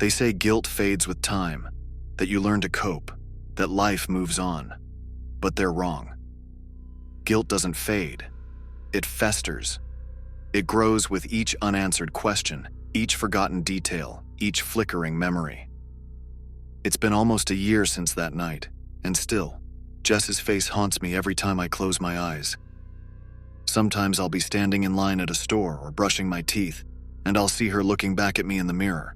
They say guilt fades with time, that you learn to cope, that life moves on. But they're wrong. Guilt doesn't fade. It festers. It grows with each unanswered question, each forgotten detail, each flickering memory. It's been almost a year since that night, and still, Jess's face haunts me every time I close my eyes. Sometimes I'll be standing in line at a store or brushing my teeth, and I'll see her looking back at me in the mirror.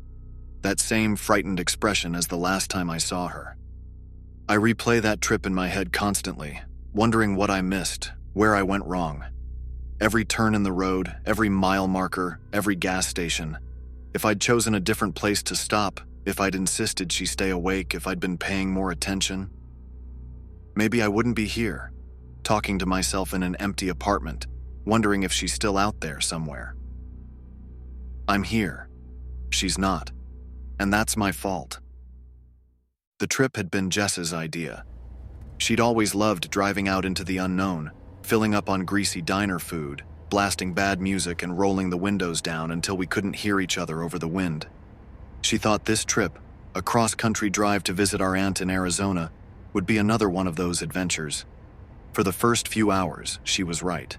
That same frightened expression as the last time I saw her. I replay that trip in my head constantly, wondering what I missed, where I went wrong. Every turn in the road, every mile marker, every gas station. If I'd chosen a different place to stop, if I'd insisted she stay awake, if I'd been paying more attention. Maybe I wouldn't be here, talking to myself in an empty apartment, wondering if she's still out there somewhere. I'm here. She's not. And that's my fault. The trip had been Jess's idea. She'd always loved driving out into the unknown, filling up on greasy diner food, blasting bad music and rolling the windows down until we couldn't hear each other over the wind. She thought this trip, a cross-country drive to visit our aunt in Arizona, would be another one of those adventures. For the first few hours, she was right.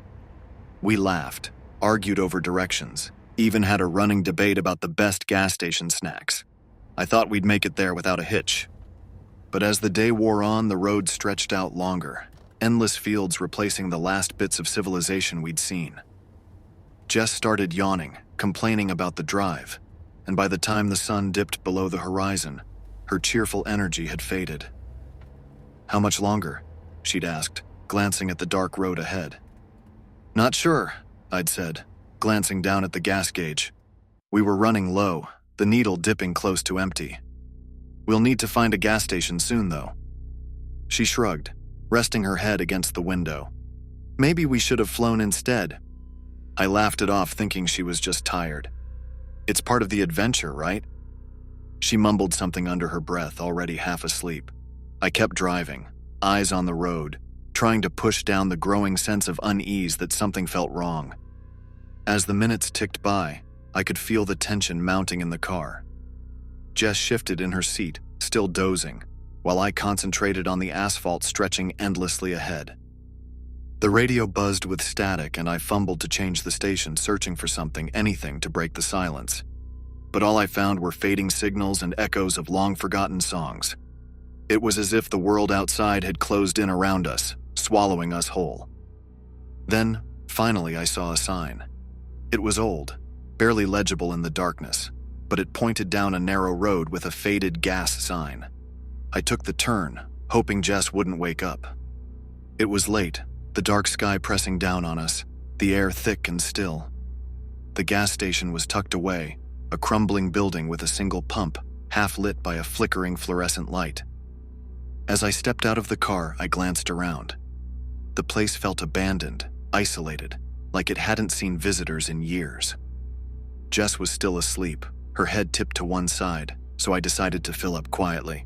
We laughed, argued over directions, even had a running debate about the best gas station snacks. I thought we'd make it there without a hitch. But as the day wore on, the road stretched out longer, endless fields replacing the last bits of civilization we'd seen. Jess started yawning, complaining about the drive, and by the time the sun dipped below the horizon, her cheerful energy had faded. "How much longer?" she'd asked, glancing at the dark road ahead. "Not sure," I'd said, glancing down at the gas gauge. We were running low, the needle dipping close to empty. "We'll need to find a gas station soon, though." She shrugged, resting her head against the window. "Maybe we should have flown instead." I laughed it off, thinking she was just tired. "It's part of the adventure, right?" She mumbled something under her breath, already half asleep. I kept driving, eyes on the road, trying to push down the growing sense of unease that something felt wrong. As the minutes ticked by, I could feel the tension mounting in the car. Jess shifted in her seat, still dozing, while I concentrated on the asphalt stretching endlessly ahead. The radio buzzed with static, and I fumbled to change the station, searching for something, anything to break the silence. But all I found were fading signals and echoes of long-forgotten songs. It was as if the world outside had closed in around us, swallowing us whole. Then, finally, I saw a sign. It was old, barely legible in the darkness, but it pointed down a narrow road with a faded gas sign. I took the turn, hoping Jess wouldn't wake up. It was late, the dark sky pressing down on us, the air thick and still. The gas station was tucked away, a crumbling building with a single pump, half lit by a flickering fluorescent light. As I stepped out of the car, I glanced around. The place felt abandoned, isolated, like it hadn't seen visitors in years. Jess was still asleep, her head tipped to one side, so I decided to fill up quietly.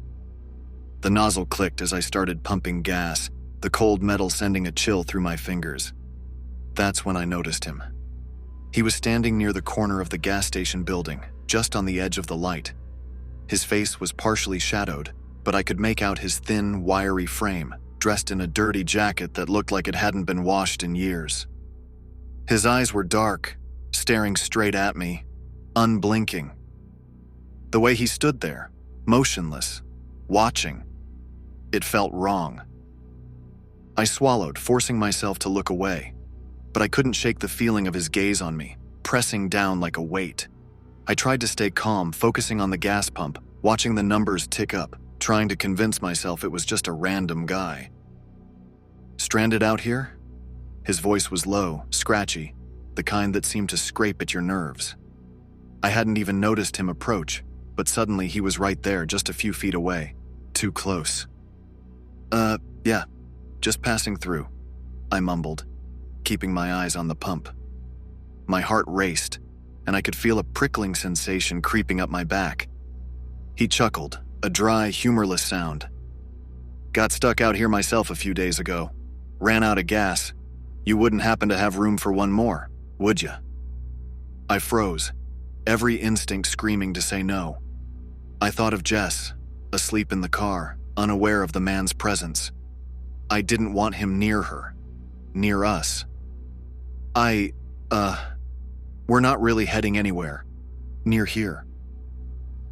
The nozzle clicked as I started pumping gas, the cold metal sending a chill through my fingers. That's when I noticed him. He was standing near the corner of the gas station building, just on the edge of the light. His face was partially shadowed, but I could make out his thin, wiry frame, dressed in a dirty jacket that looked like it hadn't been washed in years. His eyes were dark, staring straight at me, unblinking. The way he stood there, motionless, watching, it felt wrong. I swallowed, forcing myself to look away, but I couldn't shake the feeling of his gaze on me, pressing down like a weight. I tried to stay calm, focusing on the gas pump, watching the numbers tick up, trying to convince myself it was just a random guy. "Stranded out here?" His voice was low, scratchy, the kind that seemed to scrape at your nerves. I hadn't even noticed him approach, but suddenly he was right there, just a few feet away. Too close. Yeah, just passing through," I mumbled, keeping my eyes on the pump. My heart raced, and I could feel a prickling sensation creeping up my back. He chuckled, a dry, humorless sound. "Got stuck out here myself a few days ago. Ran out of gas. You wouldn't happen to have room for one more, would you?" I froze, every instinct screaming to say no. I thought of Jess, asleep in the car, unaware of the man's presence. I didn't want him near her, near us. We're not really heading anywhere, near here.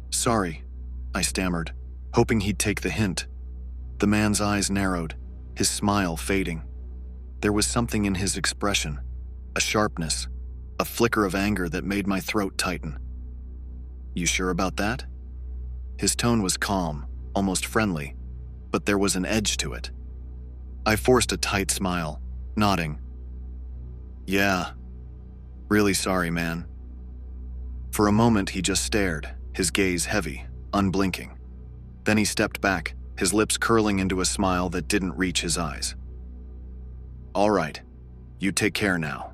Sorry, I stammered, hoping he'd take the hint. The man's eyes narrowed, his smile fading. There was something in his expression, a sharpness, a flicker of anger that made my throat tighten. You sure about that? His tone was calm, almost friendly, but there was an edge to it. I forced a tight smile, nodding. Yeah, really sorry, man. For a moment he just stared, his gaze heavy, unblinking. Then he stepped back, his lips curling into a smile that didn't reach his eyes. All right, you take care now.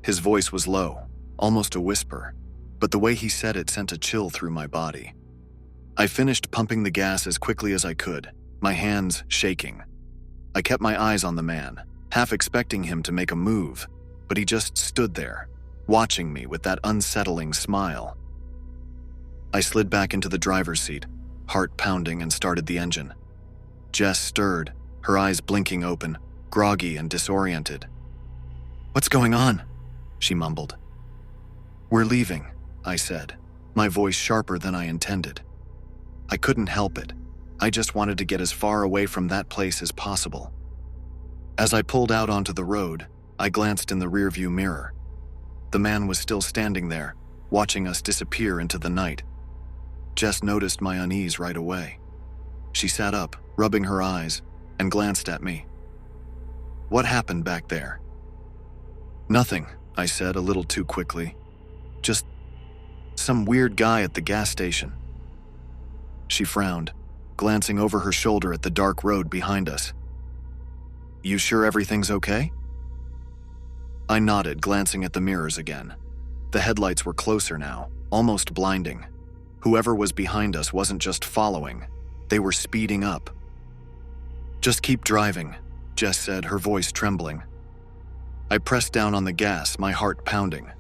His voice was low, almost a whisper, but the way he said it sent a chill through my body. I finished pumping the gas as quickly as I could, my hands shaking. I kept my eyes on the man, half expecting him to make a move, but he just stood there, watching me with that unsettling smile. I slid back into the driver's seat, heart pounding, and started the engine. Jess stirred, her eyes blinking open, groggy and disoriented. What's going on? She mumbled. We're leaving, I said, my voice sharper than I intended. I couldn't help it. I just wanted to get as far away from that place as possible. As I pulled out onto the road, I glanced in the rearview mirror. The man was still standing there, watching us disappear into the night. Jess noticed my unease right away. She sat up, rubbing her eyes, and glanced at me. What happened back there? Nothing, I said a little too quickly. Just some weird guy at the gas station. She frowned, glancing over her shoulder at the dark road behind us. You sure everything's okay? I nodded, glancing at the mirrors again. The headlights were closer now, almost blinding. Whoever was behind us wasn't just following, they were speeding up. Just keep driving, Jess said, her voice trembling. I pressed down on the gas, my heart pounding.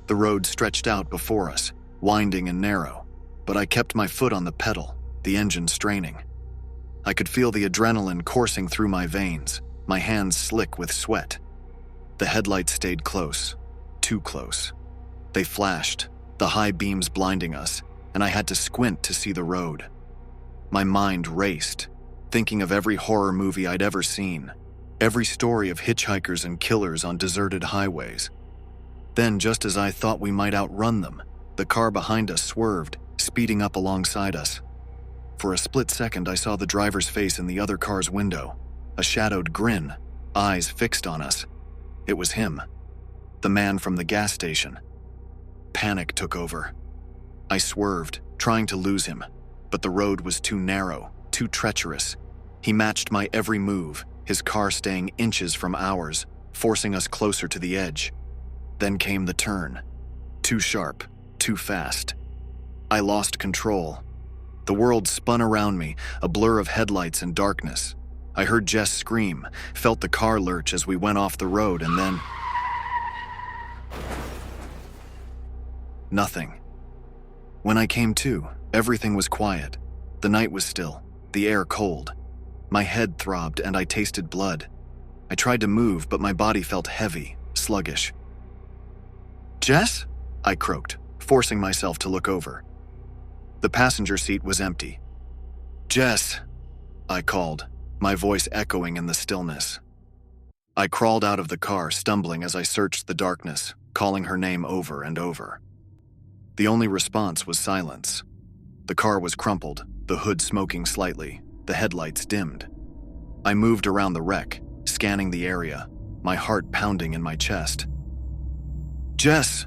The road stretched out before us, winding and narrow, but I kept my foot on the pedal, the engine straining. I could feel the adrenaline coursing through my veins, my hands slick with sweat. The headlights stayed close, too close. They flashed, the high beams blinding us, and I had to squint to see the road. My mind raced, thinking of every horror movie I'd ever seen, every story of hitchhikers and killers on deserted highways. Then, just as I thought we might outrun them, the car behind us swerved, speeding up alongside us. For a split second, I saw the driver's face in the other car's window, a shadowed grin, eyes fixed on us. It was him, the man from the gas station. Panic took over. I swerved, trying to lose him, but the road was too narrow, too treacherous. He matched my every move, his car staying inches from ours, forcing us closer to the edge. Then came the turn. Too sharp, too fast. I lost control. The world spun around me, a blur of headlights and darkness. I heard Jess scream, felt the car lurch as we went off the road, and then... nothing. When I came to, everything was quiet. The night was still, the air cold. My head throbbed and I tasted blood. I tried to move, but my body felt heavy, sluggish. Jess? I croaked, forcing myself to look over. The passenger seat was empty. Jess, I called, my voice echoing in the stillness. I crawled out of the car, stumbling as I searched the darkness, calling her name over and over. The only response was silence. The car was crumpled, the hood smoking slightly, the headlights dimmed. I moved around the wreck, scanning the area, my heart pounding in my chest. Jess,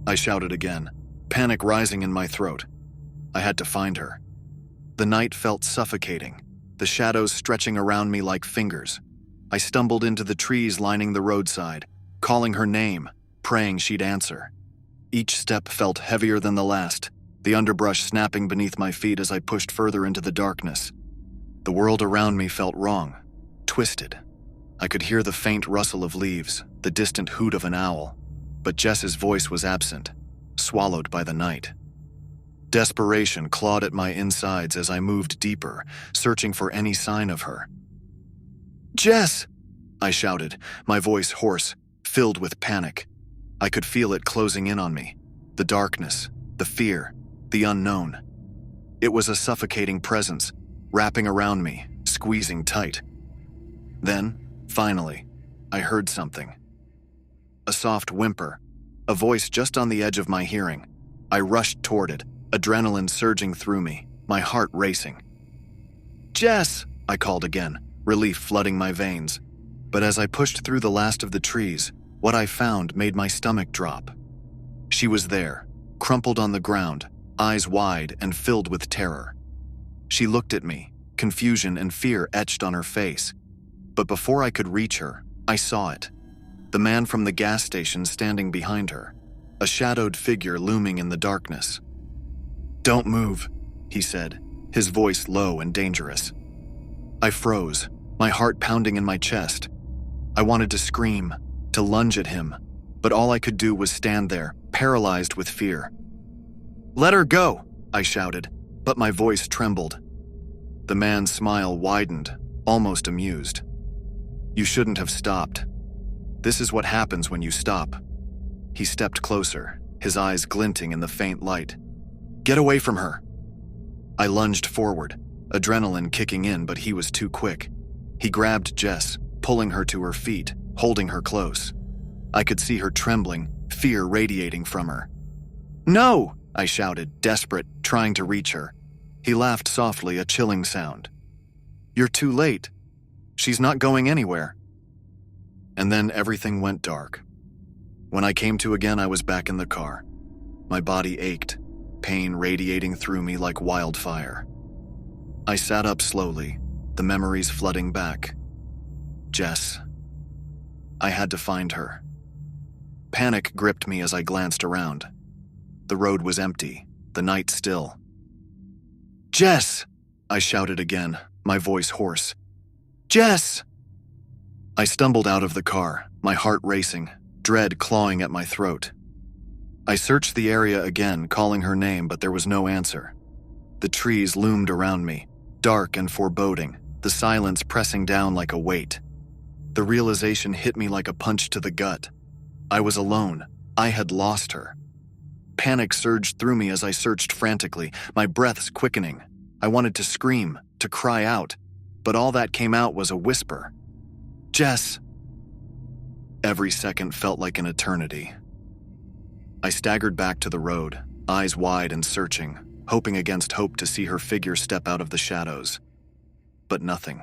I shouted again, panic rising in my throat. I had to find her. The night felt suffocating, the shadows stretching around me like fingers. I stumbled into the trees lining the roadside, calling her name, praying she'd answer. Each step felt heavier than the last, the underbrush snapping beneath my feet as I pushed further into the darkness. The world around me felt wrong, twisted. I could hear the faint rustle of leaves, the distant hoot of an owl, but Jess's voice was absent, swallowed by the night. Desperation clawed at my insides as I moved deeper, searching for any sign of her. "Jess!" I shouted, my voice hoarse, filled with panic. I could feel it closing in on me. The darkness, the fear, the unknown. It was a suffocating presence, wrapping around me, squeezing tight. Then, finally, I heard something. A soft whimper, a voice just on the edge of my hearing. I rushed toward it, adrenaline surging through me, my heart racing. "Jess!" I called again, relief flooding my veins. But as I pushed through the last of the trees, what I found made my stomach drop. She was there, crumpled on the ground, eyes wide and filled with terror. She looked at me, confusion and fear etched on her face. But before I could reach her, I saw it. The man from the gas station standing behind her, a shadowed figure looming in the darkness. "Don't move," he said, his voice low and dangerous. I froze, my heart pounding in my chest. I wanted to scream, to lunge at him, but all I could do was stand there, paralyzed with fear. "Let her go," I shouted, but my voice trembled. The man's smile widened, almost amused. "You shouldn't have stopped. This is what happens when you stop." He stepped closer, his eyes glinting in the faint light. "Get away from her." I lunged forward, adrenaline kicking in, but he was too quick. He grabbed Jess, pulling her to her feet, holding her close. I could see her trembling, fear radiating from her. "No!" I shouted, desperate, trying to reach her. He laughed softly, a chilling sound. "You're too late. She's not going anywhere." And then everything went dark. When I came to again, I was back in the car. My body ached, pain radiating through me like wildfire. I sat up slowly, the memories flooding back. Jess. I had to find her. Panic gripped me as I glanced around. The road was empty, the night still. "Jess!" I shouted again, my voice hoarse. "Jess!" I stumbled out of the car, my heart racing, dread clawing at my throat. I searched the area again, calling her name, but there was no answer. The trees loomed around me, dark and foreboding, the silence pressing down like a weight. The realization hit me like a punch to the gut. I was alone. I had lost her. Panic surged through me as I searched frantically, my breaths quickening. I wanted to scream, to cry out, but all that came out was a whisper. "Jess!" Every second felt like an eternity. I staggered back to the road, eyes wide and searching, hoping against hope to see her figure step out of the shadows. But nothing.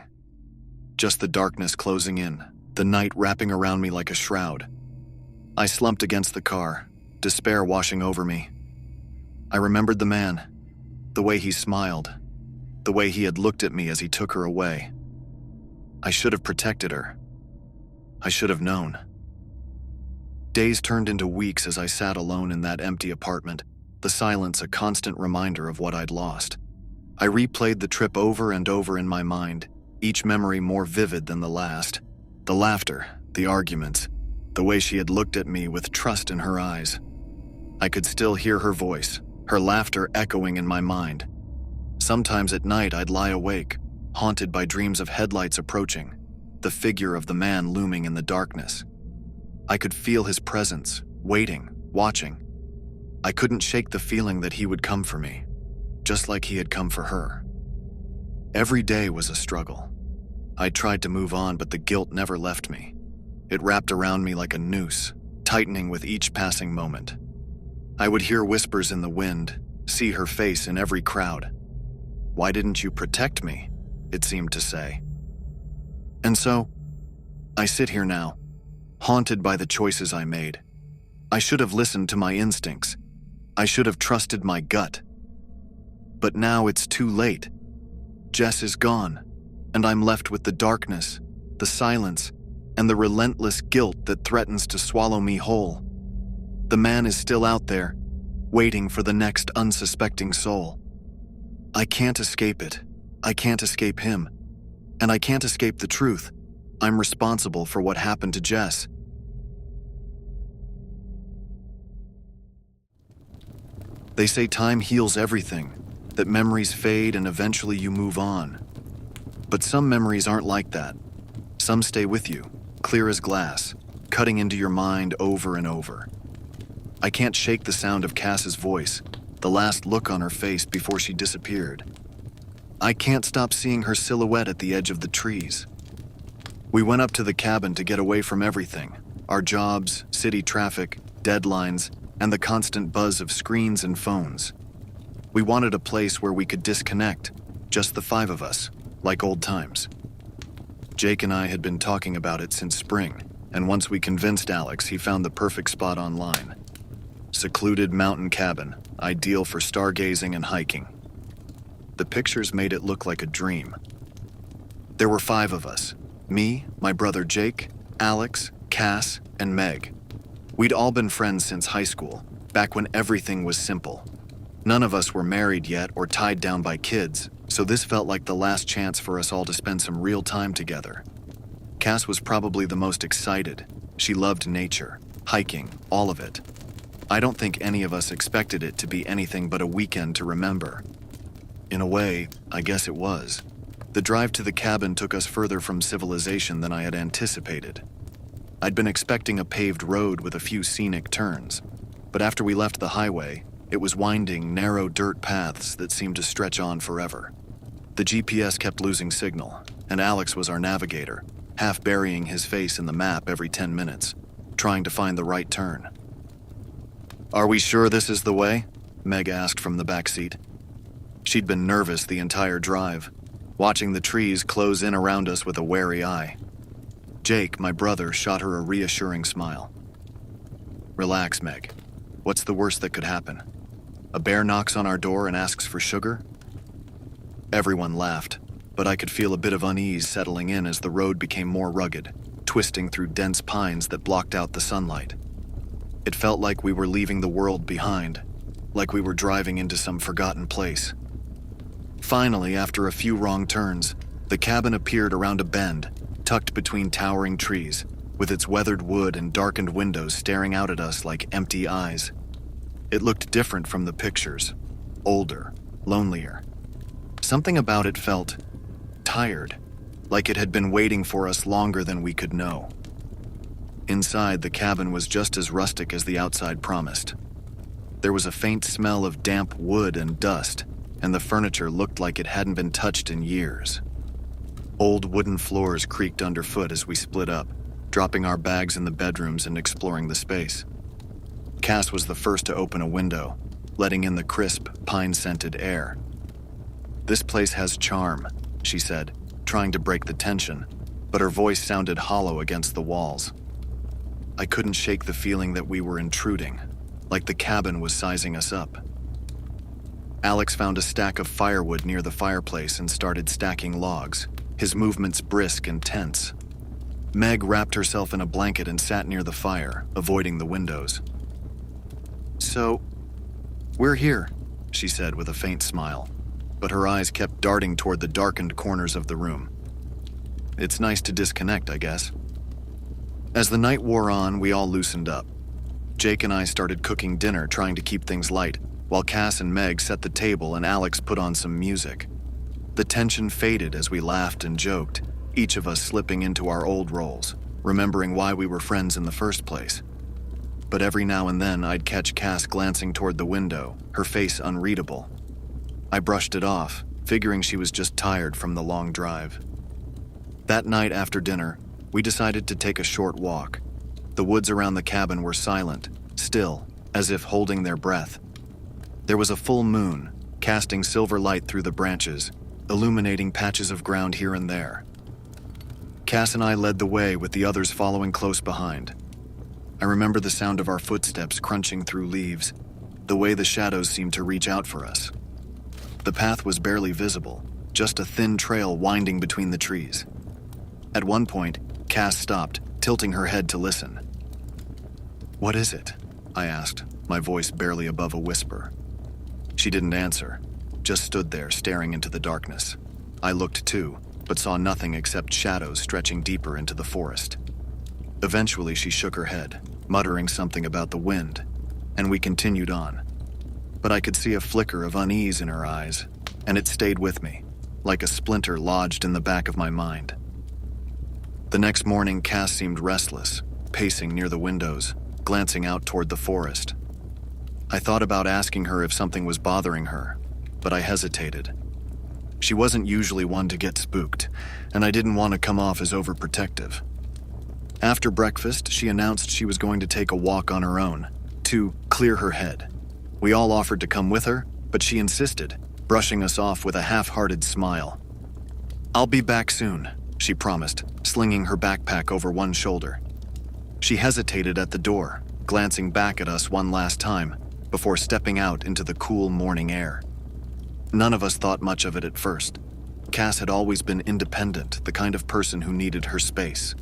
Just the darkness closing in, the night wrapping around me like a shroud. I slumped against the car, despair washing over me. I remembered the man, the way he smiled, the way he had looked at me as he took her away. I should have protected her. I should have known. Days turned into weeks as I sat alone in that empty apartment, the silence a constant reminder of what I'd lost. I replayed the trip over and over in my mind, each memory more vivid than the last. The laughter, the arguments, the way she had looked at me with trust in her eyes. I could still hear her voice, her laughter echoing in my mind. Sometimes at night I'd lie awake, haunted by dreams of headlights approaching, the figure of the man looming in the darkness. I could feel his presence, waiting, watching. I couldn't shake the feeling that he would come for me, just like he had come for her. Every day was a struggle. I tried to move on, but the guilt never left me. It wrapped around me like a noose, tightening with each passing moment. I would hear whispers in the wind, see her face in every crowd. "Why didn't you protect me?" it seemed to say. And so, I sit here now, haunted by the choices I made. I should have listened to my instincts. I should have trusted my gut. But now it's too late. Jess is gone, and I'm left with the darkness, the silence, and the relentless guilt that threatens to swallow me whole. The man is still out there, waiting for the next unsuspecting soul. I can't escape it. I can't escape him. And I can't escape the truth. I'm responsible for what happened to Jess. They say time heals everything, that memories fade and eventually you move on. But some memories aren't like that. Some stay with you, clear as glass, cutting into your mind over and over. I can't shake the sound of Cass's voice, the last look on her face before she disappeared. I can't stop seeing her silhouette at the edge of the trees. We went up to the cabin to get away from everything, our jobs, city traffic, deadlines, and the constant buzz of screens and phones. We wanted a place where we could disconnect, just the five of us, like old times. Jake and I had been talking about it since spring, and once we convinced Alex, he found the perfect spot online. Secluded mountain cabin, ideal for stargazing and hiking. The pictures made it look like a dream. There were 5 of us: me, my brother Jake, Alex, Cass, and Meg. We'd all been friends since high school, back when everything was simple. None of us were married yet or tied down by kids, so this felt like the last chance for us all to spend some real time together. Cass was probably the most excited. She loved nature, hiking, all of it. I don't think any of us expected it to be anything but a weekend to remember. In a way, I guess it was. The drive to the cabin took us further from civilization than I had anticipated. I'd been expecting a paved road with a few scenic turns, but after we left the highway, it was winding, narrow dirt paths that seemed to stretch on forever. The GPS kept losing signal, and Alex was our navigator, half burying his face in the map every 10 minutes, trying to find the right turn. "Are we sure this is the way?" Meg asked from the back seat. She'd been nervous the entire drive, watching the trees close in around us with a wary eye. Jake, my brother, shot her a reassuring smile. "Relax, Meg. What's the worst that could happen? A bear knocks on our door and asks for sugar?" Everyone laughed, but I could feel a bit of unease settling in as the road became more rugged, twisting through dense pines that blocked out the sunlight. It felt like we were leaving the world behind, like we were driving into some forgotten place. Finally, after a few wrong turns, the cabin appeared around a bend, tucked between towering trees, with its weathered wood and darkened windows staring out at us like empty eyes. It looked different from the pictures, older, lonelier. Something about it felt tired, like it had been waiting for us longer than we could know. Inside, the cabin was just as rustic as the outside promised. There was a faint smell of damp wood and dust, and the furniture looked like it hadn't been touched in years. Old wooden floors creaked underfoot as we split up, dropping our bags in the bedrooms and exploring the space. Cass was the first to open a window, letting in the crisp, pine-scented air. "This place has charm," she said, trying to break the tension, but her voice sounded hollow against the walls. I couldn't shake the feeling that we were intruding, like the cabin was sizing us up. Alex found a stack of firewood near the fireplace and started stacking logs, his movements brisk and tense. Meg wrapped herself in a blanket and sat near the fire, avoiding the windows. "So, we're here," she said with a faint smile, but her eyes kept darting toward the darkened corners of the room. "It's nice to disconnect, I guess." As the night wore on, we all loosened up. Jake and I started cooking dinner, trying to keep things light, while Cass and Meg set the table and Alex put on some music. The tension faded as we laughed and joked, each of us slipping into our old roles, remembering why we were friends in the first place. But every now and then I'd catch Cass glancing toward the window, her face unreadable. I brushed it off, figuring she was just tired from the long drive. That night after dinner, we decided to take a short walk. The woods around the cabin were silent, still, as if holding their breath. There was a full moon, casting silver light through the branches, illuminating patches of ground here and there. Cass and I led the way, with the others following close behind. I remember the sound of our footsteps crunching through leaves, the way the shadows seemed to reach out for us. The path was barely visible, just a thin trail winding between the trees. At one point, Cass stopped, tilting her head to listen. "What is it?" I asked, my voice barely above a whisper. She didn't answer, just stood there staring into the darkness. I looked too, but saw nothing except shadows stretching deeper into the forest. Eventually she shook her head, muttering something about the wind, and we continued on. but I could see a flicker of unease in her eyes, and it stayed with me, like a splinter lodged in the back of my mind. The next morning, Cass seemed restless, pacing near the windows, glancing out toward the forest. I thought about asking her if something was bothering her, but I hesitated. She wasn't usually one to get spooked, and I didn't want to come off as overprotective. After breakfast, she announced she was going to take a walk on her own, to clear her head. We all offered to come with her, but she insisted, brushing us off with a half-hearted smile. "I'll be back soon," she promised, slinging her backpack over one shoulder. She hesitated at the door, glancing back at us one last time, before stepping out into the cool morning air. None of us thought much of it at first. Cass had always been independent, the kind of person who needed her space.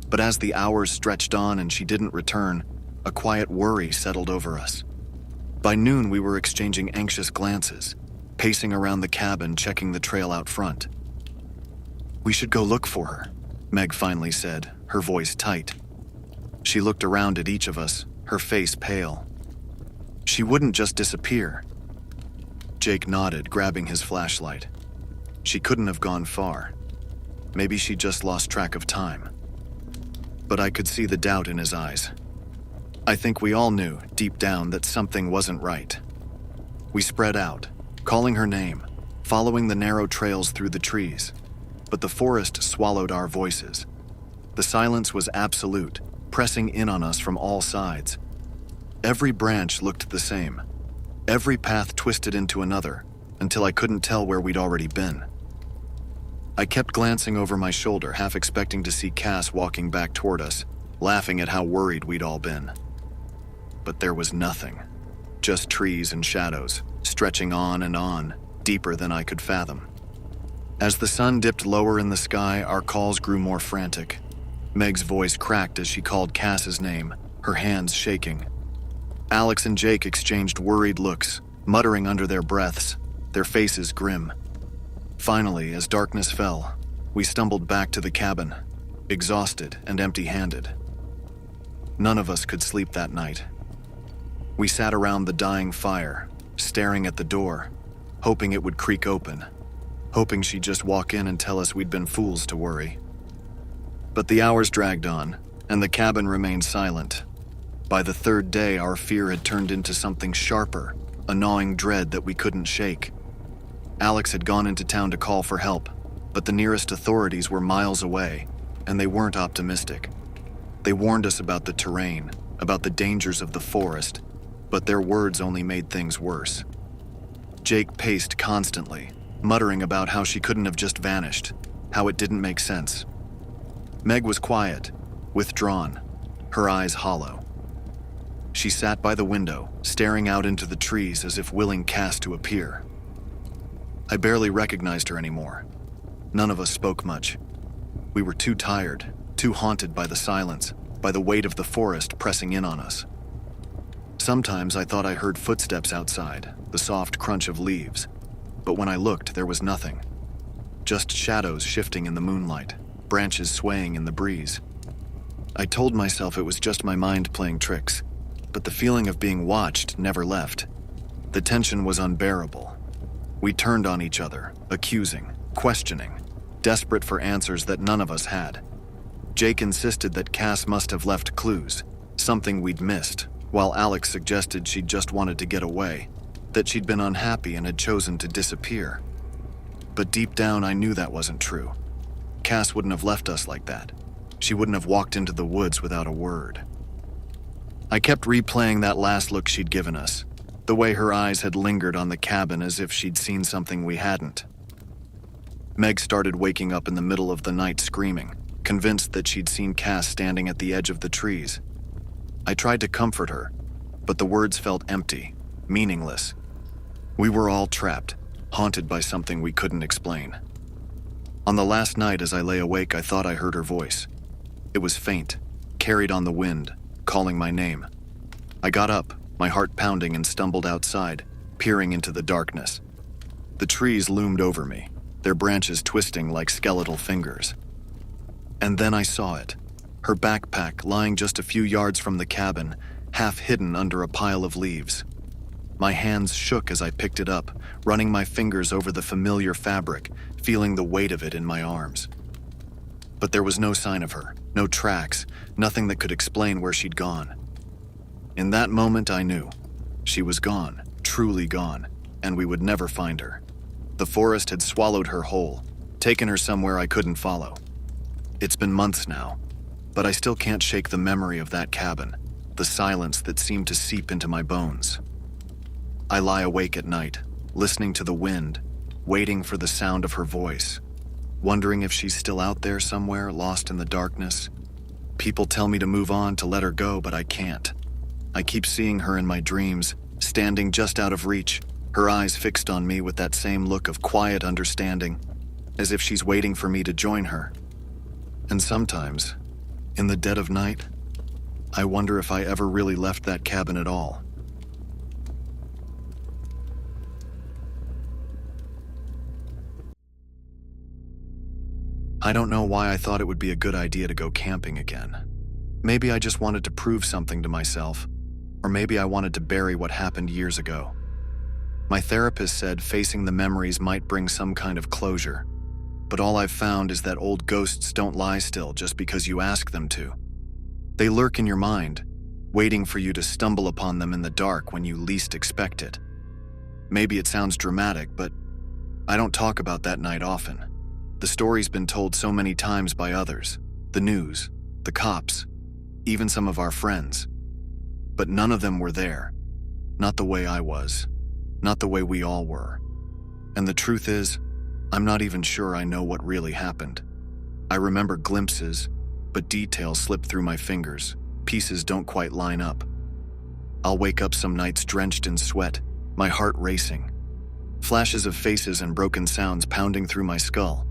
But as the hours stretched on and she didn't return, a quiet worry settled over us. By noon, we were exchanging anxious glances, pacing around the cabin, checking the trail out front. "We should go look for her," Meg finally said, her voice tight. She looked around at each of us, her face pale. "She wouldn't just disappear." Jake nodded, grabbing his flashlight. "She couldn't have gone far. Maybe she just lost track of time." But I could see the doubt in his eyes. I think we all knew, deep down, that something wasn't right. We spread out, calling her name, following the narrow trails through the trees. But the forest swallowed our voices. The silence was absolute, pressing in on us from all sides. Every branch looked the same. Every path twisted into another, until I couldn't tell where we'd already been. I kept glancing over my shoulder, half expecting to see Cass walking back toward us, laughing at how worried we'd all been. But there was nothing. Just trees and shadows, stretching on, deeper than I could fathom. As the sun dipped lower in the sky, our calls grew more frantic. Meg's voice cracked as she called Cass's name, her hands shaking. Alex and Jake exchanged worried looks, muttering under their breaths, their faces grim. Finally, as darkness fell, we stumbled back to the cabin, exhausted and empty-handed. None of us could sleep that night. We sat around the dying fire, staring at the door, hoping it would creak open, hoping she'd just walk in and tell us we'd been fools to worry. But the hours dragged on, and the cabin remained silent. By the third day, our fear had turned into something sharper, a gnawing dread that we couldn't shake. Alex had gone into town to call for help, but the nearest authorities were miles away, and they weren't optimistic. They warned us about the terrain, about the dangers of the forest, but their words only made things worse. Jake paced constantly, muttering about how she couldn't have just vanished, how it didn't make sense. Meg was quiet, withdrawn, her eyes hollow. She sat by the window, staring out into the trees as if willing Cass to appear. I barely recognized her anymore. None of us spoke much. We were too tired, too haunted by the silence, by the weight of the forest pressing in on us. Sometimes I thought I heard footsteps outside, the soft crunch of leaves, but when I looked, there was nothing. Just shadows shifting in the moonlight, branches swaying in the breeze. I told myself it was just my mind playing tricks, but the feeling of being watched never left. The tension was unbearable. We turned on each other, accusing, questioning, desperate for answers that none of us had. Jake insisted that Cass must have left clues, something we'd missed, while Alex suggested she'd just wanted to get away, that she'd been unhappy and had chosen to disappear. But deep down, I knew that wasn't true. Cass wouldn't have left us like that. She wouldn't have walked into the woods without a word. I kept replaying that last look she'd given us, the way her eyes had lingered on the cabin as if she'd seen something we hadn't. Meg started waking up in the middle of the night screaming, convinced that she'd seen Cass standing at the edge of the trees. I tried to comfort her, but the words felt empty, meaningless. We were all trapped, haunted by something we couldn't explain. On the last night as I lay awake, I thought I heard her voice. It was faint, carried on the wind, calling my name. I got up, my heart pounding, and stumbled outside, peering into the darkness. The trees loomed over me, their branches twisting like skeletal fingers. And then I saw it, her backpack lying just a few yards from the cabin, half hidden under a pile of leaves. My hands shook as I picked it up, running my fingers over the familiar fabric, feeling the weight of it in my arms. But there was no sign of her, no tracks, nothing that could explain where she'd gone. In that moment, I knew. She was gone, truly gone, and we would never find her. The forest had swallowed her whole, taken her somewhere I couldn't follow. It's been months now, but I still can't shake the memory of that cabin, the silence that seemed to seep into my bones. I lie awake at night, listening to the wind, waiting for the sound of her voice, wondering if she's still out there somewhere, lost in the darkness. People tell me to move on, to let her go, but I can't. I keep seeing her in my dreams, standing just out of reach, her eyes fixed on me with that same look of quiet understanding, as if she's waiting for me to join her. And sometimes, in the dead of night, I wonder if I ever really left that cabin at all. I don't know why I thought it would be a good idea to go camping again. Maybe I just wanted to prove something to myself, or maybe I wanted to bury what happened years ago. My therapist said facing the memories might bring some kind of closure, but all I've found is that old ghosts don't lie still just because you ask them to. They lurk in your mind, waiting for you to stumble upon them in the dark when you least expect it. Maybe it sounds dramatic, but I don't talk about that night often. The story's been told so many times by others, the news, the cops, even some of our friends. But none of them were there. Not the way I was. Not the way we all were. And the truth is, I'm not even sure I know what really happened. I remember glimpses, but details slip through my fingers. Pieces don't quite line up. I'll wake up some nights drenched in sweat, my heart racing. Flashes of faces and broken sounds pounding through my skull.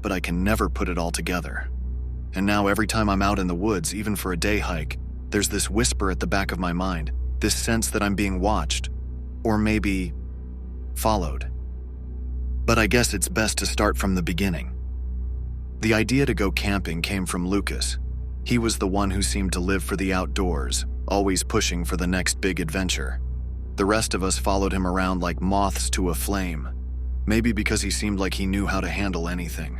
But I can never put it all together. And now every time I'm out in the woods, even for a day hike, there's this whisper at the back of my mind, this sense that I'm being watched, or maybe followed. But I guess it's best to start from the beginning. The idea to go camping came from Lucas. He was the one who seemed to live for the outdoors, always pushing for the next big adventure. The rest of us followed him around like moths to a flame, maybe because he seemed like he knew how to handle anything.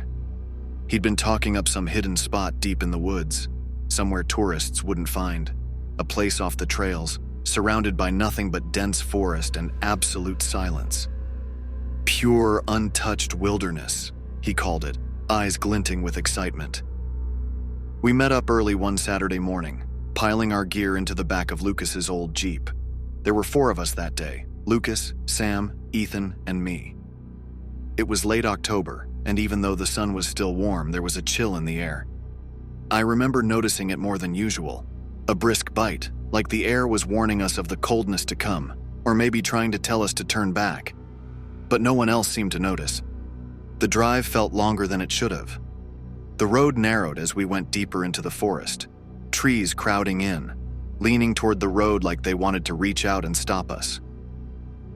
He'd been talking up some hidden spot deep in the woods, somewhere tourists wouldn't find, a place off the trails, surrounded by nothing but dense forest and absolute silence. Pure, untouched wilderness, he called it, eyes glinting with excitement. We met up early one Saturday morning, piling our gear into the back of Lucas's old Jeep. There were 4 of us that day, Lucas, Sam, Ethan, and me. It was late October, and even though the sun was still warm, there was a chill in the air. I remember noticing it more than usual, a brisk bite, like the air was warning us of the coldness to come, or maybe trying to tell us to turn back. But no one else seemed to notice. The drive felt longer than it should have. The road narrowed as we went deeper into the forest, trees crowding in, leaning toward the road like they wanted to reach out and stop us.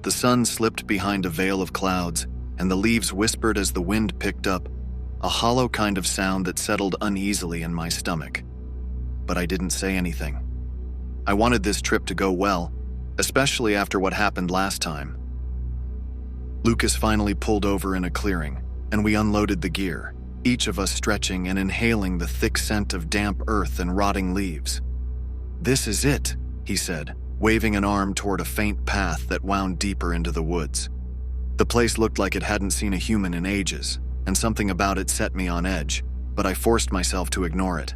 The sun slipped behind a veil of clouds, and the leaves whispered as the wind picked up, a hollow kind of sound that settled uneasily in my stomach. But I didn't say anything. I wanted this trip to go well, especially after what happened last time. Lucas finally pulled over in a clearing, and we unloaded the gear, each of us stretching and inhaling the thick scent of damp earth and rotting leaves. "This is it," he said, waving an arm toward a faint path that wound deeper into the woods. The place looked like it hadn't seen a human in ages, and something about it set me on edge, but I forced myself to ignore it.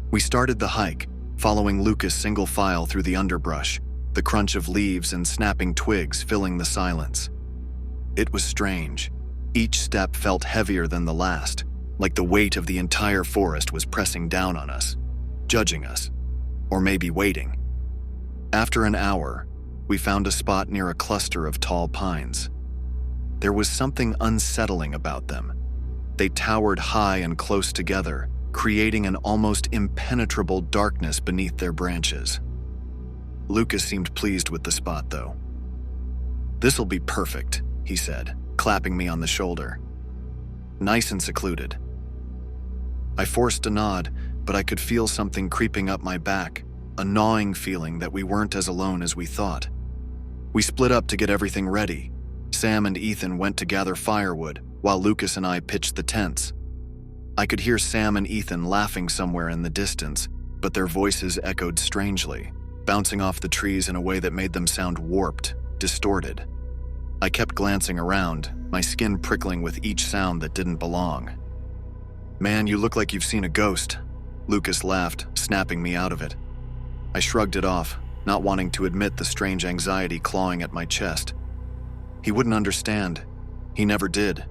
We started the hike, following Lucas single file through the underbrush, the crunch of leaves and snapping twigs filling the silence. It was strange. Each step felt heavier than the last, like the weight of the entire forest was pressing down on us, judging us, or maybe waiting. After an hour, we found a spot near a cluster of tall pines. There was something unsettling about them. They towered high and close together, creating an almost impenetrable darkness beneath their branches. Lucas seemed pleased with the spot, though. "This'll be perfect," he said, clapping me on the shoulder. "Nice and secluded." I forced a nod, but I could feel something creeping up my back, a gnawing feeling that we weren't as alone as we thought. We split up to get everything ready. Sam and Ethan went to gather firewood, while Lucas and I pitched the tents. I could hear Sam and Ethan laughing somewhere in the distance, but their voices echoed strangely, bouncing off the trees in a way that made them sound warped, distorted. I kept glancing around, my skin prickling with each sound that didn't belong. "Man, you look like you've seen a ghost," Lucas laughed, snapping me out of it. I shrugged it off, not wanting to admit the strange anxiety clawing at my chest. He wouldn't understand. He never did.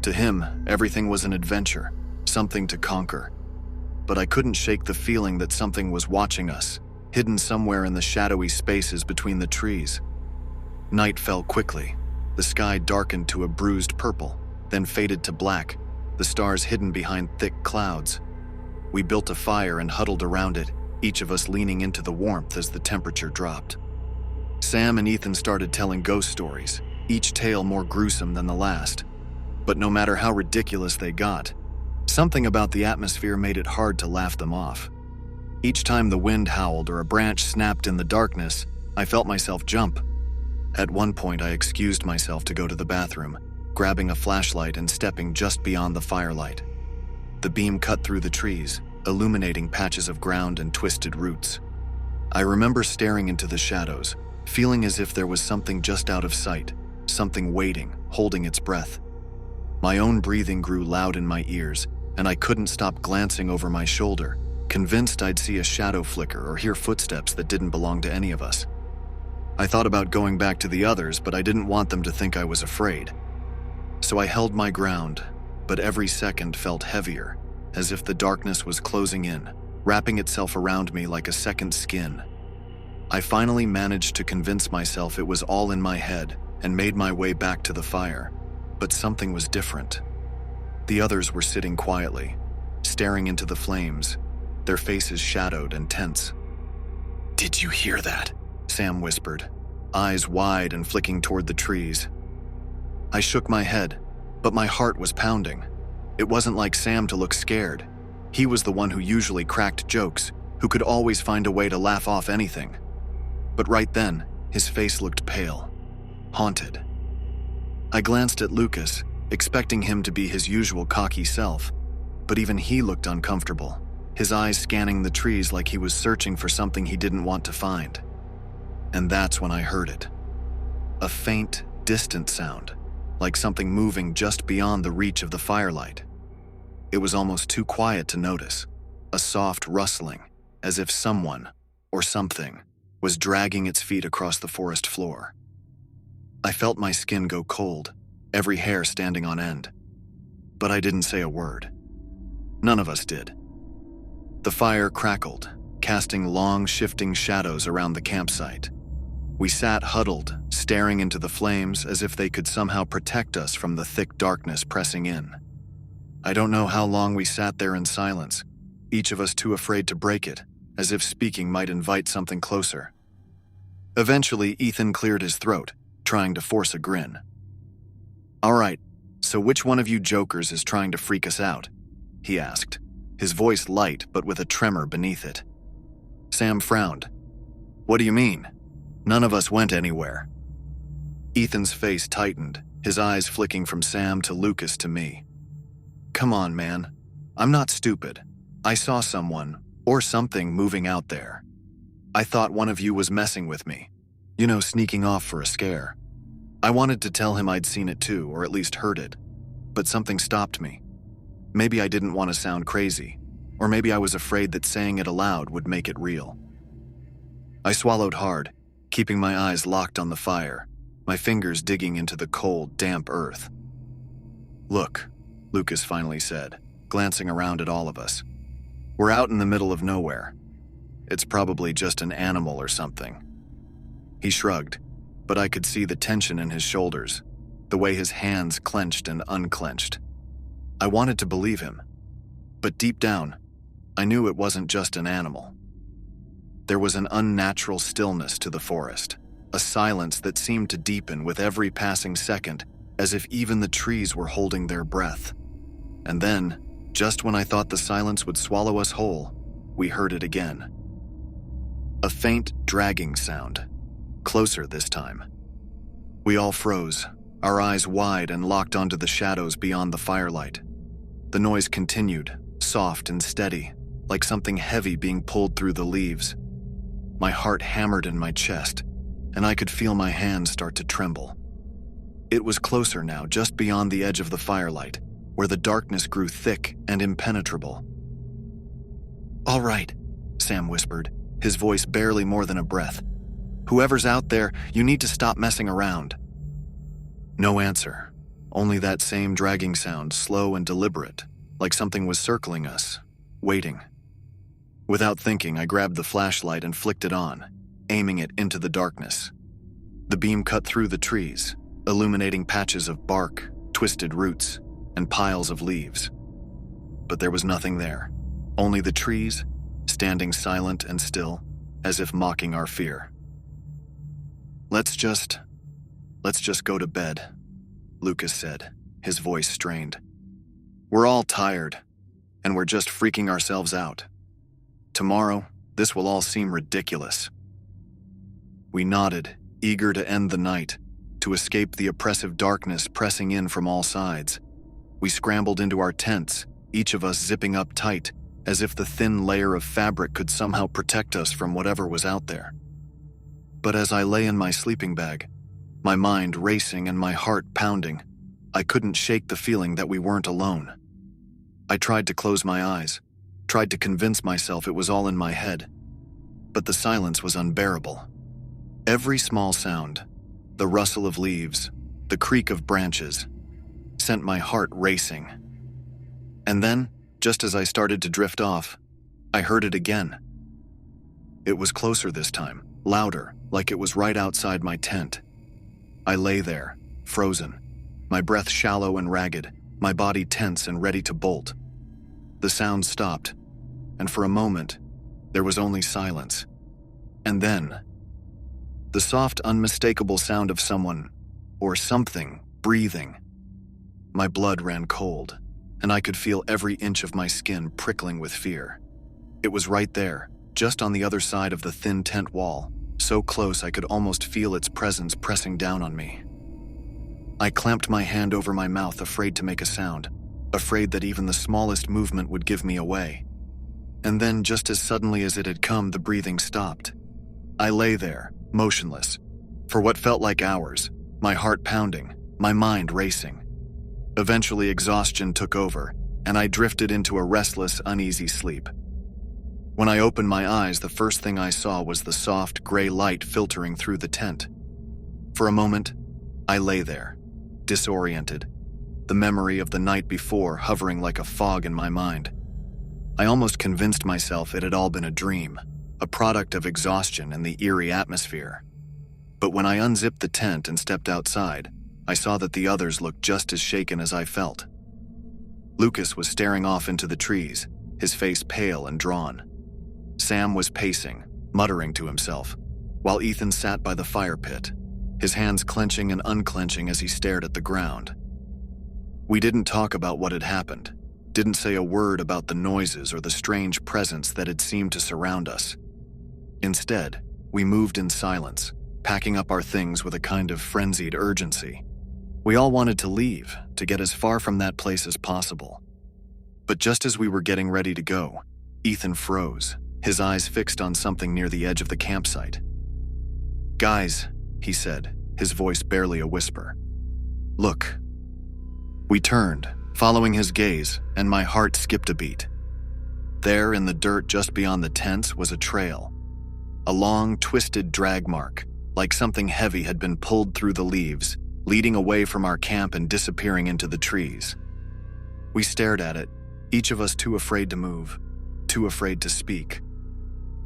To him, everything was an adventure, something to conquer. But I couldn't shake the feeling that something was watching us, hidden somewhere in the shadowy spaces between the trees. Night fell quickly. The sky darkened to a bruised purple, then faded to black, the stars hidden behind thick clouds. We built a fire and huddled around it, each of us leaning into the warmth as the temperature dropped. Sam and Ethan started telling ghost stories, each tale more gruesome than the last. But no matter how ridiculous they got, something about the atmosphere made it hard to laugh them off. Each time the wind howled or a branch snapped in the darkness, I felt myself jump. At one point, I excused myself to go to the bathroom, grabbing a flashlight and stepping just beyond the firelight. The beam cut through the trees, illuminating patches of ground and twisted roots. I remember staring into the shadows, feeling as if there was something just out of sight, something waiting, holding its breath. My own breathing grew loud in my ears, and I couldn't stop glancing over my shoulder, convinced I'd see a shadow flicker or hear footsteps that didn't belong to any of us. I thought about going back to the others, but I didn't want them to think I was afraid. So I held my ground, but every second felt heavier, as if the darkness was closing in, wrapping itself around me like a second skin. I finally managed to convince myself it was all in my head and made my way back to the fire, but something was different. The others were sitting quietly, staring into the flames, their faces shadowed and tense. "Did you hear that?" Sam whispered, eyes wide and flicking toward the trees. I shook my head, but my heart was pounding. It wasn't like Sam to look scared. He was the one who usually cracked jokes, who could always find a way to laugh off anything. But right then, his face looked pale, haunted. I glanced at Lucas, expecting him to be his usual cocky self, but even he looked uncomfortable, his eyes scanning the trees like he was searching for something he didn't want to find. And that's when I heard it. A faint, distant sound, like something moving just beyond the reach of the firelight. It was almost too quiet to notice, a soft rustling, as if someone, or something, was dragging its feet across the forest floor. I felt my skin go cold, every hair standing on end. But I didn't say a word. None of us did. The fire crackled, casting long, shifting shadows around the campsite. We sat huddled, staring into the flames as if they could somehow protect us from the thick darkness pressing in. I don't know how long we sat there in silence, each of us too afraid to break it, as if speaking might invite something closer. Eventually, Ethan cleared his throat, trying to force a grin. "All right, so which one of you jokers is trying to freak us out?" he asked, his voice light but with a tremor beneath it. Sam frowned. "What do you mean? None of us went anywhere." Ethan's face tightened, his eyes flicking from Sam to Lucas to me. "Come on, man. I'm not stupid. I saw someone, or something, moving out there. I thought one of you was messing with me. You know, sneaking off for a scare. I wanted to tell him I'd seen it too, or at least heard it. But something stopped me. Maybe I didn't want to sound crazy, or maybe I was afraid that saying it aloud would make it real." I swallowed hard, keeping my eyes locked on the fire, my fingers digging into the cold, damp earth. "Look," Lucas finally said, glancing around at all of us. "We're out in the middle of nowhere. It's probably just an animal or something." He shrugged, but I could see the tension in his shoulders, the way his hands clenched and unclenched. I wanted to believe him, but deep down, I knew it wasn't just an animal. There was an unnatural stillness to the forest, a silence that seemed to deepen with every passing second, as if even the trees were holding their breath. And then, just when I thought the silence would swallow us whole, we heard it again. A faint, dragging sound. closer this time. We all froze, our eyes wide and locked onto the shadows beyond the firelight. The noise continued, soft and steady, like something heavy being pulled through the leaves. My heart hammered in my chest, and I could feel my hands start to tremble. It was closer now, just beyond the edge of the firelight, where the darkness grew thick and impenetrable. "All right," Sam whispered, his voice barely more than a breath. "Whoever's out there, you need to stop messing around." No answer, only that same dragging sound, slow and deliberate, like something was circling us, waiting. Without thinking, I grabbed the flashlight and flicked it on, aiming it into the darkness. The beam cut through the trees, illuminating patches of bark, twisted roots, and piles of leaves. But there was nothing there, only the trees, standing silent and still, as if mocking our fear. Let's just go to bed," Lucas said, his voice strained. "We're all tired, and we're just freaking ourselves out. Tomorrow, this will all seem ridiculous." We nodded, eager to end the night, to escape the oppressive darkness pressing in from all sides. We scrambled into our tents, each of us zipping up tight, as if the thin layer of fabric could somehow protect us from whatever was out there. But as I lay in my sleeping bag, my mind racing and my heart pounding, I couldn't shake the feeling that we weren't alone. I tried to close my eyes, tried to convince myself it was all in my head, but the silence was unbearable. Every small sound, the rustle of leaves, the creak of branches, sent my heart racing. And then, just as I started to drift off, I heard it again. It was closer this time, louder, like it was right outside my tent. I lay there, frozen, my breath shallow and ragged, my body tense and ready to bolt. The sound stopped, and for a moment, there was only silence. And then, the soft, unmistakable sound of someone, or something, breathing. My blood ran cold, and I could feel every inch of my skin prickling with fear. It was right there, just on the other side of the thin tent wall, so close I could almost feel its presence pressing down on me. I clamped my hand over my mouth, afraid to make a sound, afraid that even the smallest movement would give me away. And then, just as suddenly as it had come, the breathing stopped. I lay there, motionless, for what felt like hours, my heart pounding, my mind racing. Eventually, exhaustion took over, and I drifted into a restless, uneasy sleep. When I opened my eyes, the first thing I saw was the soft, gray light filtering through the tent. For a moment, I lay there, disoriented, the memory of the night before hovering like a fog in my mind. I almost convinced myself it had all been a dream, a product of exhaustion and the eerie atmosphere. But when I unzipped the tent and stepped outside, I saw that the others looked just as shaken as I felt. Lucas was staring off into the trees, his face pale and drawn. Sam was pacing, muttering to himself, while Ethan sat by the fire pit, his hands clenching and unclenching as he stared at the ground. We didn't talk about what had happened, didn't say a word about the noises or the strange presence that had seemed to surround us. Instead, we moved in silence, packing up our things with a kind of frenzied urgency. We all wanted to leave, to get as far from that place as possible. But just as we were getting ready to go, Ethan froze, his eyes fixed on something near the edge of the campsite. "Guys," he said, his voice barely a whisper. "Look." We turned, following his gaze, and my heart skipped a beat. There, in the dirt just beyond the tents, was a trail. A long, twisted drag mark, like something heavy had been pulled through the leaves, leading away from our camp and disappearing into the trees. We stared at it, each of us too afraid to move, too afraid to speak.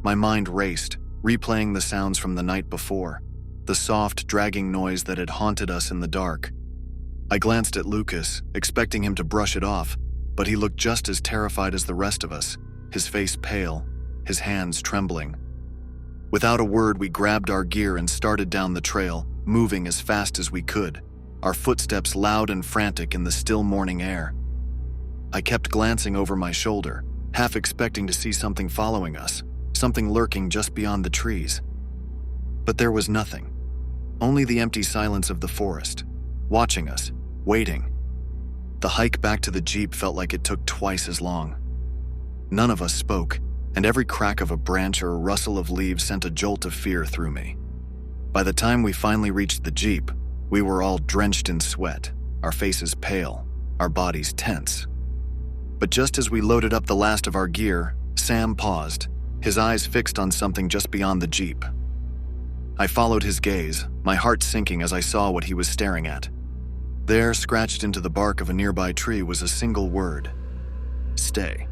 My mind raced, replaying the sounds from the night before, the soft, dragging noise that had haunted us in the dark. I glanced at Lucas, expecting him to brush it off, but he looked just as terrified as the rest of us, his face pale, his hands trembling. Without a word, we grabbed our gear and started down the trail, moving as fast as we could, our footsteps loud and frantic in the still morning air. I kept glancing over my shoulder, half expecting to see something following us, something lurking just beyond the trees. But there was nothing. Only the empty silence of the forest, watching us, waiting. The hike back to the Jeep felt like it took twice as long. None of us spoke, and every crack of a branch or a rustle of leaves sent a jolt of fear through me. By the time we finally reached the Jeep, we were all drenched in sweat, our faces pale, our bodies tense. But just as we loaded up the last of our gear, Sam paused, his eyes fixed on something just beyond the Jeep. I followed his gaze, my heart sinking as I saw what he was staring at. There, scratched into the bark of a nearby tree, was a single word: stay.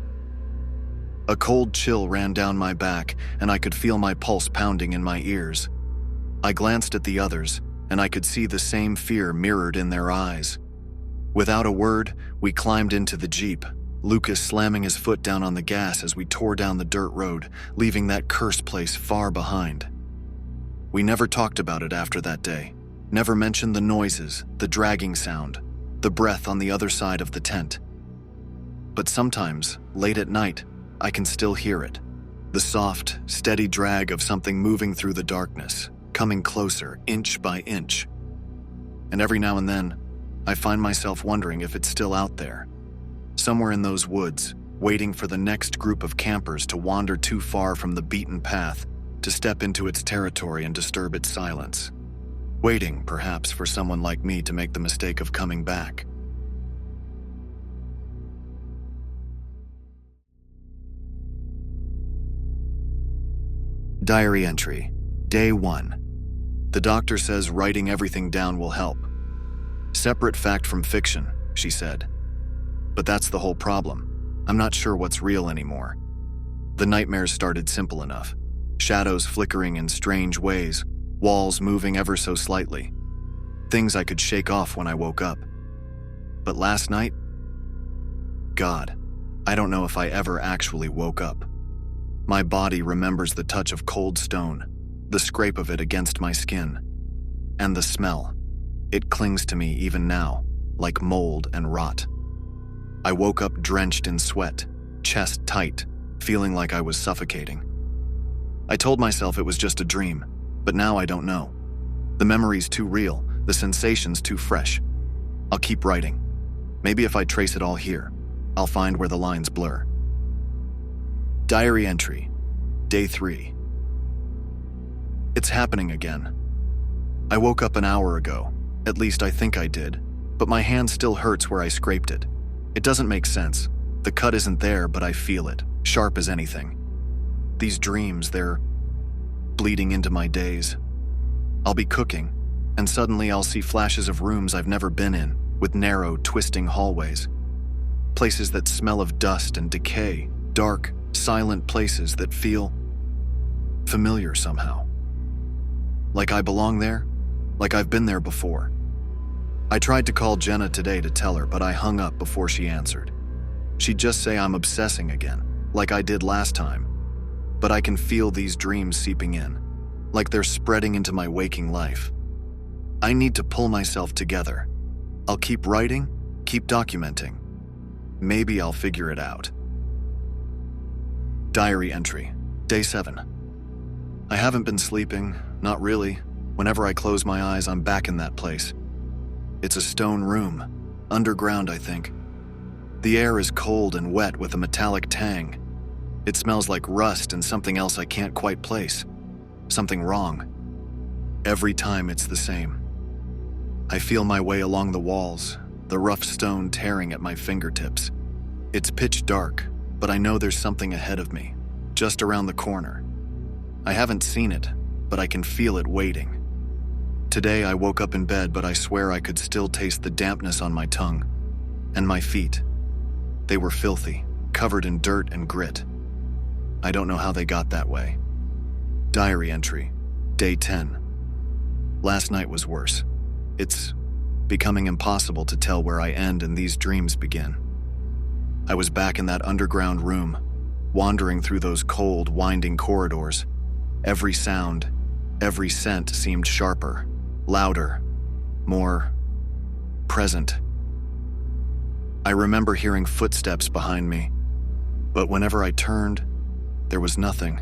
A cold chill ran down my back, and I could feel my pulse pounding in my ears. I glanced at the others, and I could see the same fear mirrored in their eyes. Without a word, we climbed into the Jeep, Lucas slamming his foot down on the gas as we tore down the dirt road, leaving that cursed place far behind. We never talked about it after that day, never mentioned the noises, the dragging sound, the breath on the other side of the tent. But sometimes, late at night, I can still hear it, the soft, steady drag of something moving through the darkness, coming closer, inch by inch. And every now and then, I find myself wondering if it's still out there, somewhere in those woods, waiting for the next group of campers to wander too far from the beaten path to step into its territory and disturb its silence. Waiting, perhaps, for someone like me to make the mistake of coming back. Diary entry, Day 1. The doctor says writing everything down will help. Separate fact from fiction, she said. But that's the whole problem. I'm not sure what's real anymore. The nightmares started simple enough. Shadows flickering in strange ways, walls moving ever so slightly. Things I could shake off when I woke up. But last night? God, I don't know if I ever actually woke up. My body remembers the touch of cold stone, the scrape of it against my skin, and the smell. It clings to me even now, like mold and rot. I woke up drenched in sweat, chest tight, feeling like I was suffocating. I told myself it was just a dream, but now I don't know. The memory's too real, the sensation's too fresh. I'll keep writing. Maybe if I trace it all here, I'll find where the lines blur. Diary entry, Day 3. It's happening again. I woke up an hour ago, at least I think I did, but my hand still hurts where I scraped it. It doesn't make sense. The cut isn't there, but I feel it, sharp as anything. These dreams, they're bleeding into my days. I'll be cooking, and suddenly I'll see flashes of rooms I've never been in, with narrow, twisting hallways. Places that smell of dust and decay, dark, silent places that feel familiar somehow. Like I belong there, like I've been there before. I tried to call Jenna today to tell her, but I hung up before she answered. She'd just say I'm obsessing again, like I did last time. But I can feel these dreams seeping in, like they're spreading into my waking life. I need to pull myself together. I'll keep writing, keep documenting. Maybe I'll figure it out. Diary entry, Day 7. I haven't been sleeping, not really. Whenever I close my eyes, I'm back in that place. It's a stone room, underground, I think. The air is cold and wet with a metallic tang. It smells like rust and something else I can't quite place. Something wrong. Every time it's the same. I feel my way along the walls, the rough stone tearing at my fingertips. It's pitch dark, but I know there's something ahead of me, just around the corner. I haven't seen it, but I can feel it waiting. Today I woke up in bed, but I swear I could still taste the dampness on my tongue. And my feet. They were filthy, covered in dirt and grit. I don't know how they got that way. Diary entry, Day 10. Last night was worse. It's becoming impossible to tell where I end and these dreams begin. I was back in that underground room, wandering through those cold, winding corridors. Every sound, every scent seemed sharper, louder, more present. I remember hearing footsteps behind me, but whenever I turned, there was nothing.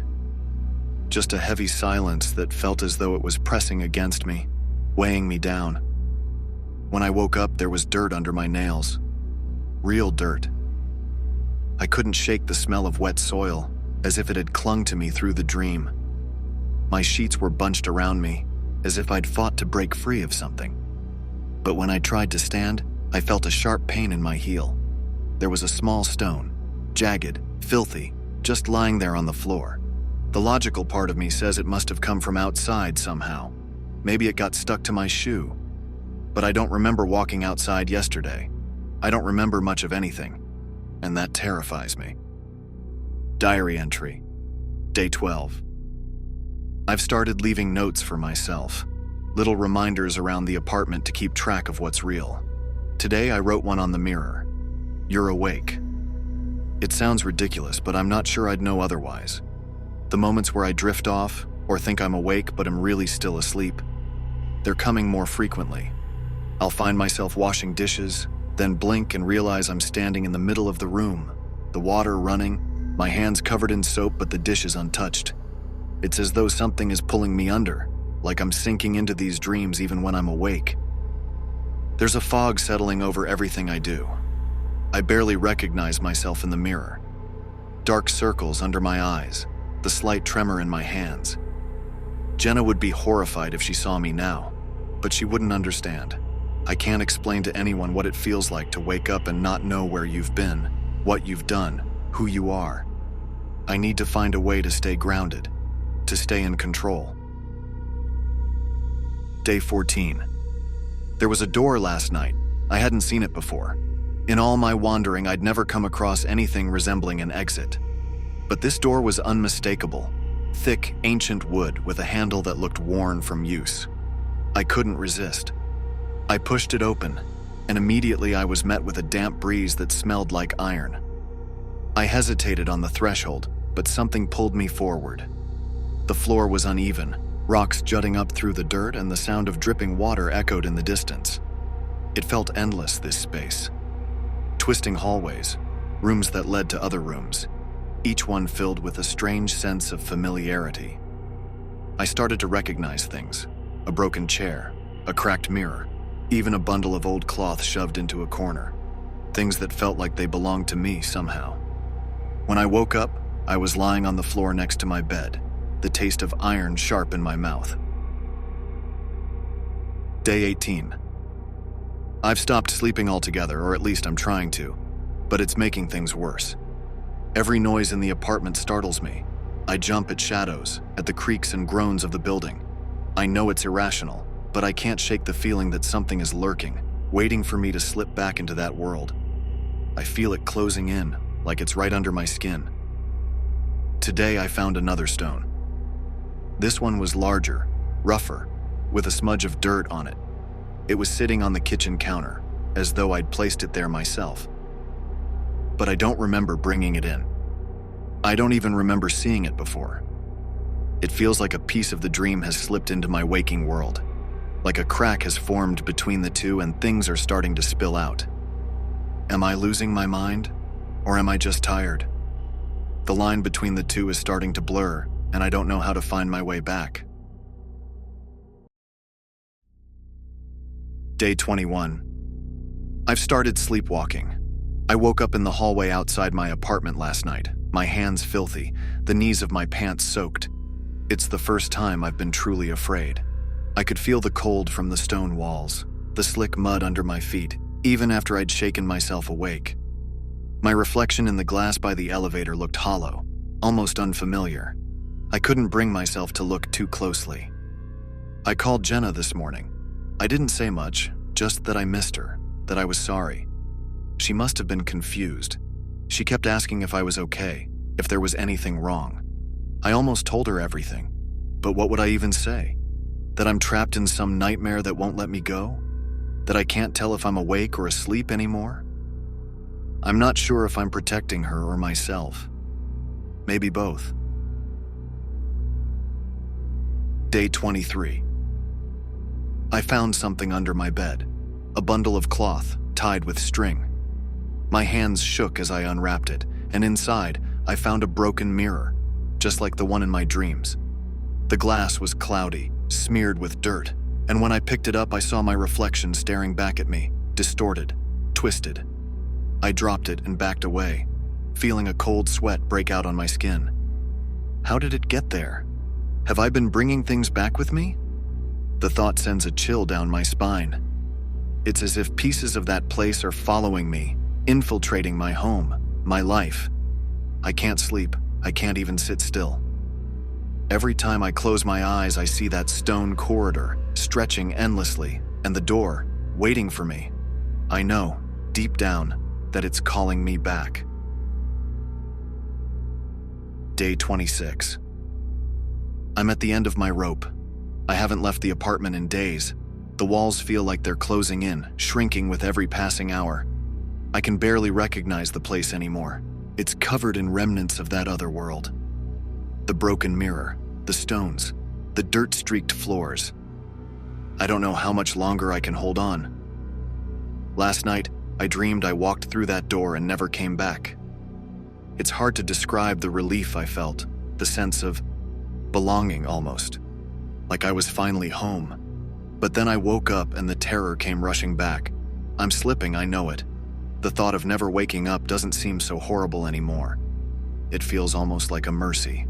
just a heavy silence that felt as though it was pressing against me, weighing me down. When I woke up, there was dirt under my nails. Real dirt. I couldn't shake the smell of wet soil, as if it had clung to me through the dream. My sheets were bunched around me, as if I'd fought to break free of something. But when I tried to stand, I felt a sharp pain in my heel. There was a small stone, jagged, filthy, just lying there on the floor. The logical part of me says it must have come from outside somehow. Maybe it got stuck to my shoe. But I don't remember walking outside yesterday. I don't remember much of anything, and that terrifies me. Diary entry, day 12. I've started leaving notes for myself, little reminders around the apartment to keep track of what's real. Today I wrote one on the mirror. You're awake. It sounds ridiculous, but I'm not sure I'd know otherwise. The moments where I drift off, or think I'm awake but am really still asleep, they're coming more frequently. I'll find myself washing dishes, then blink and realize I'm standing in the middle of the room, the water running, my hands covered in soap but the dish is untouched. It's as though something is pulling me under, like I'm sinking into these dreams even when I'm awake. There's a fog settling over everything I do. I barely recognize myself in the mirror. Dark circles under my eyes, the slight tremor in my hands. Jenna would be horrified if she saw me now, but she wouldn't understand. I can't explain to anyone what it feels like to wake up and not know where you've been, what you've done, who you are. I need to find a way to stay grounded, to stay in control. Day 14. There was a door last night. I hadn't seen it before. In all my wandering, I'd never come across anything resembling an exit. But this door was unmistakable. Thick, ancient wood with a handle that looked worn from use. I couldn't resist. I pushed it open, and immediately I was met with a damp breeze that smelled like iron. I hesitated on the threshold, but something pulled me forward. The floor was uneven, rocks jutting up through the dirt, and the sound of dripping water echoed in the distance. It felt endless, this space. Twisting hallways, rooms that led to other rooms, each one filled with a strange sense of familiarity. I started to recognize things: a broken chair, a cracked mirror, even a bundle of old cloth shoved into a corner. Things that felt like they belonged to me somehow. When I woke up, I was lying on the floor next to my bed, the taste of iron sharp in my mouth. Day 18. I've stopped sleeping altogether, or at least I'm trying to, but it's making things worse. Every noise in the apartment startles me. I jump at shadows, at the creaks and groans of the building. I know it's irrational, but I can't shake the feeling that something is lurking, waiting for me to slip back into that world. I feel it closing in, like it's right under my skin. Today I found another stone. This one was larger, rougher, with a smudge of dirt on it. It was sitting on the kitchen counter, as though I'd placed it there myself. But I don't remember bringing it in. I don't even remember seeing it before. It feels like a piece of the dream has slipped into my waking world, like a crack has formed between the two and things are starting to spill out. Am I losing my mind, or am I just tired? The line between the two is starting to blur, and I don't know how to find my way back. Day 21. I've started sleepwalking. I woke up in the hallway outside my apartment last night, my hands filthy, the knees of my pants soaked. It's the first time I've been truly afraid. I could feel the cold from the stone walls, the slick mud under my feet, even after I'd shaken myself awake. My reflection in the glass by the elevator looked hollow, almost unfamiliar. I couldn't bring myself to look too closely. I called Jenna this morning. I didn't say much, just that I missed her, that I was sorry. She must have been confused. She kept asking if I was okay, if there was anything wrong. I almost told her everything, but what would I even say? That I'm trapped in some nightmare that won't let me go? That I can't tell if I'm awake or asleep anymore? I'm not sure if I'm protecting her or myself. Maybe both. Day 23. I found something under my bed, a bundle of cloth tied with string. My hands shook as I unwrapped it, and inside, I found a broken mirror, just like the one in my dreams. The glass was cloudy, smeared with dirt, and when I picked it up, I saw my reflection staring back at me, distorted, twisted. I dropped it and backed away, feeling a cold sweat break out on my skin. How did it get there? Have I been bringing things back with me? The thought sends a chill down my spine. It's as if pieces of that place are following me, infiltrating my home, my life. I can't sleep. I can't even sit still. Every time I close my eyes, I see that stone corridor, stretching endlessly, and the door, waiting for me. I know, deep down, that it's calling me back. Day 26. I'm at the end of my rope. I haven't left the apartment in days. The walls feel like they're closing in, shrinking with every passing hour. I can barely recognize the place anymore. It's covered in remnants of that other world. The broken mirror, the stones, the dirt-streaked floors. I don't know how much longer I can hold on. Last night, I dreamed I walked through that door and never came back. It's hard to describe the relief I felt, the sense of belonging almost, like I was finally home. But then I woke up and the terror came rushing back. I'm slipping, I know it. The thought of never waking up doesn't seem so horrible anymore. It feels almost like a mercy.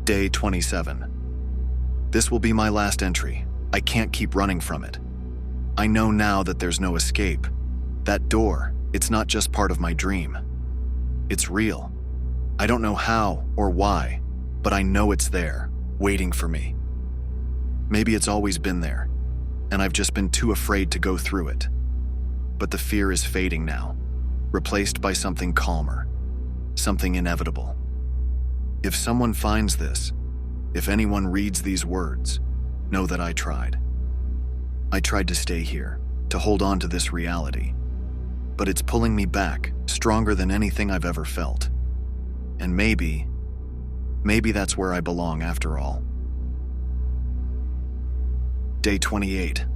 Day 27. This will be my last entry. I can't keep running from it. I know now that there's no escape. That door, it's not just part of my dream. It's real. I don't know how or why, but I know it's there, waiting for me. Maybe it's always been there, and I've just been too afraid to go through it. But the fear is fading now, replaced by something calmer, something inevitable. If someone finds this, if anyone reads these words, know that I tried. I tried to stay here, to hold on to this reality. But it's pulling me back, stronger than anything I've ever felt. And maybe that's where I belong after all. Day 28.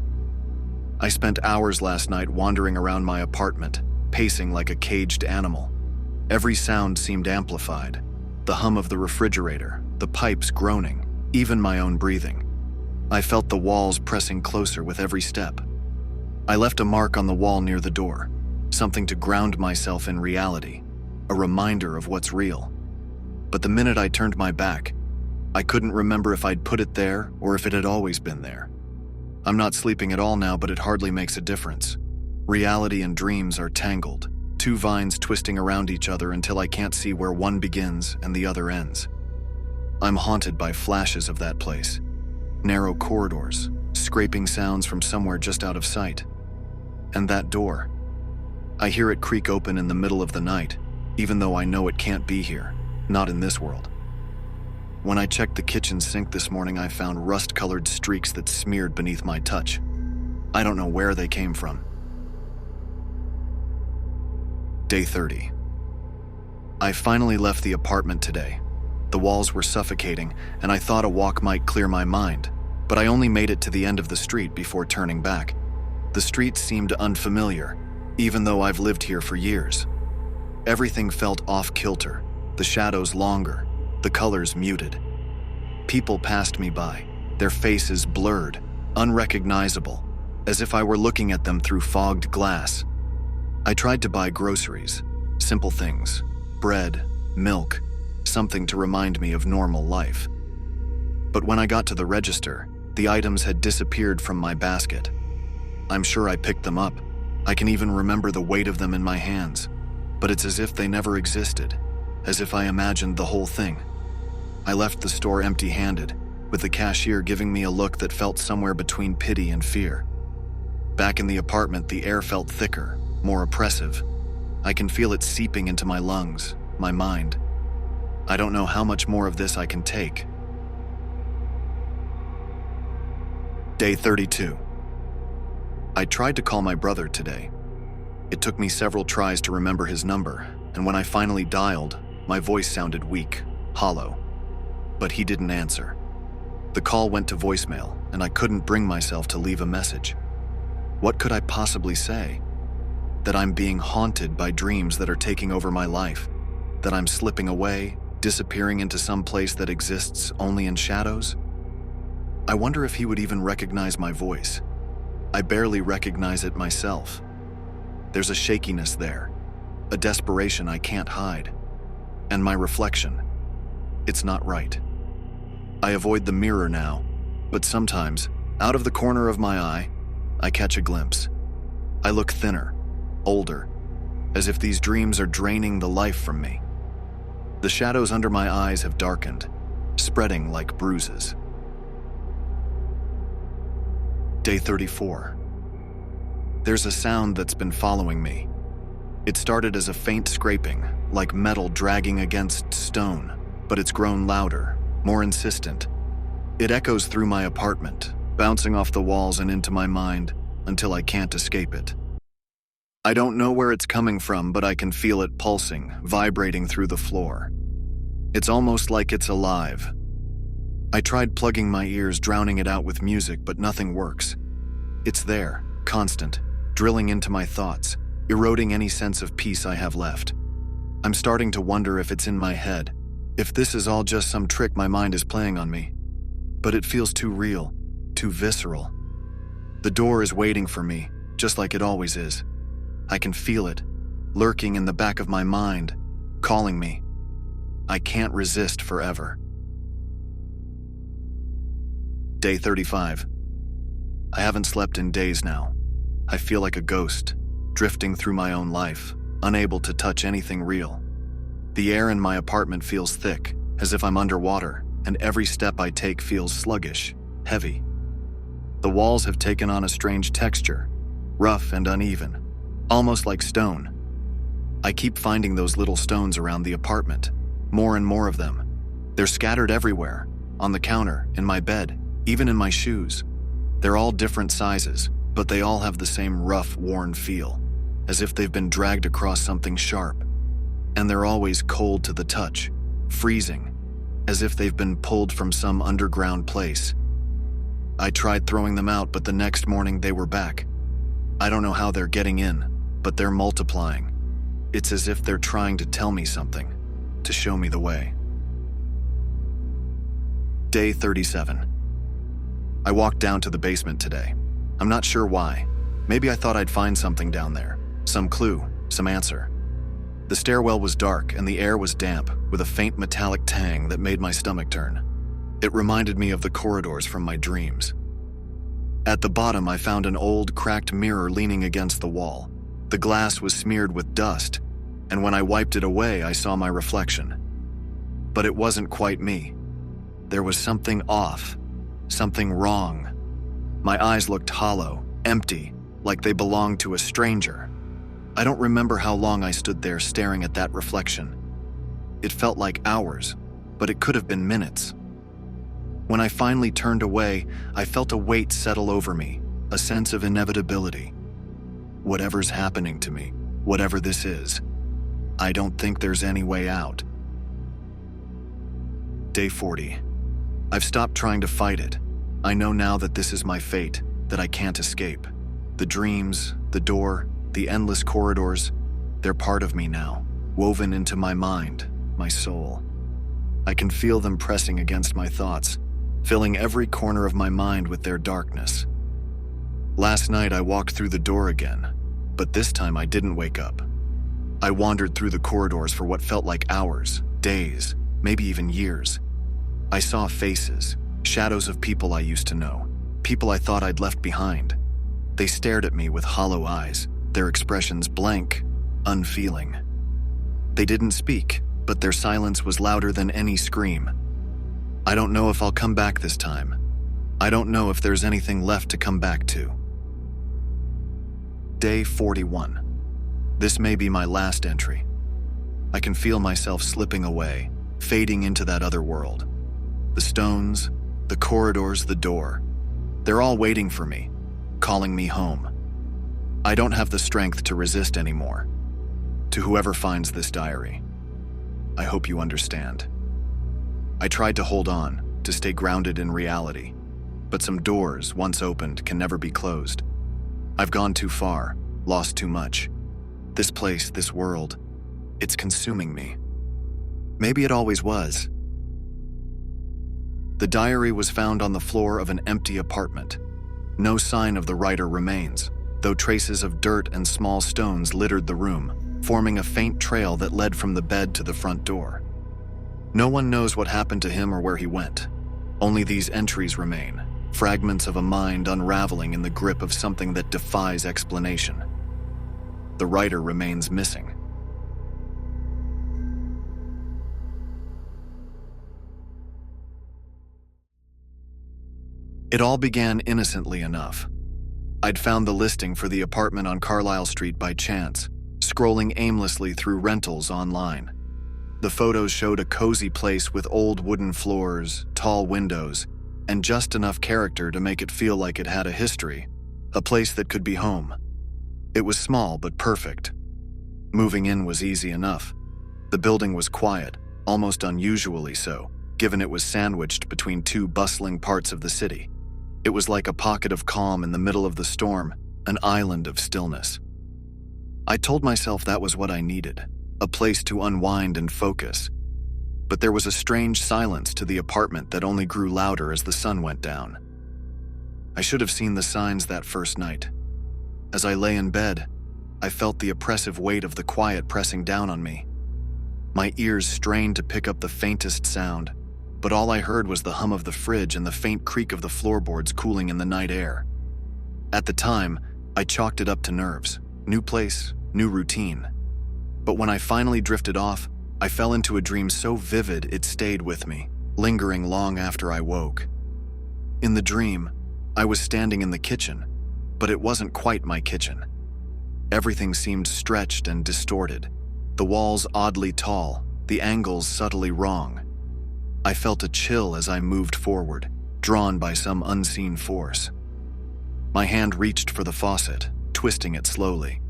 I spent hours last night wandering around my apartment, pacing like a caged animal. Every sound seemed amplified. The hum of the refrigerator, the pipes groaning, even my own breathing. I felt the walls pressing closer with every step. I left a mark on the wall near the door, something to ground myself in reality, a reminder of what's real. But the minute I turned my back, I couldn't remember if I'd put it there or if it had always been there. I'm not sleeping at all now, but it hardly makes a difference. Reality and dreams are tangled, two vines twisting around each other until I can't see where one begins and the other ends. I'm haunted by flashes of that place. Narrow corridors, scraping sounds from somewhere just out of sight. And that door. I hear it creak open in the middle of the night, even though I know it can't be here, not in this world. When I checked the kitchen sink this morning, I found rust-colored streaks that smeared beneath my touch. I don't know where they came from. Day 30. I finally left the apartment today. The walls were suffocating, and I thought a walk might clear my mind, but I only made it to the end of the street before turning back. The street seemed unfamiliar, even though I've lived here for years. Everything felt off-kilter, the shadows longer, the colors muted. People passed me by, their faces blurred, unrecognizable, as if I were looking at them through fogged glass. I tried to buy groceries, simple things, bread, milk, something to remind me of normal life. But when I got to the register, the items had disappeared from my basket. I'm sure I picked them up. I can even remember the weight of them in my hands, but it's as if they never existed, as if I imagined the whole thing. I left the store empty-handed, with the cashier giving me a look that felt somewhere between pity and fear. Back in the apartment, the air felt thicker, more oppressive. I can feel it seeping into my lungs, my mind. I don't know how much more of this I can take. Day 32. I tried to call my brother today. It took me several tries to remember his number, and when I finally dialed, my voice sounded weak, hollow. But he didn't answer. The call went to voicemail, and I couldn't bring myself to leave a message. What could I possibly say? That I'm being haunted by dreams that are taking over my life, that I'm slipping away, disappearing into some place that exists only in shadows. I wonder if he would even recognize my voice. I barely recognize it myself. There's a shakiness there, a desperation I can't hide. And my reflection, it's not right. I avoid the mirror now, but sometimes, out of the corner of my eye, I catch a glimpse. I look thinner, older, as if these dreams are draining the life from me. The shadows under my eyes have darkened, spreading like bruises. Day 34. There's a sound that's been following me. It started as a faint scraping, like metal dragging against stone, but it's grown louder, more insistent. It echoes through my apartment, bouncing off the walls and into my mind until I can't escape it. I don't know where it's coming from, but I can feel it pulsing, vibrating through the floor. It's almost like it's alive. I tried plugging my ears, drowning it out with music, but nothing works. It's there, constant, drilling into my thoughts, eroding any sense of peace I have left. I'm starting to wonder if it's in my head, if this is all just some trick my mind is playing on me. But it feels too real, too visceral. The door is waiting for me, just like it always is. I can feel it, lurking in the back of my mind, calling me. I can't resist forever. Day 35. I haven't slept in days now. I feel like a ghost, drifting through my own life, unable to touch anything real. The air in my apartment feels thick, as if I'm underwater, and every step I take feels sluggish, heavy. The walls have taken on a strange texture, rough and uneven, almost like stone. I keep finding those little stones around the apartment, more and more of them. They're scattered everywhere, on the counter, in my bed, even in my shoes. They're all different sizes, but they all have the same rough, worn feel, as if they've been dragged across something sharp. And they're always cold to the touch, freezing, as if they've been pulled from some underground place. I tried throwing them out, but the next morning they were back. I don't know how they're getting in, but they're multiplying. It's as if they're trying to tell me something, to show me the way. Day 37. I walked down to the basement today. I'm not sure why. Maybe I thought I'd find something down there, some clue, some answer. The stairwell was dark and the air was damp, with a faint metallic tang that made my stomach turn. It reminded me of the corridors from my dreams. At the bottom, I found an old, cracked mirror leaning against the wall. The glass was smeared with dust, and when I wiped it away, I saw my reflection. But it wasn't quite me. There was something off, something wrong. My eyes looked hollow, empty, like they belonged to a stranger. I don't remember how long I stood there staring at that reflection. It felt like hours, but it could have been minutes. When I finally turned away, I felt a weight settle over me, a sense of inevitability. Whatever's happening to me, whatever this is, I don't think there's any way out. Day 40. I've stopped trying to fight it. I know now that this is my fate, that I can't escape. The dreams, the door, the endless corridors, they're part of me now, woven into my mind, my soul. I can feel them pressing against my thoughts, filling every corner of my mind with their darkness. Last night I walked through the door again, but this time I didn't wake up. I wandered through the corridors for what felt like hours, days, maybe even years. I saw faces, shadows of people I used to know, people I thought I'd left behind. They stared at me with hollow eyes, their expressions blank, unfeeling. They didn't speak, but their silence was louder than any scream. I don't know if I'll come back this time. I don't know if there's anything left to come back to. Day 41. This may be my last entry. I can feel myself slipping away, fading into that other world. The stones, the corridors, the door, they're all waiting for me, calling me home. I don't have the strength to resist anymore. To whoever finds this diary, I hope you understand. I tried to hold on, to stay grounded in reality, but some doors, once opened, can never be closed. I've gone too far, lost too much. This place, this world, it's consuming me. Maybe it always was. The diary was found on the floor of an empty apartment. No sign of the writer remains, though traces of dirt and small stones littered the room, forming a faint trail that led from the bed to the front door. No one knows what happened to him or where he went. Only these entries remain, fragments of a mind unraveling in the grip of something that defies explanation. The writer remains missing. It all began innocently enough. I'd found the listing for the apartment on Carlisle Street by chance, scrolling aimlessly through rentals online. The photos showed a cozy place with old wooden floors, tall windows, and just enough character to make it feel like it had a history, a place that could be home. It was small but perfect. Moving in was easy enough. The building was quiet, almost unusually so, given it was sandwiched between two bustling parts of the city. It was like a pocket of calm in the middle of the storm, an island of stillness. I told myself that was what I needed, a place to unwind and focus. But there was a strange silence to the apartment that only grew louder as the sun went down. I should have seen the signs that first night. As I lay in bed, I felt the oppressive weight of the quiet pressing down on me. My ears strained to pick up the faintest sound, but all I heard was the hum of the fridge and the faint creak of the floorboards cooling in the night air. At the time, I chalked it up to nerves. New place, new routine. But when I finally drifted off, I fell into a dream so vivid it stayed with me, lingering long after I woke. In the dream, I was standing in the kitchen, but it wasn't quite my kitchen. Everything seemed stretched and distorted, the walls oddly tall, the angles subtly wrong. I felt a chill as I moved forward, drawn by some unseen force. My hand reached for the faucet, twisting it slowly.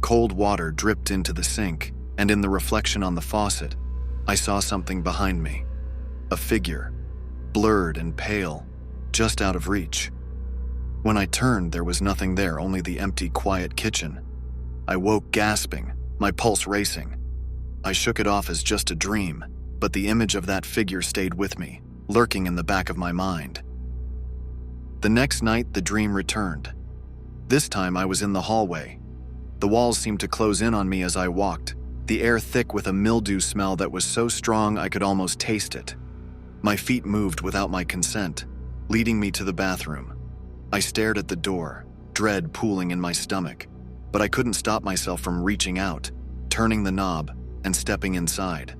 Cold water dripped into the sink, and in the reflection on the faucet, I saw something behind me. A figure, blurred and pale, just out of reach. When I turned, there was nothing there, only the empty, quiet kitchen. I woke gasping, my pulse racing. I shook it off as just a dream, but the image of that figure stayed with me, lurking in the back of my mind. The next night, the dream returned. This time, I was in the hallway. The walls seemed to close in on me as I walked, the air thick with a mildew smell that was so strong I could almost taste it. My feet moved without my consent, leading me to the bathroom. I stared at the door, dread pooling in my stomach, but I couldn't stop myself from reaching out, turning the knob, and stepping inside.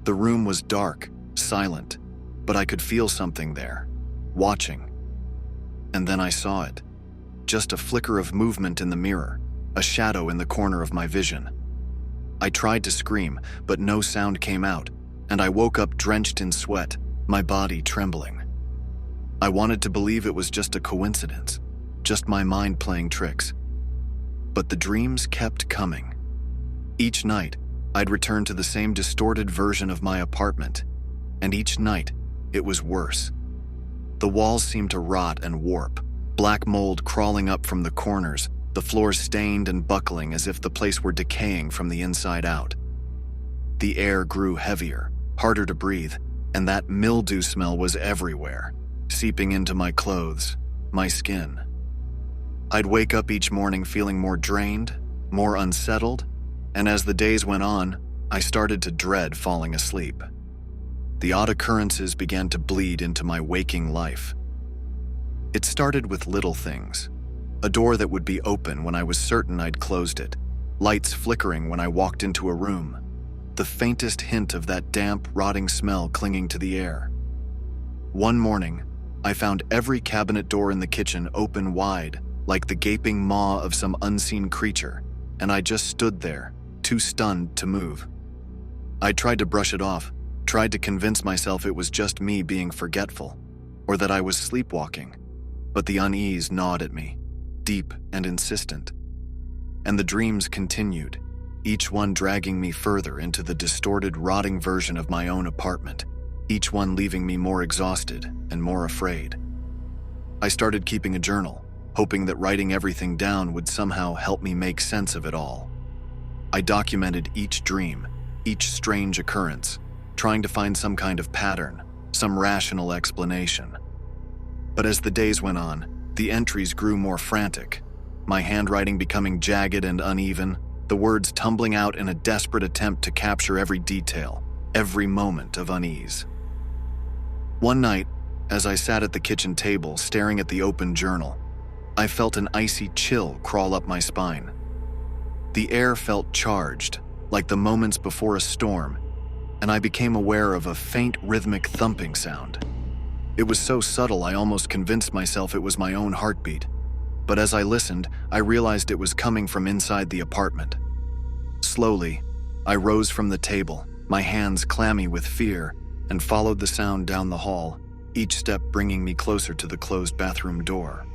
The room was dark, silent, but I could feel something there, watching. And then I saw it. Just a flicker of movement in the mirror, a shadow in the corner of my vision. I tried to scream, but no sound came out, and I woke up drenched in sweat, my body trembling. I wanted to believe it was just a coincidence, just my mind playing tricks. But the dreams kept coming. Each night, I'd return to the same distorted version of my apartment, and each night, it was worse. The walls seemed to rot and warp, black mold crawling up from the corners, the floors stained and buckling as if the place were decaying from the inside out. The air grew heavier, harder to breathe, and that mildew smell was everywhere, seeping into my clothes, my skin. I'd wake up each morning feeling more drained, more unsettled, and as the days went on, I started to dread falling asleep. The odd occurrences began to bleed into my waking life. It started with little things. A door that would be open when I was certain I'd closed it, lights flickering when I walked into a room, the faintest hint of that damp, rotting smell clinging to the air. One morning, I found every cabinet door in the kitchen open wide, like the gaping maw of some unseen creature, and I just stood there, too stunned to move. I tried to brush it off, tried to convince myself it was just me being forgetful, or that I was sleepwalking, but the unease gnawed at me, deep and insistent. And the dreams continued, each one dragging me further into the distorted, rotting version of my own apartment, each one leaving me more exhausted and more afraid. I started keeping a journal, hoping that writing everything down would somehow help me make sense of it all. I documented each dream, each strange occurrence, trying to find some kind of pattern, some rational explanation. But as the days went on, the entries grew more frantic, my handwriting becoming jagged and uneven, the words tumbling out in a desperate attempt to capture every detail, every moment of unease. One night, as I sat at the kitchen table staring at the open journal, I felt an icy chill crawl up my spine. The air felt charged, like the moments before a storm, and I became aware of a faint rhythmic thumping sound. It was so subtle I almost convinced myself it was my own heartbeat, but as I listened, I realized it was coming from inside the apartment. Slowly, I rose from the table, my hands clammy with fear, and followed the sound down the hall, each step bringing me closer to the closed bathroom door.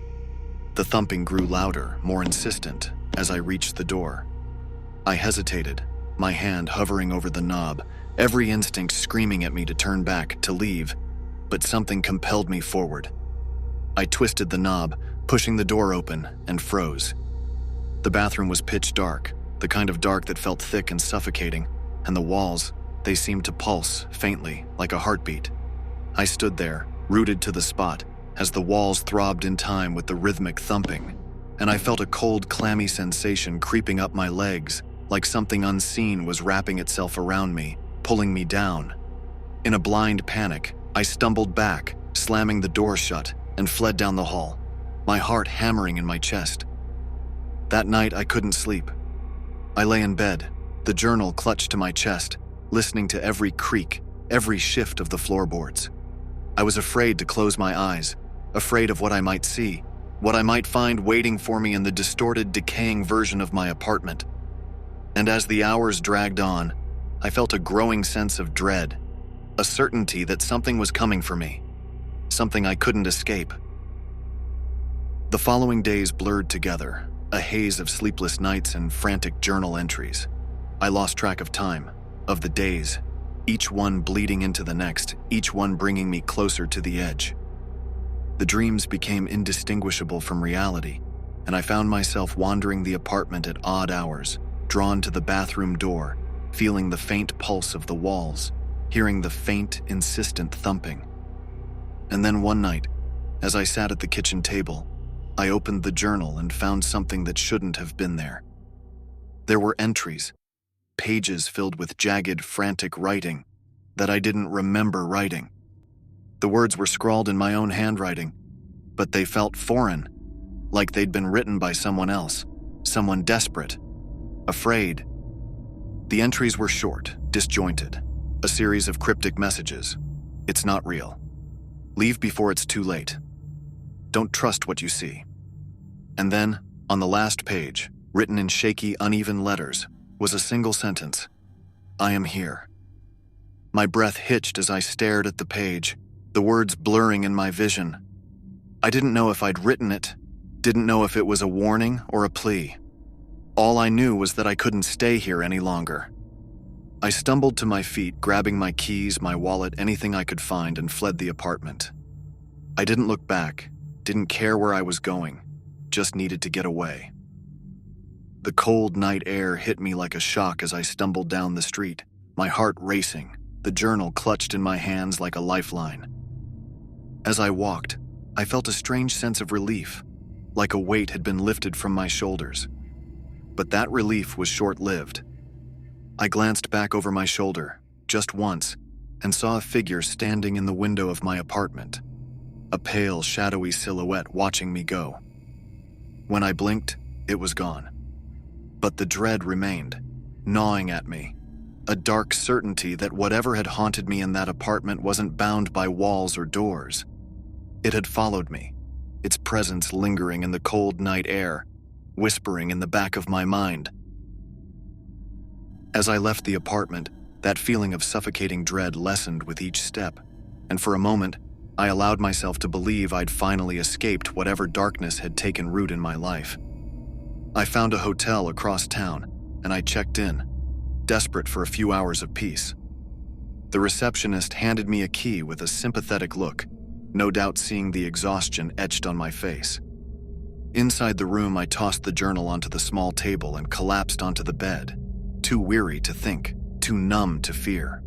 The thumping grew louder, more insistent, as I reached the door. I hesitated, my hand hovering over the knob, every instinct screaming at me to turn back, to leave, but something compelled me forward. I twisted the knob, pushing the door open, and froze. The bathroom was pitch dark, the kind of dark that felt thick and suffocating, and the walls, they seemed to pulse, faintly, like a heartbeat. I stood there, rooted to the spot, as the walls throbbed in time with the rhythmic thumping, and I felt a cold, clammy sensation creeping up my legs, like something unseen was wrapping itself around me, pulling me down. In a blind panic, I stumbled back, slamming the door shut, and fled down the hall, my heart hammering in my chest. That night, I couldn't sleep. I lay in bed, the journal clutched to my chest, listening to every creak, every shift of the floorboards. I was afraid to close my eyes, afraid of what I might see, what I might find waiting for me in the distorted, decaying version of my apartment. And as the hours dragged on, I felt a growing sense of dread, a certainty that something was coming for me, something I couldn't escape. The following days blurred together, a haze of sleepless nights and frantic journal entries. I lost track of time, of the days, each one bleeding into the next, each one bringing me closer to the edge. The dreams became indistinguishable from reality, and I found myself wandering the apartment at odd hours, drawn to the bathroom door, feeling the faint pulse of the walls, hearing the faint, insistent thumping. And then one night, as I sat at the kitchen table, I opened the journal and found something that shouldn't have been there. There were entries, pages filled with jagged, frantic writing that I didn't remember writing. The words were scrawled in my own handwriting, but they felt foreign, like they'd been written by someone else, someone desperate, afraid. The entries were short, disjointed, a series of cryptic messages. It's not real. Leave before it's too late. Don't trust what you see. And then, on the last page, written in shaky, uneven letters, was a single sentence. I am here. My breath hitched as I stared at the page, the words blurring in my vision. I didn't know if I'd written it, didn't know if it was a warning or a plea. All I knew was that I couldn't stay here any longer. I stumbled to my feet, grabbing my keys, my wallet, anything I could find, and fled the apartment. I didn't look back, didn't care where I was going, just needed to get away. The cold night air hit me like a shock as I stumbled down the street, my heart racing, the journal clutched in my hands like a lifeline. As I walked, I felt a strange sense of relief, like a weight had been lifted from my shoulders. But that relief was short-lived. I glanced back over my shoulder, just once, and saw a figure standing in the window of my apartment, a pale, shadowy silhouette watching me go. When I blinked, it was gone. But the dread remained, gnawing at me, a dark certainty that whatever had haunted me in that apartment wasn't bound by walls or doors. It had followed me, its presence lingering in the cold night air, whispering in the back of my mind. As I left the apartment, that feeling of suffocating dread lessened with each step, and for a moment, I allowed myself to believe I'd finally escaped whatever darkness had taken root in my life. I found a hotel across town, and I checked in, desperate for a few hours of peace. The receptionist handed me a key with a sympathetic look, no doubt seeing the exhaustion etched on my face. Inside the room, I tossed the journal onto the small table and collapsed onto the bed, too weary to think, too numb to fear.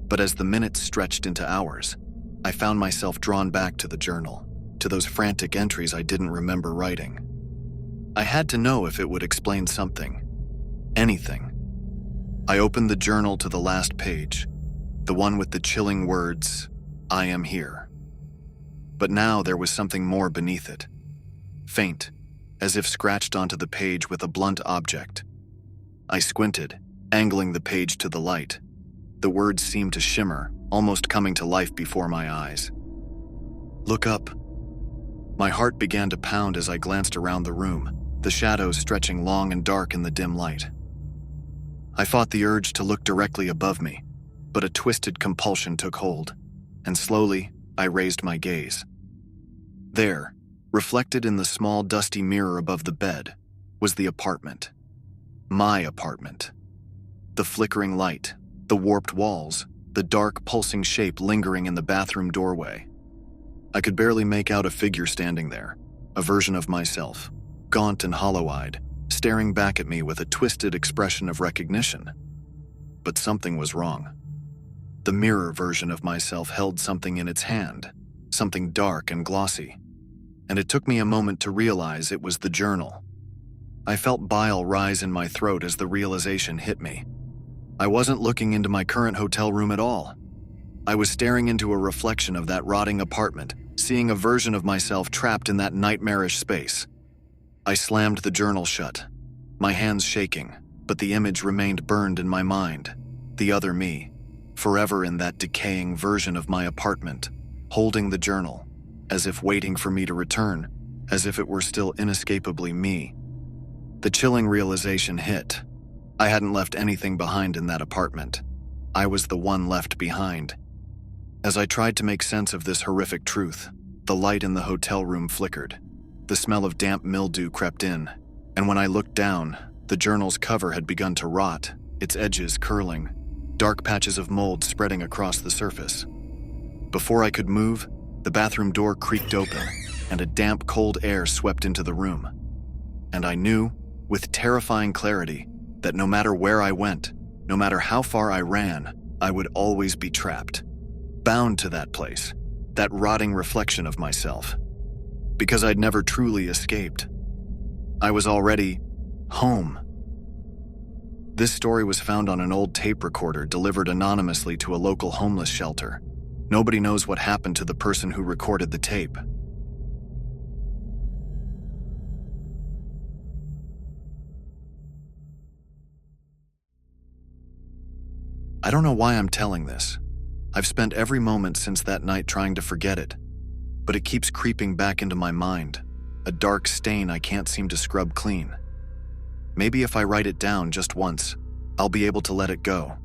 But as the minutes stretched into hours, I found myself drawn back to the journal, to those frantic entries I didn't remember writing. I had to know if it would explain something. Anything. I opened the journal to the last page, the one with the chilling words, "I am here." But now there was something more beneath it. Faint, as if scratched onto the page with a blunt object. I squinted, angling the page to the light. The words seemed to shimmer, almost coming to life before my eyes. "Look up." My heart began to pound as I glanced around the room, the shadows stretching long and dark in the dim light. I fought the urge to look directly above me, but a twisted compulsion took hold, and slowly I raised my gaze. There, reflected in the small dusty mirror above the bed, was the apartment. My apartment. The flickering light, the warped walls, the dark pulsing shape lingering in the bathroom doorway. I could barely make out a figure standing there, a version of myself, gaunt and hollow-eyed, staring back at me with a twisted expression of recognition. But something was wrong. The mirror version of myself held something in its hand, something dark and glossy, and it took me a moment to realize it was the journal. I felt bile rise in my throat as the realization hit me. I wasn't looking into my current hotel room at all. I was staring into a reflection of that rotting apartment, seeing a version of myself trapped in that nightmarish space. I slammed the journal shut, my hands shaking, but the image remained burned in my mind. The other me, forever in that decaying version of my apartment, holding the journal, as if waiting for me to return, as if it were still inescapably me. The chilling realization hit. I hadn't left anything behind in that apartment. I was the one left behind. As I tried to make sense of this horrific truth, the light in the hotel room flickered. The smell of damp mildew crept in, and when I looked down, the journal's cover had begun to rot, its edges curling, dark patches of mold spreading across the surface. Before I could move, the bathroom door creaked open, and a damp, cold air swept into the room. And I knew, with terrifying clarity, that no matter where I went, no matter how far I ran, I would always be trapped, bound to that place, that rotting reflection of myself. Because I'd never truly escaped. I was already home. This story was found on an old tape recorder delivered anonymously to a local homeless shelter. Nobody knows what happened to the person who recorded the tape. I don't know why I'm telling this. I've spent every moment since that night trying to forget it, but it keeps creeping back into my mind, a dark stain I can't seem to scrub clean. Maybe if I write it down just once, I'll be able to let it go.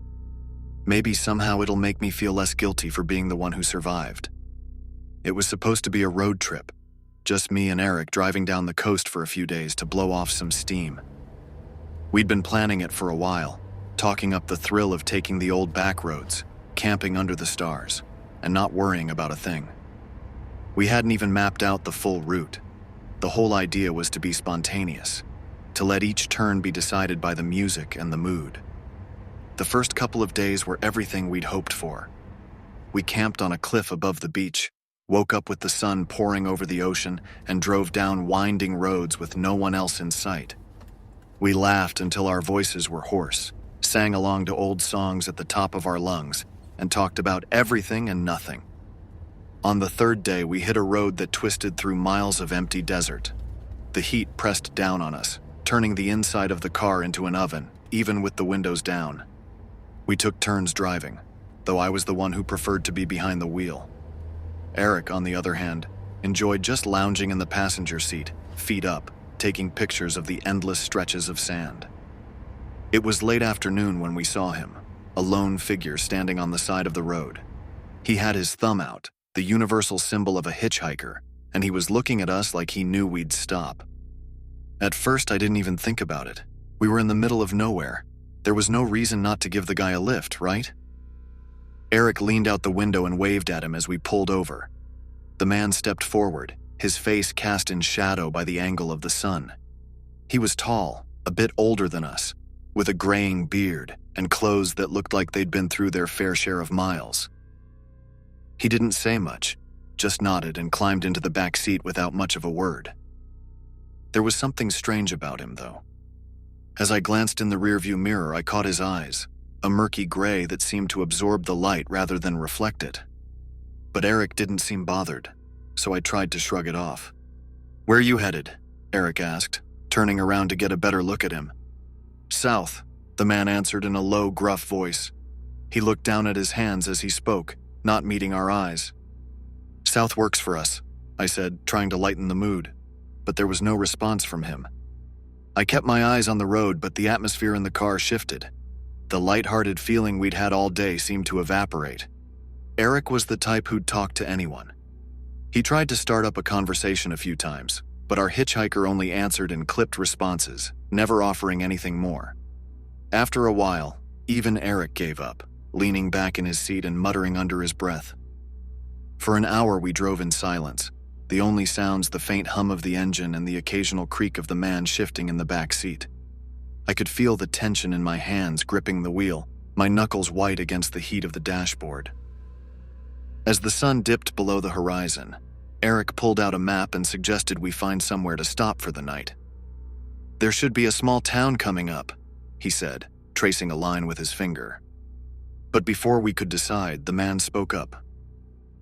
Maybe somehow it'll make me feel less guilty for being the one who survived. It was supposed to be a road trip, just me and Eric driving down the coast for a few days to blow off some steam. We'd been planning it for a while, talking up the thrill of taking the old back roads, camping under the stars, and not worrying about a thing. We hadn't even mapped out the full route. The whole idea was to be spontaneous, to let each turn be decided by the music and the mood. The first couple of days were everything we'd hoped for. We camped on a cliff above the beach, woke up with the sun pouring over the ocean, and drove down winding roads with no one else in sight. We laughed until our voices were hoarse, sang along to old songs at the top of our lungs, and talked about everything and nothing. On the third day, we hit a road that twisted through miles of empty desert. The heat pressed down on us, turning the inside of the car into an oven, even with the windows down. We took turns driving, though I was the one who preferred to be behind the wheel. Eric, on the other hand, enjoyed just lounging in the passenger seat, feet up, taking pictures of the endless stretches of sand. It was late afternoon when we saw him, a lone figure standing on the side of the road. He had his thumb out, the universal symbol of a hitchhiker, and he was looking at us like he knew we'd stop. At first, I didn't even think about it. We were in the middle of nowhere. There was no reason not to give the guy a lift, right? Eric leaned out the window and waved at him as we pulled over. The man stepped forward, his face cast in shadow by the angle of the sun. He was tall, a bit older than us, with a graying beard, and clothes that looked like they'd been through their fair share of miles. He didn't say much, just nodded and climbed into the back seat without much of a word. There was something strange about him, though. As I glanced in the rearview mirror, I caught his eyes, a murky gray that seemed to absorb the light rather than reflect it. But Eric didn't seem bothered, so I tried to shrug it off. "Where are you headed?" Eric asked, turning around to get a better look at him. "South," the man answered in a low, gruff voice. He looked down at his hands as he spoke, not meeting our eyes. "South works for us," I said, trying to lighten the mood, but there was no response from him. I kept my eyes on the road, but the atmosphere in the car shifted. The light-hearted feeling we'd had all day seemed to evaporate. Eric was the type who'd talk to anyone. He tried to start up a conversation a few times, but our hitchhiker only answered in clipped responses, never offering anything more. After a while, even Eric gave up, leaning back in his seat and muttering under his breath. For an hour we drove in silence, the only sounds the faint hum of the engine and the occasional creak of the man shifting in the back seat. I could feel the tension in my hands gripping the wheel, my knuckles white against the heat of the dashboard. As the sun dipped below the horizon, Eric pulled out a map and suggested we find somewhere to stop for the night. "There should be a small town coming up," he said, tracing a line with his finger. But before we could decide, the man spoke up.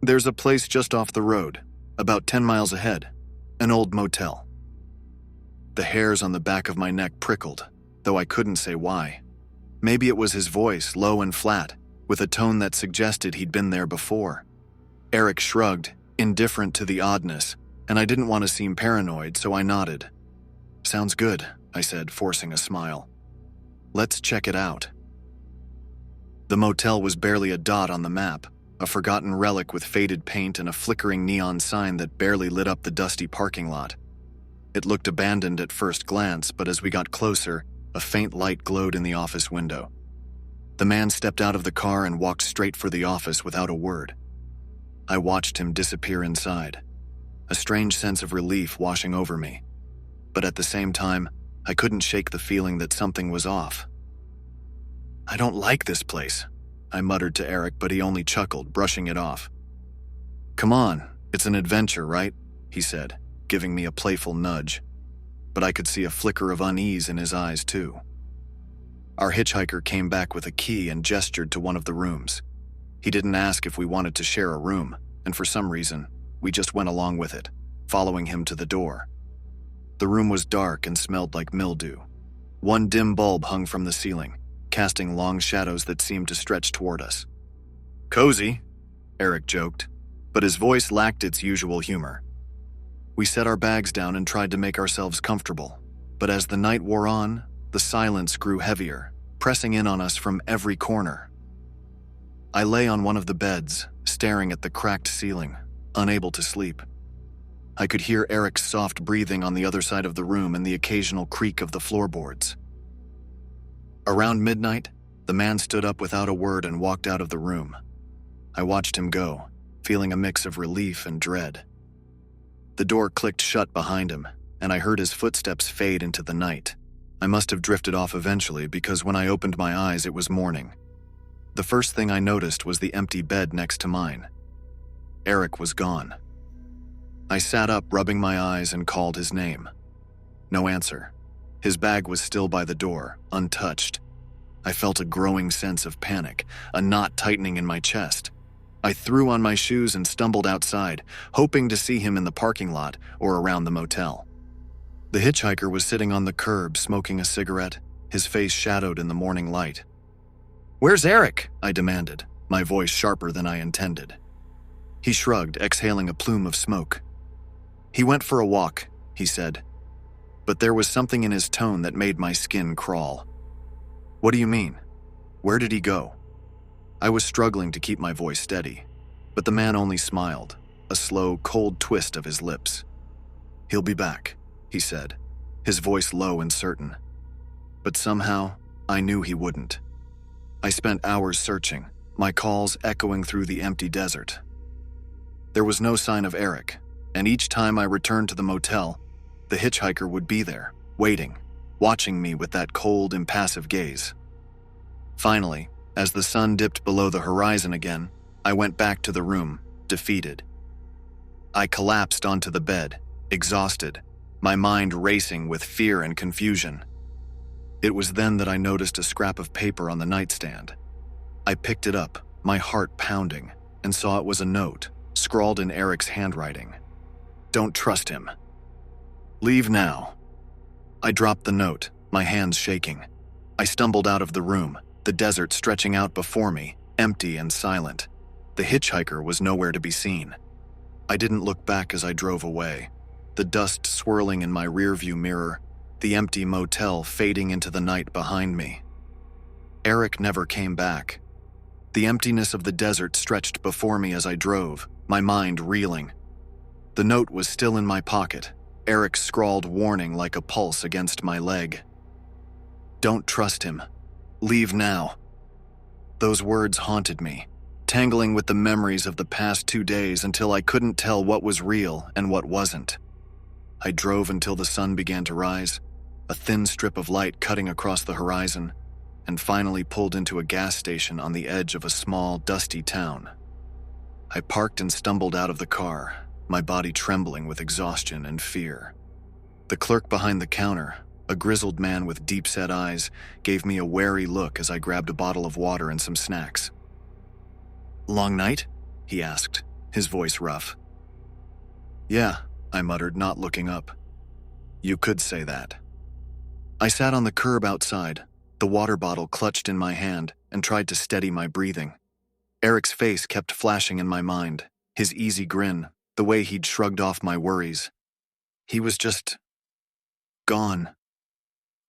"There's a place just off the road, about 10 miles ahead, an old motel." The hairs on the back of my neck prickled, though I couldn't say why. Maybe it was his voice, low and flat, with a tone that suggested he'd been there before. Eric shrugged, indifferent to the oddness, and I didn't want to seem paranoid, so I nodded. "Sounds good," I said, forcing a smile. "Let's check it out." The motel was barely a dot on the map, a forgotten relic with faded paint and a flickering neon sign that barely lit up the dusty parking lot. It looked abandoned at first glance, but as we got closer, a faint light glowed in the office window. The man stepped out of the car and walked straight for the office without a word. I watched him disappear inside, a strange sense of relief washing over me. But at the same time, I couldn't shake the feeling that something was off. "I don't like this place," I muttered to Eric, but he only chuckled, brushing it off. "Come on, it's an adventure, right?" he said, giving me a playful nudge. But I could see a flicker of unease in his eyes, too. Our hitchhiker came back with a key and gestured to one of the rooms. He didn't ask if we wanted to share a room, and for some reason, we just went along with it, following him to the door. The room was dark and smelled like mildew. One dim bulb hung from the ceiling, casting long shadows that seemed to stretch toward us. "Cozy," Eric joked, but his voice lacked its usual humor. We set our bags down and tried to make ourselves comfortable, but as the night wore on, the silence grew heavier, pressing in on us from every corner. I lay on one of the beds, staring at the cracked ceiling, unable to sleep. I could hear Eric's soft breathing on the other side of the room and the occasional creak of the floorboards. Around midnight, the man stood up without a word and walked out of the room. I watched him go, feeling a mix of relief and dread. The door clicked shut behind him, and I heard his footsteps fade into the night. I must have drifted off eventually because when I opened my eyes, it was morning. The first thing I noticed was the empty bed next to mine. Eric was gone. I sat up, rubbing my eyes, and called his name. No answer. His bag was still by the door, untouched. I felt a growing sense of panic, a knot tightening in my chest. I threw on my shoes and stumbled outside, hoping to see him in the parking lot or around the motel. The hitchhiker was sitting on the curb, smoking a cigarette, his face shadowed in the morning light. "Where's Eric?" I demanded, my voice sharper than I intended. He shrugged, exhaling a plume of smoke. "He went for a walk," he said, but there was something in his tone that made my skin crawl. "What do you mean? Where did he go?" I was struggling to keep my voice steady, but the man only smiled, a slow, cold twist of his lips. "He'll be back," he said, his voice low and certain. But somehow, I knew he wouldn't. I spent hours searching, my calls echoing through the empty desert. There was no sign of Eric, and each time I returned to the motel, the hitchhiker would be there, waiting, watching me with that cold, impassive gaze. Finally, as the sun dipped below the horizon again, I went back to the room, defeated. I collapsed onto the bed, exhausted, my mind racing with fear and confusion. It was then that I noticed a scrap of paper on the nightstand. I picked it up, my heart pounding, and saw it was a note, scrawled in Eric's handwriting. "Don't trust him. Leave now." I dropped the note, my hands shaking. I stumbled out of the room, the desert stretching out before me, empty and silent. The hitchhiker was nowhere to be seen. I didn't look back as I drove away, the dust swirling in my rearview mirror, the empty motel fading into the night behind me. Eric never came back. The emptiness of the desert stretched before me as I drove, my mind reeling. The note was still in my pocket, Eric's scrawled warning like a pulse against my leg. "Don't trust him. Leave now." Those words haunted me, tangling with the memories of the past 2 days until I couldn't tell what was real and what wasn't. I drove until the sun began to rise, a thin strip of light cutting across the horizon, and finally pulled into a gas station on the edge of a small, dusty town. I parked and stumbled out of the car, my body trembling with exhaustion and fear. The clerk behind the counter, a grizzled man with deep-set eyes, gave me a wary look as I grabbed a bottle of water and some snacks. "Long night?" he asked, his voice rough. "Yeah," I muttered, not looking up. "You could say that." I sat on the curb outside, the water bottle clutched in my hand, and tried to steady my breathing. Eric's face kept flashing in my mind, his easy grin, the way he'd shrugged off my worries. He was just gone.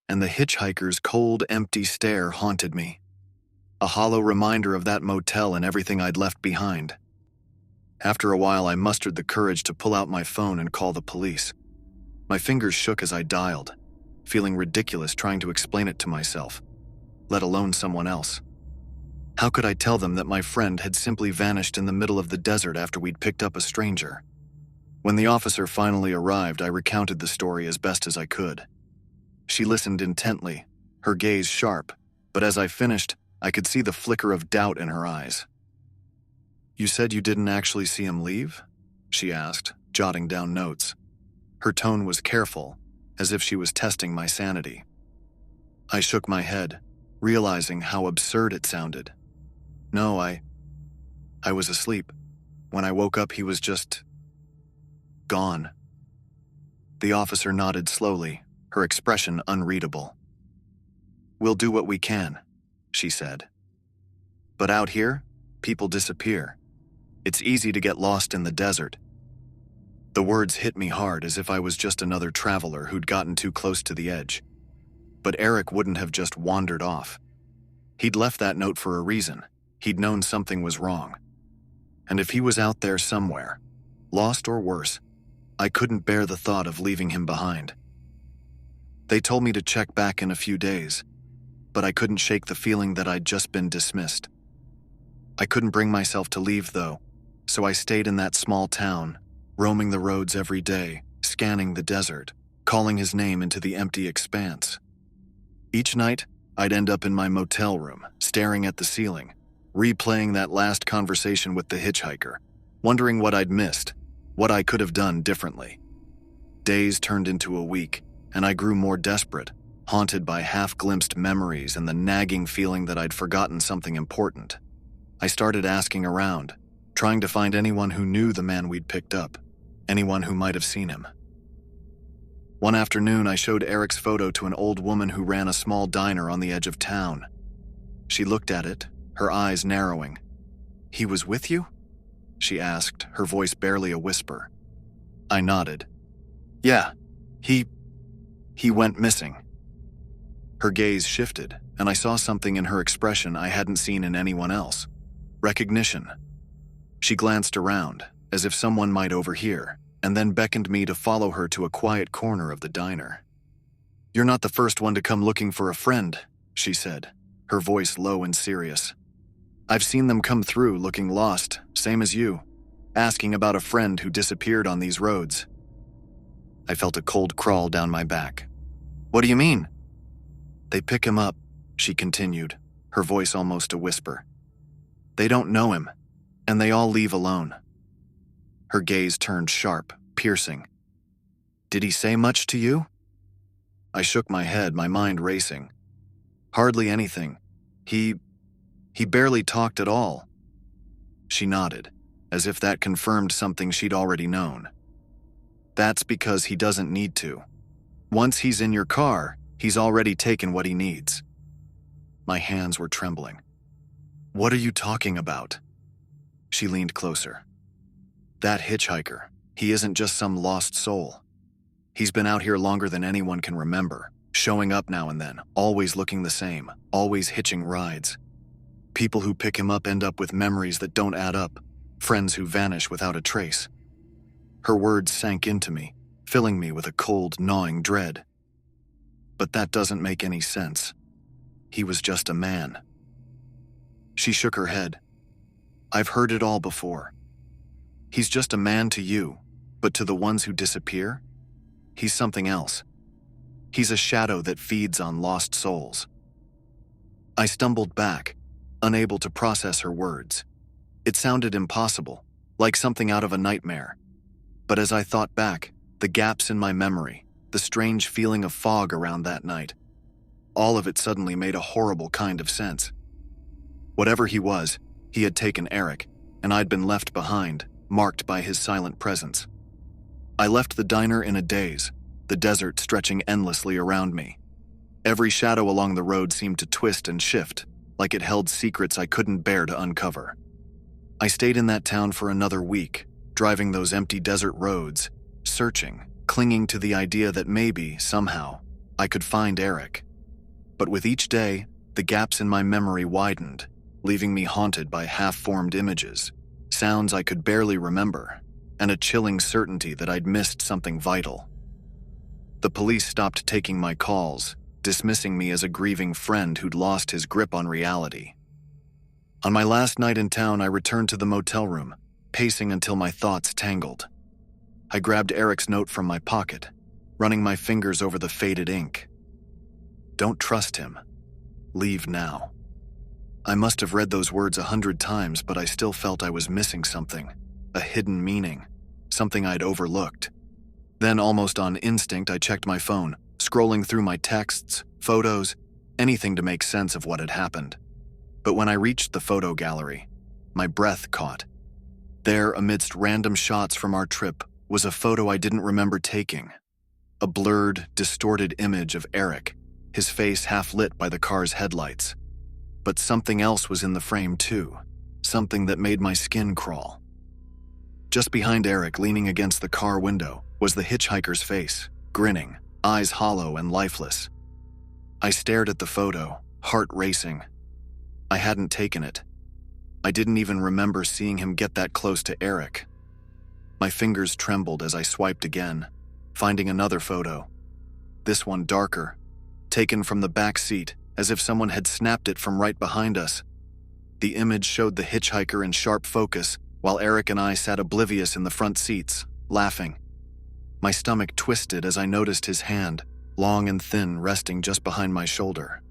And the hitchhiker's cold, empty stare haunted me. A hollow reminder of that motel and everything I'd left behind. After a while, I mustered the courage to pull out my phone and call the police. My fingers shook as I dialed, feeling ridiculous trying to explain it to myself, let alone someone else. How could I tell them that my friend had simply vanished in the middle of the desert after we'd picked up a stranger? When the officer finally arrived, I recounted the story as best as I could. She listened intently, her gaze sharp, but as I finished, I could see the flicker of doubt in her eyes. "You said you didn't actually see him leave?" she asked, jotting down notes. Her tone was careful, as if she was testing my sanity. I shook my head, realizing how absurd it sounded. "No, I was asleep. When I woke up, he was just gone." The officer nodded slowly, her expression unreadable. "We'll do what we can," she said. "But out here, people disappear. It's easy to get lost in the desert." The words hit me hard, as if I was just another traveler who'd gotten too close to the edge. But Eric wouldn't have just wandered off. He'd left that note for a reason. He'd known something was wrong. And if he was out there somewhere, lost or worse, I couldn't bear the thought of leaving him behind. They told me to check back in a few days, but I couldn't shake the feeling that I'd just been dismissed. I couldn't bring myself to leave, though, so I stayed in that small town, roaming the roads every day, scanning the desert, calling his name into the empty expanse. Each night, I'd end up in my motel room, staring at the ceiling, replaying that last conversation with the hitchhiker, wondering what I'd missed, what I could have done differently. Days turned into a week, and I grew more desperate, haunted by half-glimpsed memories and the nagging feeling that I'd forgotten something important. I started asking around, trying to find anyone who knew the man we'd picked up, anyone who might have seen him. One afternoon, I showed Eric's photo to an old woman who ran a small diner on the edge of town. She looked at it, her eyes narrowing. "He was with you?" she asked, her voice barely a whisper. I nodded. "Yeah, he went missing." Her gaze shifted, and I saw something in her expression I hadn't seen in anyone else. Recognition. She glanced around, as if someone might overhear, and then beckoned me to follow her to a quiet corner of the diner. "You're not the first one to come looking for a friend," she said, her voice low and serious. "I've seen them come through looking lost, same as you, asking about a friend who disappeared on these roads." I felt a cold crawl down my back. "What do you mean?" "They pick him up," she continued, her voice almost a whisper. They don't know him, and they all leave alone. Her gaze turned sharp, piercing. Did he say much to you? I shook my head, my mind racing. Hardly anything. He barely talked at all. She nodded, as if that confirmed something she'd already known. That's because he doesn't need to. Once he's in your car, he's already taken what he needs. My hands were trembling. What are you talking about? She leaned closer. That hitchhiker, he isn't just some lost soul. He's been out here longer than anyone can remember, showing up now and then, always looking the same, always hitching rides. People who pick him up end up with memories that don't add up, friends who vanish without a trace. Her words sank into me, filling me with a cold, gnawing dread. But that doesn't make any sense. He was just a man. She shook her head. I've heard it all before. He's just a man to you, but to the ones who disappear, he's something else. He's a shadow that feeds on lost souls. I stumbled back, unable to process her words. It sounded impossible, like something out of a nightmare. But as I thought back, the gaps in my memory, the strange feeling of fog around that night, all of it suddenly made a horrible kind of sense. Whatever he was, he had taken Eric, and I'd been left behind, marked by his silent presence. I left the diner in a daze, the desert stretching endlessly around me. Every shadow along the road seemed to twist and shift, like it held secrets I couldn't bear to uncover. I stayed in that town for another week, driving those empty desert roads, searching, clinging to the idea that maybe, somehow, I could find Eric. But with each day, the gaps in my memory widened, leaving me haunted by half-formed images, sounds I could barely remember, and a chilling certainty that I'd missed something vital. The police stopped taking my calls, dismissing me as a grieving friend who'd lost his grip on reality. On my last night in town, I returned to the motel room, pacing until my thoughts tangled. I grabbed Eric's note from my pocket, running my fingers over the faded ink. Don't trust him. Leave now. I must have read those words 100 times, but I still felt I was missing something, a hidden meaning, something I'd overlooked. Then, almost on instinct, I checked my phone, scrolling through my texts, photos, anything to make sense of what had happened. But when I reached the photo gallery, my breath caught. There, amidst random shots from our trip, was a photo I didn't remember taking. A blurred, distorted image of Eric, his face half lit by the car's headlights. But something else was in the frame too, something that made my skin crawl. Just behind Eric, leaning against the car window, was the hitchhiker's face, grinning, eyes hollow and lifeless. I stared at the photo, heart racing. I hadn't taken it. I didn't even remember seeing him get that close to Eric. My fingers trembled as I swiped again, finding another photo. This one darker, taken from the back seat, as if someone had snapped it from right behind us. The image showed the hitchhiker in sharp focus, while Eric and I sat oblivious in the front seats, laughing. My stomach twisted as I noticed his hand, long and thin, resting just behind my shoulder.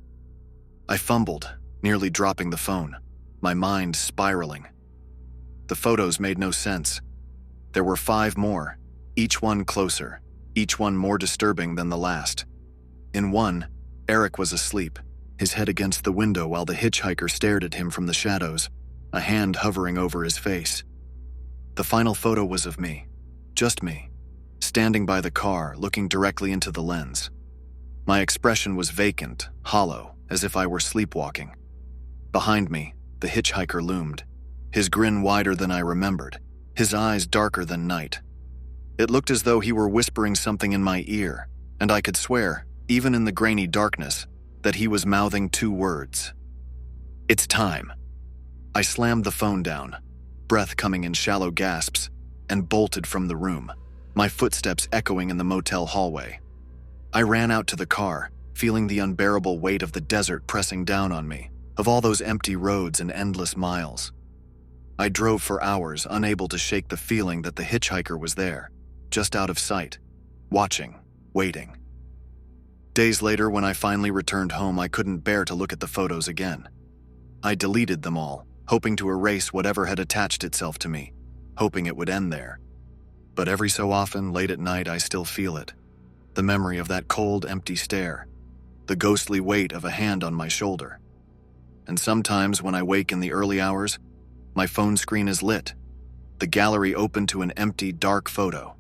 I fumbled, nearly dropping the phone, my mind spiraling. The photos made no sense. There were 5 more, each one closer, each one more disturbing than the last. In one, Eric was asleep, his head against the window while the hitchhiker stared at him from the shadows, a hand hovering over his face. The final photo was of me, just me, standing by the car, looking directly into the lens. My expression was vacant, hollow, as if I were sleepwalking. Behind me, the hitchhiker loomed, his grin wider than I remembered, his eyes darker than night. It looked as though he were whispering something in my ear, and I could swear, even in the grainy darkness, that he was mouthing 2 words. It's time. I slammed the phone down, breath coming in shallow gasps, and bolted from the room, my footsteps echoing in the motel hallway. I ran out to the car, feeling the unbearable weight of the desert pressing down on me, of all those empty roads and endless miles. I drove for hours, unable to shake the feeling that the hitchhiker was there, just out of sight, watching, waiting. Days later, when I finally returned home, I couldn't bear to look at the photos again. I deleted them all, hoping to erase whatever had attached itself to me, hoping it would end there. But every so often, late at night, I still feel it. The memory of that cold, empty stare, the ghostly weight of a hand on my shoulder. And sometimes when I wake in the early hours, my phone screen is lit, the gallery open to an empty, dark photo.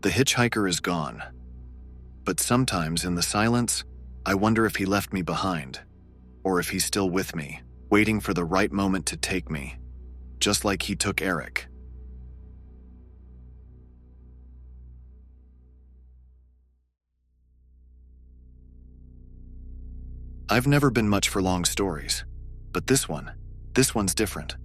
The hitchhiker is gone. But sometimes in the silence, I wonder if he left me behind, or if he's still with me, waiting for the right moment to take me, just like he took Eric. I've never been much for long stories, but this one's different.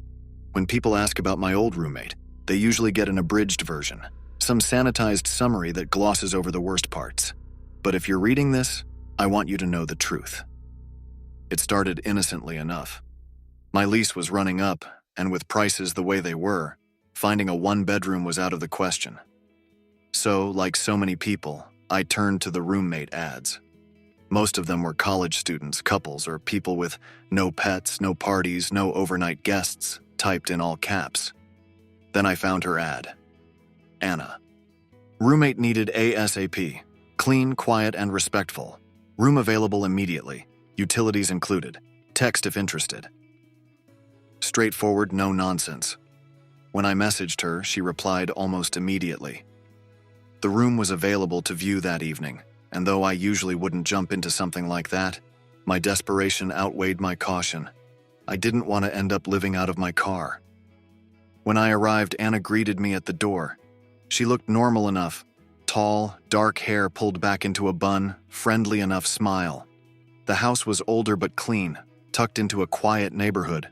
When people ask about my old roommate, they usually get an abridged version, some sanitized summary that glosses over the worst parts. But if you're reading this, I want you to know the truth. It started innocently enough. My lease was running up, and with prices the way they were, finding a one-bedroom was out of the question. So, like so many people, I turned to the roommate ads. Most of them were college students, couples, or people with no pets, no parties, no overnight guests, typed in all caps. Then I found her ad. Anna. Roommate needed ASAP. Clean, quiet, and respectful. Room available immediately. Utilities included. Text if interested. Straightforward, no nonsense. When I messaged her, she replied almost immediately. The room was available to view that evening, and though I usually wouldn't jump into something like that, my desperation outweighed my caution. I didn't want to end up living out of my car. When I arrived, Anna greeted me at the door. She looked normal enough. Tall, dark hair pulled back into a bun, friendly enough smile. The house was older but clean, tucked into a quiet neighborhood.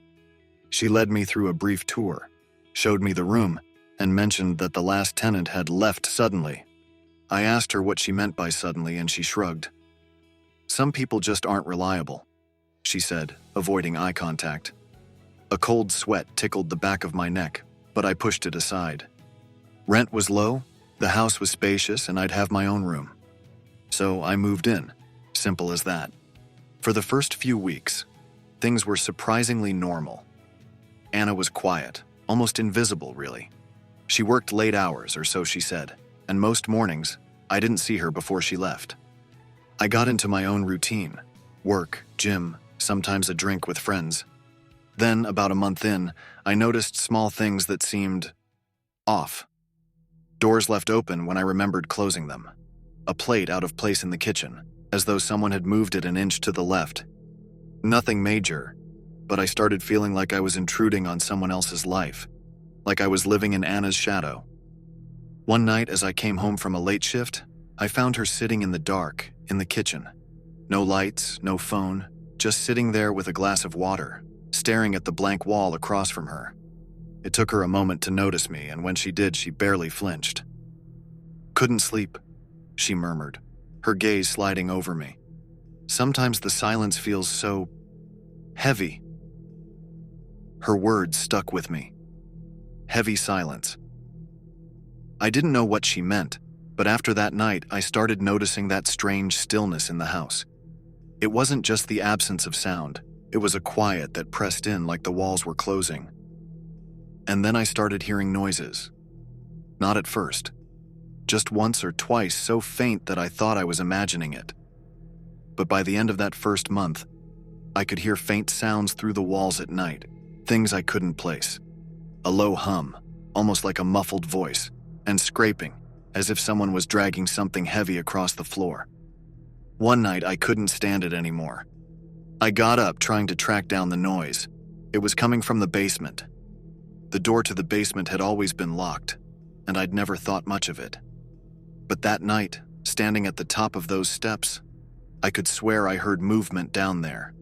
She led me through a brief tour, showed me the room, and mentioned that the last tenant had left suddenly. I asked her what she meant by suddenly, and she shrugged. Some people just aren't reliable, she said, avoiding eye contact. A cold sweat tickled the back of my neck, but I pushed it aside. Rent was low, the house was spacious, and I'd have my own room. So I moved in, simple as that. For the first few weeks, things were surprisingly normal. Anna was quiet, almost invisible, really. She worked late hours, or so she said, and most mornings, I didn't see her before she left. I got into my own routine: work, gym, sometimes a drink with friends. Then, about a month in, I noticed small things that seemed off. Doors left open when I remembered closing them. A plate out of place in the kitchen, as though someone had moved it an inch to the left. Nothing major, but I started feeling like I was intruding on someone else's life, like I was living in Anna's shadow. One night, as I came home from a late shift, I found her sitting in the dark, in the kitchen. No lights, no phone, just sitting there with a glass of water, staring at the blank wall across from her. It took her a moment to notice me, and when she did, she barely flinched. "Couldn't sleep," she murmured, her gaze sliding over me. "Sometimes the silence feels so heavy." Her words stuck with me. Heavy silence. I didn't know what she meant, but after that night, I started noticing that strange stillness in the house. It wasn't just the absence of sound, it was a quiet that pressed in like the walls were closing. And then I started hearing noises. Not at first. Just once or twice, so faint that I thought I was imagining it. But by the end of that first month, I could hear faint sounds through the walls at night, things I couldn't place. A low hum, almost like a muffled voice, and scraping, as if someone was dragging something heavy across the floor. One night, I couldn't stand it anymore. I got up, trying to track down the noise. It was coming from the basement. The door to the basement had always been locked, and I'd never thought much of it. But that night, standing at the top of those steps, I could swear I heard movement down there.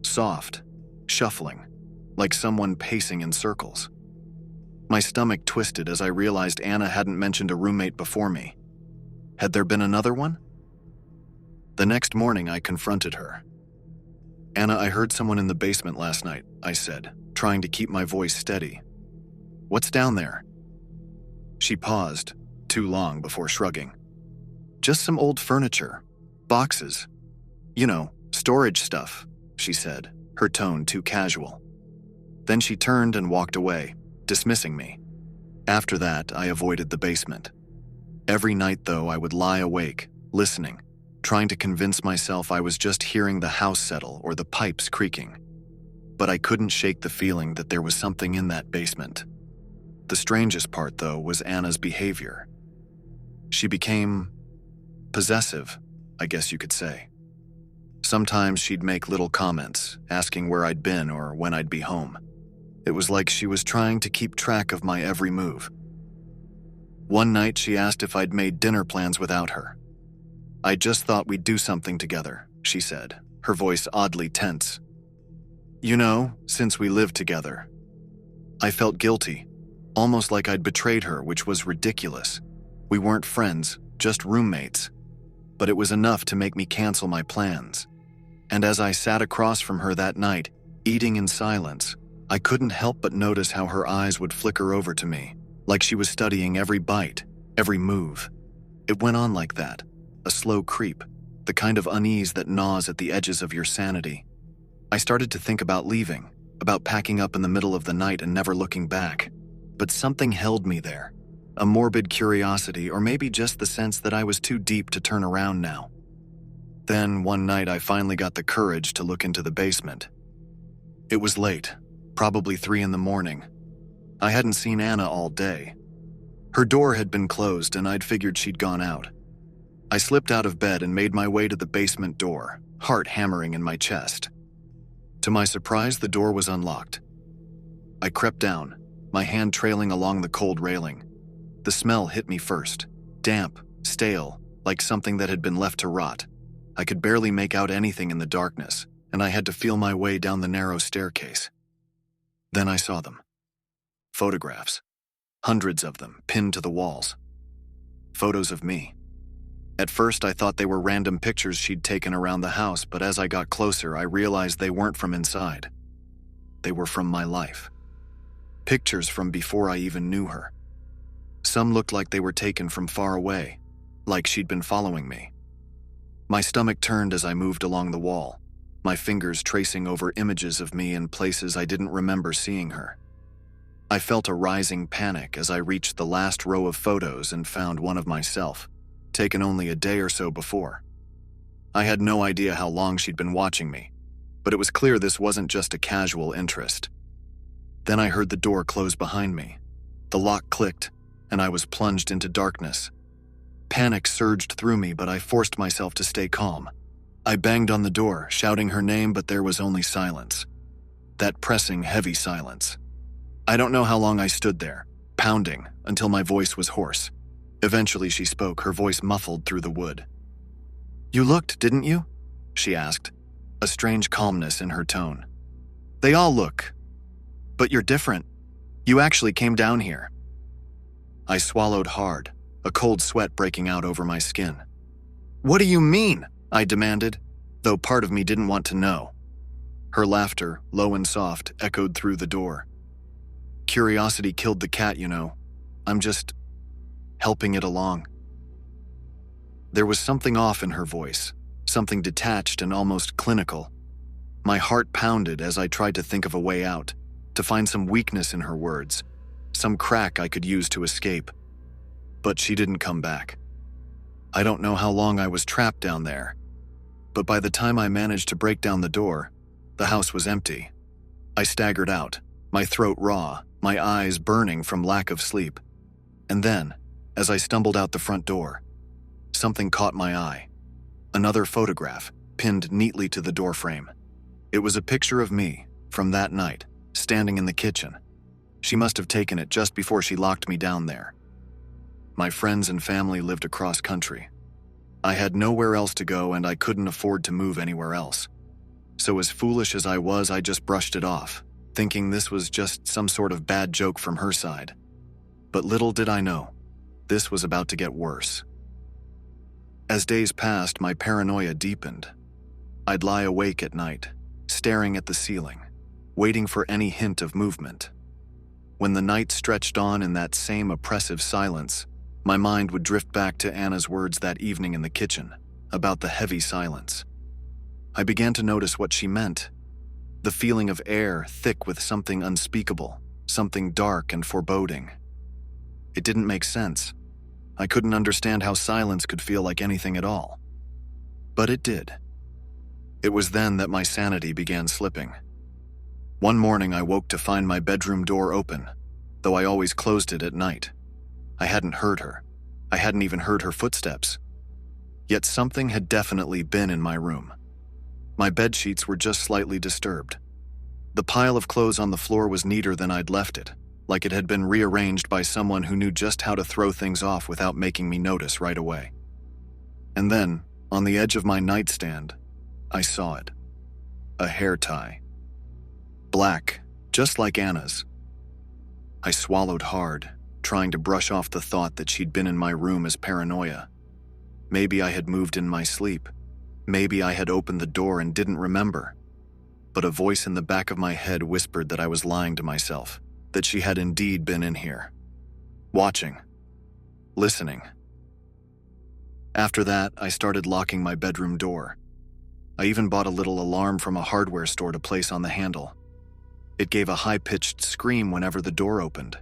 Soft, shuffling, like someone pacing in circles. My stomach twisted as I realized Anna hadn't mentioned a roommate before me. Had there been another one? The next morning, I confronted her. "Anna, I heard someone in the basement last night," I said, trying to keep my voice steady. "What's down there?" She paused, too long before shrugging. "Just some old furniture. Boxes. You know, storage stuff," she said, her tone too casual. Then she turned and walked away, dismissing me. After that, I avoided the basement. Every night, though, I would lie awake, listening, trying to convince myself I was just hearing the house settle or the pipes creaking. But I couldn't shake the feeling that there was something in that basement. The strangest part, though, was Anna's behavior. She became possessive, I guess you could say. Sometimes she'd make little comments, asking where I'd been or when I'd be home. It was like she was trying to keep track of my every move. One night she asked if I'd made dinner plans without her. "I just thought we'd do something together," she said, her voice oddly tense. "You know, since we lived together." I felt guilty, almost like I'd betrayed her, which was ridiculous. We weren't friends, just roommates. But it was enough to make me cancel my plans. And as I sat across from her that night, eating in silence, I couldn't help but notice how her eyes would flicker over to me, like she was studying every bite, every move. It went on like that, a slow creep, the kind of unease that gnaws at the edges of your sanity. I started to think about leaving, about packing up in the middle of the night and never looking back. But something held me there, a morbid curiosity, or maybe just the sense that I was too deep to turn around now. Then, one night, I finally got the courage to look into the basement. It was late, probably 3 a.m. I hadn't seen Anna all day. Her door had been closed and I'd figured she'd gone out. I slipped out of bed and made my way to the basement door, heart hammering in my chest. To my surprise, the door was unlocked. I crept down, my hand trailing along the cold railing. The smell hit me first, damp, stale, like something that had been left to rot. I could barely make out anything in the darkness, and I had to feel my way down the narrow staircase. Then I saw them. Photographs. Hundreds of them, pinned to the walls. Photos of me. At first, I thought they were random pictures she'd taken around the house, but as I got closer, I realized they weren't from inside. They were from my life. Pictures from before I even knew her. Some looked like they were taken from far away, like she'd been following me. My stomach turned as I moved along the wall, my fingers tracing over images of me in places I didn't remember seeing her. I felt a rising panic as I reached the last row of photos and found one of myself, taken only a day or so before. I had no idea how long she'd been watching me, but it was clear this wasn't just a casual interest. Then I heard the door close behind me. The lock clicked, and I was plunged into darkness. Panic surged through me, but I forced myself to stay calm. I banged on the door, shouting her name, but there was only silence. That pressing, heavy silence. I don't know how long I stood there, pounding, until my voice was hoarse. Eventually she spoke, her voice muffled through the wood. "You looked, didn't you?" she asked, a strange calmness in her tone. "They all look. But you're different. You actually came down here." I swallowed hard, a cold sweat breaking out over my skin. "What do you mean?" I demanded, though part of me didn't want to know. Her laughter, low and soft, echoed through the door. "Curiosity killed the cat, you know. I'm just helping it along." There was something off in her voice, something detached and almost clinical. My heart pounded as I tried to think of a way out, to find some weakness in her words, some crack I could use to escape. But she didn't come back. I don't know how long I was trapped down there, but by the time I managed to break down the door, the house was empty. I staggered out, my throat raw, my eyes burning from lack of sleep. And then, as I stumbled out the front door, something caught my eye. Another photograph, pinned neatly to the doorframe. It was a picture of me, from that night, standing in the kitchen. She must have taken it just before she locked me down there. My friends and family lived across country. I had nowhere else to go and I couldn't afford to move anywhere else. So as foolish as I was, I just brushed it off, thinking this was just some sort of bad joke from her side. But little did I know, this was about to get worse. As days passed, my paranoia deepened. I'd lie awake at night, staring at the ceiling, waiting for any hint of movement. When the night stretched on in that same oppressive silence, my mind would drift back to Anna's words that evening in the kitchen, about the heavy silence. I began to notice what she meant. The feeling of air thick with something unspeakable, something dark and foreboding. It didn't make sense. I couldn't understand how silence could feel like anything at all. But it did. It was then that my sanity began slipping. One morning I woke to find my bedroom door open, though I always closed it at night. I hadn't heard her. I hadn't even heard her footsteps. Yet something had definitely been in my room. My bedsheets were just slightly disturbed. The pile of clothes on the floor was neater than I'd left it, like it had been rearranged by someone who knew just how to throw things off without making me notice right away. And then, on the edge of my nightstand, I saw it. A hair tie. Black, just like Anna's. I swallowed hard, trying to brush off the thought that she'd been in my room as paranoia. Maybe I had moved in my sleep. Maybe I had opened the door and didn't remember. But a voice in the back of my head whispered that I was lying to myself, that she had indeed been in here. Watching. Listening. After that, I started locking my bedroom door. I even bought a little alarm from a hardware store to place on the handle. It gave a high-pitched scream whenever the door opened.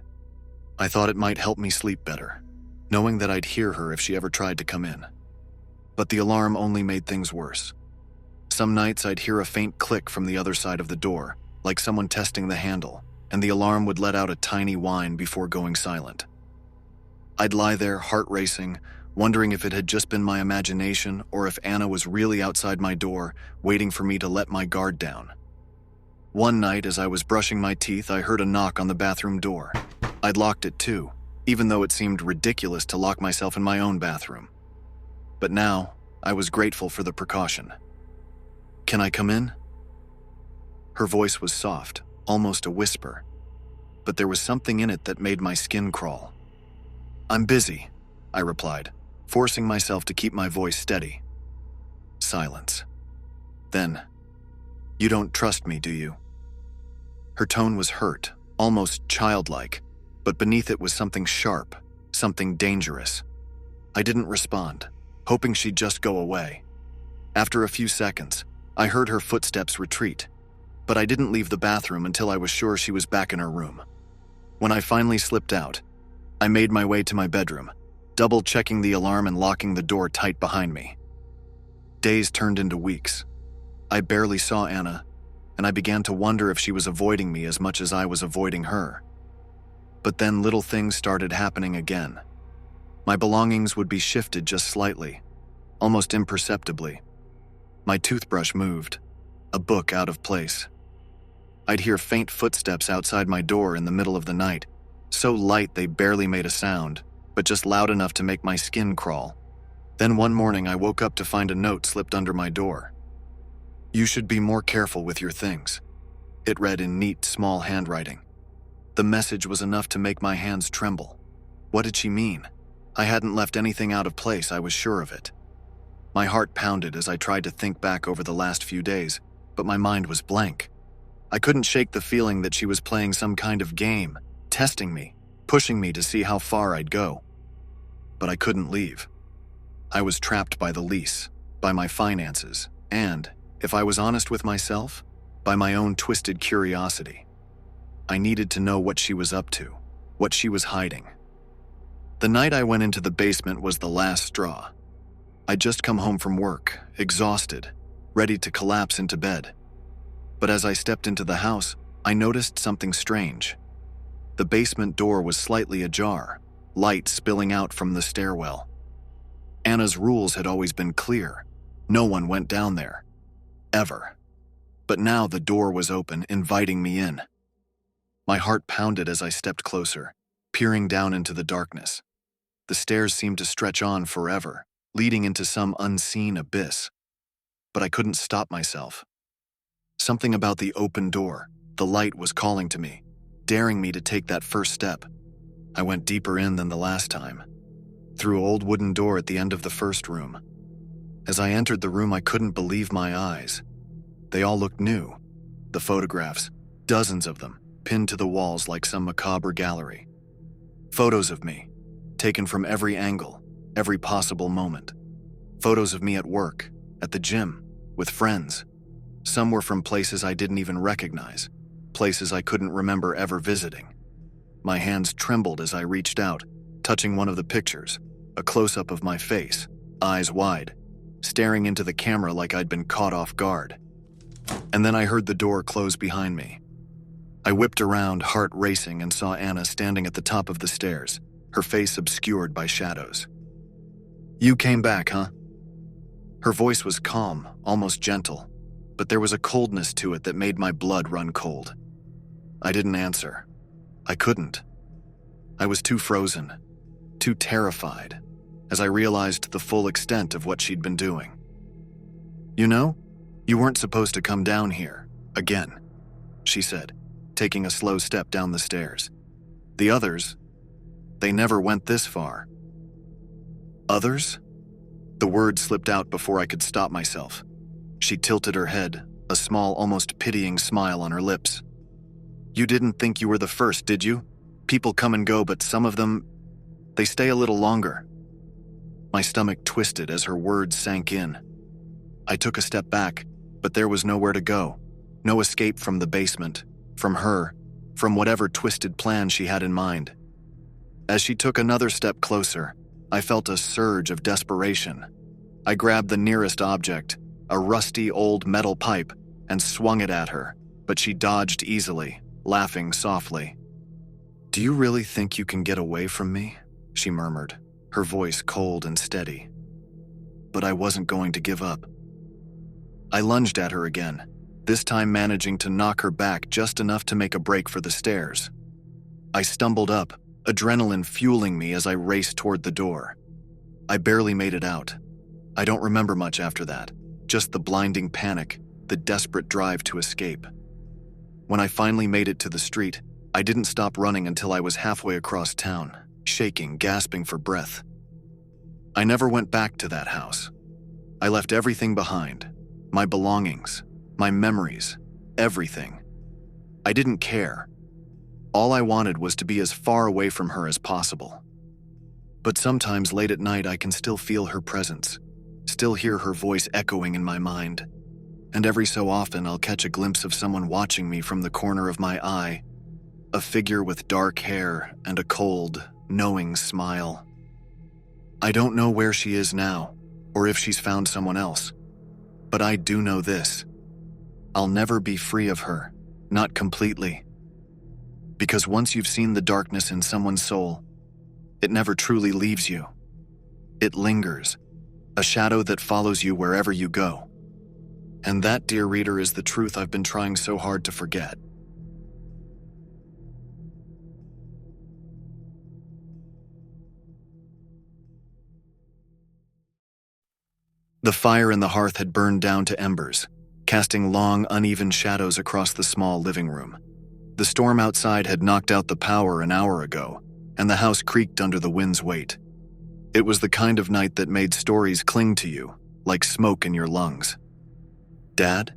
I thought it might help me sleep better, knowing that I'd hear her if she ever tried to come in. But the alarm only made things worse. Some nights I'd hear a faint click from the other side of the door, like someone testing the handle, and the alarm would let out a tiny whine before going silent. I'd lie there, heart racing, wondering if it had just been my imagination or if Anna was really outside my door, waiting for me to let my guard down. One night, as I was brushing my teeth, I heard a knock on the bathroom door. I'd locked it too, even though it seemed ridiculous to lock myself in my own bathroom. But now, I was grateful for the precaution. "Can I come in?" Her voice was soft, almost a whisper, but there was something in it that made my skin crawl. "I'm busy," I replied, forcing myself to keep my voice steady. Silence. Then, "You don't trust me, do you?" Her tone was hurt, almost childlike, but beneath it was something sharp, something dangerous. I didn't respond, hoping she'd just go away. After a few seconds, I heard her footsteps retreat, but I didn't leave the bathroom until I was sure she was back in her room. When I finally slipped out, I made my way to my bedroom, double-checking the alarm and locking the door tight behind me. Days turned into weeks. I barely saw Anna, and I began to wonder if she was avoiding me as much as I was avoiding her. But then little things started happening again. My belongings would be shifted just slightly, almost imperceptibly. My toothbrush moved, a book out of place. I'd hear faint footsteps outside my door in the middle of the night, so light they barely made a sound, but just loud enough to make my skin crawl. Then one morning I woke up to find a note slipped under my door. "You should be more careful with your things," it read in neat, small handwriting. The message was enough to make my hands tremble. What did she mean? I hadn't left anything out of place, I was sure of it. My heart pounded as I tried to think back over the last few days, but my mind was blank. I couldn't shake the feeling that she was playing some kind of game, testing me, pushing me to see how far I'd go. But I couldn't leave. I was trapped by the lease, by my finances, and, if I was honest with myself, by my own twisted curiosity. I needed to know what she was up to, what she was hiding. The night I went into the basement was the last straw. I'd just come home from work, exhausted, ready to collapse into bed. But as I stepped into the house, I noticed something strange. The basement door was slightly ajar, light spilling out from the stairwell. Anna's rules had always been clear. No one went down there. Ever. But now the door was open, inviting me in. My heart pounded as I stepped closer, peering down into the darkness. The stairs seemed to stretch on forever, leading into some unseen abyss. But I couldn't stop myself. Something about the open door, the light was calling to me, daring me to take that first step. I went deeper in than the last time, through an old wooden door at the end of the first room. As I entered the room, I couldn't believe my eyes. They all looked new. The photographs, dozens of them, pinned to the walls like some macabre gallery. Photos of me, taken from every angle, every possible moment. Photos of me at work, at the gym, with friends. Some were from places I didn't even recognize, places I couldn't remember ever visiting. My hands trembled as I reached out, touching one of the pictures, a close-up of my face, eyes wide, staring into the camera like I'd been caught off guard. And then I heard the door close behind me. I whipped around, heart racing, and saw Anna standing at the top of the stairs, her face obscured by shadows. "You came back, huh?" Her voice was calm, almost gentle, but there was a coldness to it that made my blood run cold. I didn't answer. I couldn't. I was too frozen, too terrified, as I realized the full extent of what she'd been doing. "You know, you weren't supposed to come down here, again," she said, taking a slow step down the stairs. "The others, they never went this far." "Others?" The word slipped out before I could stop myself. She tilted her head, a small, almost pitying smile on her lips. "You didn't think you were the first, did you? People come and go, but some of them, they stay a little longer." My stomach twisted as her words sank in. I took a step back, but there was nowhere to go. No escape from the basement, from her, from whatever twisted plan she had in mind. As she took another step closer, I felt a surge of desperation. I grabbed the nearest object, a rusty old metal pipe, and swung it at her, but she dodged easily, laughing softly. "Do you really think you can get away from me?" she murmured, her voice cold and steady. But I wasn't going to give up. I lunged at her again, this time managing to knock her back just enough to make a break for the stairs. I stumbled up, adrenaline fueling me as I raced toward the door. I barely made it out. I don't remember much after that, just the blinding panic, the desperate drive to escape. When I finally made it to the street, I didn't stop running until I was halfway across town, shaking, gasping for breath. I never went back to that house. I left everything behind, my belongings, my memories, everything. I didn't care. All I wanted was to be as far away from her as possible. But sometimes late at night I can still feel her presence, still hear her voice echoing in my mind. And every so often I'll catch a glimpse of someone watching me from the corner of my eye, a figure with dark hair and a cold, knowing smile. I don't know where she is now, or if she's found someone else. But I do know this. I'll never be free of her, not completely. Because once you've seen the darkness in someone's soul, it never truly leaves you. It lingers, a shadow that follows you wherever you go. And that, dear reader, is the truth I've been trying so hard to forget. The fire in the hearth had burned down to embers, casting long, uneven shadows across the small living room. The storm outside had knocked out the power an hour ago, and the house creaked under the wind's weight. It was the kind of night that made stories cling to you, like smoke in your lungs. "Dad?"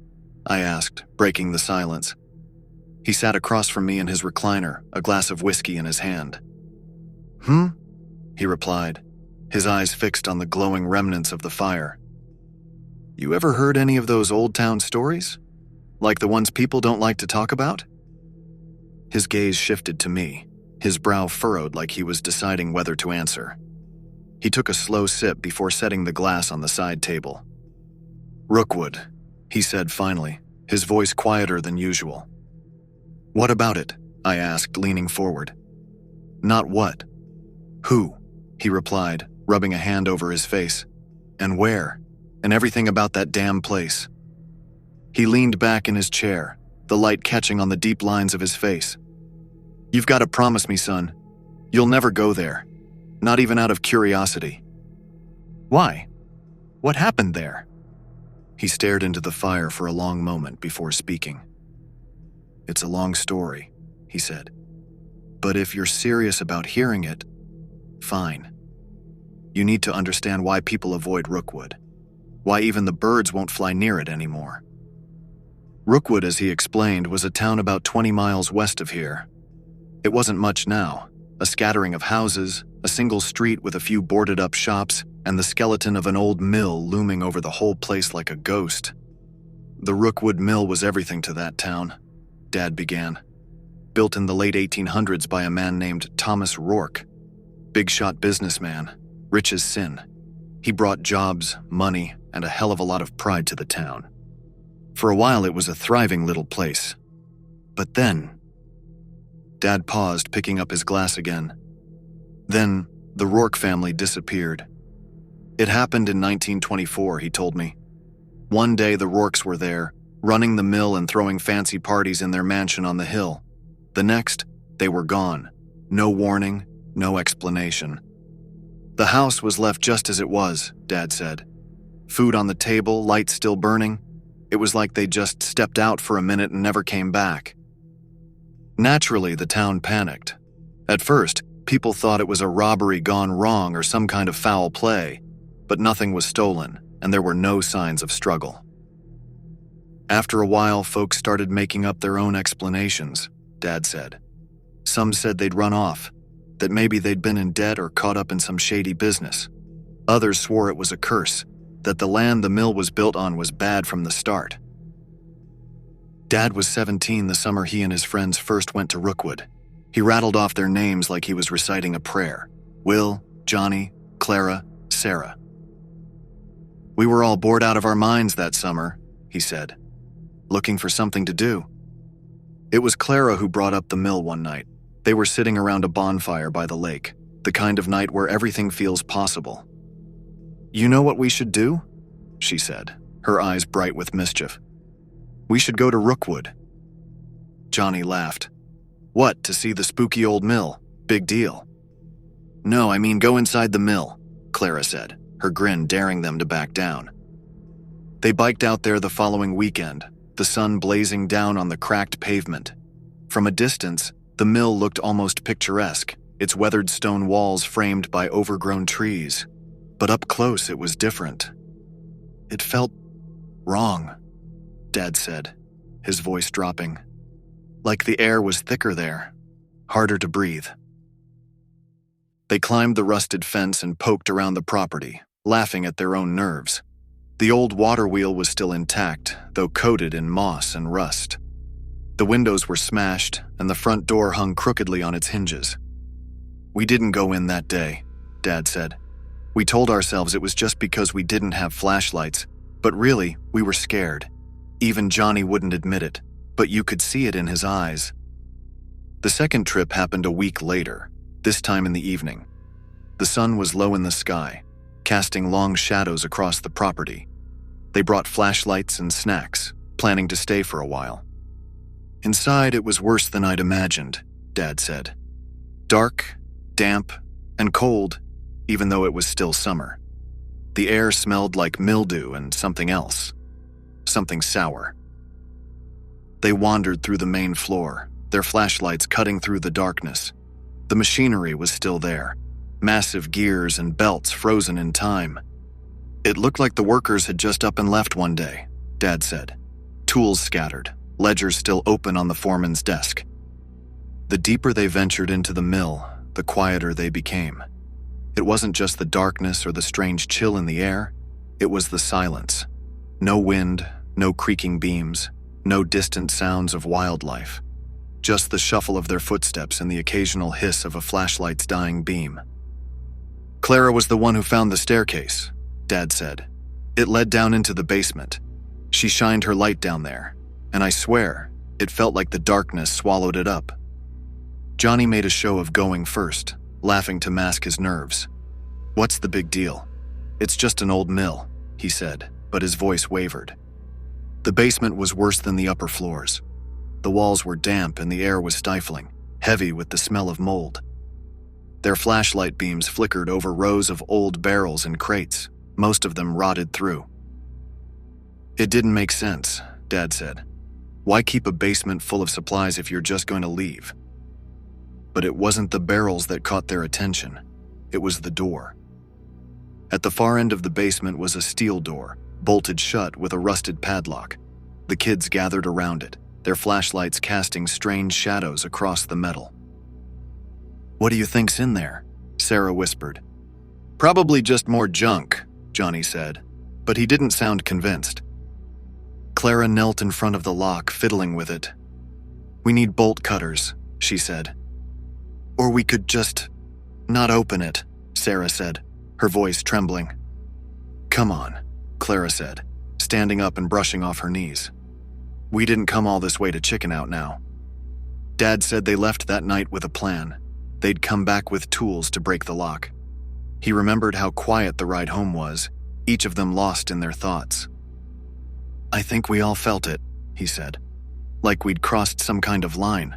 I asked, breaking the silence. He sat across from me in his recliner, a glass of whiskey in his hand. "Hmm?" he replied, his eyes fixed on the glowing remnants of the fire. "You ever heard any of those old-town stories? Like the ones people don't like to talk about?" His gaze shifted to me, his brow furrowed like he was deciding whether to answer. He took a slow sip before setting the glass on the side table. "Rookwood," he said finally, his voice quieter than usual. "What about it?" I asked, leaning forward. "Not what. Who?" he replied, rubbing a hand over his face. "And where? And everything about that damn place." He leaned back in his chair, the light catching on the deep lines of his face. "You've got to promise me, son. You'll never go there. Not even out of curiosity." "Why? What happened there?" He stared into the fire for a long moment before speaking. "It's a long story," he said. "But if you're serious about hearing it, fine. You need to understand why people avoid Rookwood, why even the birds won't fly near it anymore." Rookwood, as he explained, was a town about 20 miles west of here. It wasn't much now, a scattering of houses, a single street with a few boarded-up shops, and the skeleton of an old mill looming over the whole place like a ghost. The Rookwood Mill was everything to that town, Dad began. Built in the late 1800s by a man named Thomas Rourke. Big-shot businessman, rich as sin. He brought jobs, money, and a hell of a lot of pride to the town. For a while, it was a thriving little place. But then... Dad paused, picking up his glass again. Then, the Rourke family disappeared. It happened in 1924, he told me. One day, the Rourkes were there, running the mill and throwing fancy parties in their mansion on the hill. The next, they were gone. No warning, no explanation. The house was left just as it was, Dad said. Food on the table, lights still burning. It was like they just stepped out for a minute and never came back. Naturally, the town panicked. At first, people thought it was a robbery gone wrong or some kind of foul play, but nothing was stolen, and there were no signs of struggle. After a while, folks started making up their own explanations, Dad said. Some said they'd run off, that maybe they'd been in debt or caught up in some shady business. Others swore it was a curse, that the land the mill was built on was bad from the start. Dad was 17 the summer he and his friends first went to Rookwood. He rattled off their names like he was reciting a prayer. Will, Johnny, Clara, Sarah. We were all bored out of our minds that summer, he said, looking for something to do. It was Clara who brought up the mill one night. They were sitting around a bonfire by the lake, the kind of night where everything feels possible. You know what we should do? She said, her eyes bright with mischief. We should go to Rookwood. Johnny laughed. What, to see the spooky old mill? Big deal. No, I mean go inside the mill, Clara said, her grin daring them to back down. They biked out there the following weekend, the sun blazing down on the cracked pavement. From a distance, the mill looked almost picturesque, its weathered stone walls framed by overgrown trees. But up close, it was different. It felt wrong, Dad said, his voice dropping. Like the air was thicker there, harder to breathe. They climbed the rusted fence and poked around the property, laughing at their own nerves. The old water wheel was still intact, though coated in moss and rust. The windows were smashed, and the front door hung crookedly on its hinges. We didn't go in that day, Dad said. We told ourselves it was just because we didn't have flashlights, but really, we were scared. Even Johnny wouldn't admit it, but you could see it in his eyes. The second trip happened a week later, this time in the evening. The sun was low in the sky, casting long shadows across the property. They brought flashlights and snacks, planning to stay for a while. Inside, it was worse than I'd imagined, Dad said. Dark, damp, and cold, even though it was still summer. The air smelled like mildew and something else. Something sour. They wandered through the main floor, their flashlights cutting through the darkness. The machinery was still there, massive gears and belts frozen in time. It looked like the workers had just up and left one day, Dad said. Tools scattered, ledgers still open on the foreman's desk. The deeper they ventured into the mill, the quieter they became. It wasn't just the darkness or the strange chill in the air, it was the silence. No wind, no creaking beams, no distant sounds of wildlife. Just the shuffle of their footsteps and the occasional hiss of a flashlight's dying beam. Clara was the one who found the staircase, Dad said. It led down into the basement. She shined her light down there, and I swear, it felt like the darkness swallowed it up. Johnny made a show of going first, laughing to mask his nerves. What's the big deal? It's just an old mill, he said, but his voice wavered. The basement was worse than the upper floors. The walls were damp and the air was stifling, heavy with the smell of mold. Their flashlight beams flickered over rows of old barrels and crates, most of them rotted through. It didn't make sense, Dad said. Why keep a basement full of supplies if you're just going to leave? But it wasn't the barrels that caught their attention. It was the door. At the far end of the basement was a steel door, bolted shut with a rusted padlock. The kids gathered around it, their flashlights casting strange shadows across the metal. What do you think's in there? Sarah whispered. Probably just more junk, Johnny said, but he didn't sound convinced. Clara knelt in front of the lock, fiddling with it. "We need bolt cutters," she said. "Or we could just not open it," Sarah said, her voice trembling. "Come on," Clara said, standing up and brushing off her knees. "We didn't come all this way to chicken out now." Dad said they left that night with a plan. They'd come back with tools to break the lock. He remembered how quiet the ride home was, each of them lost in their thoughts. "I think we all felt it," he said, "like we'd crossed some kind of line."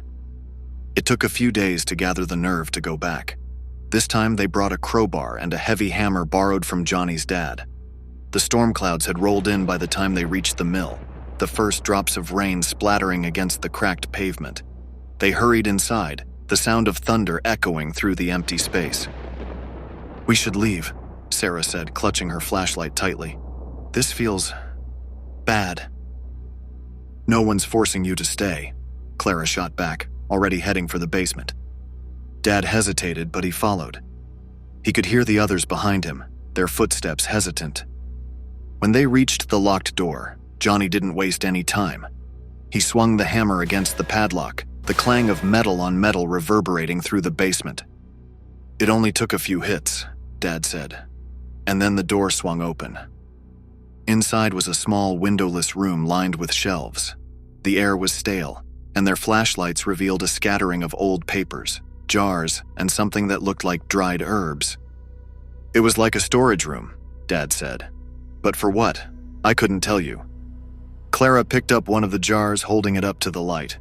It took a few days to gather the nerve to go back. This time they brought a crowbar and a heavy hammer borrowed from Johnny's dad. The storm clouds had rolled in by the time they reached the mill, the first drops of rain splattering against the cracked pavement. They hurried inside, the sound of thunder echoing through the empty space. "We should leave," Sarah said, clutching her flashlight tightly. "This feels bad." "No one's forcing you to stay," Clara shot back, already heading for the basement. Dad hesitated, but he followed. He could hear the others behind him, their footsteps hesitant. When they reached the locked door, Johnny didn't waste any time. He swung the hammer against the padlock, the clang of metal on metal reverberating through the basement. "It only took a few hits," Dad said, and then the door swung open. Inside was a small windowless room lined with shelves. The air was stale, and their flashlights revealed a scattering of old papers, jars, and something that looked like dried herbs. "It was like a storage room," Dad said. "But for what? I couldn't tell you." Clara picked up one of the jars, holding it up to the light.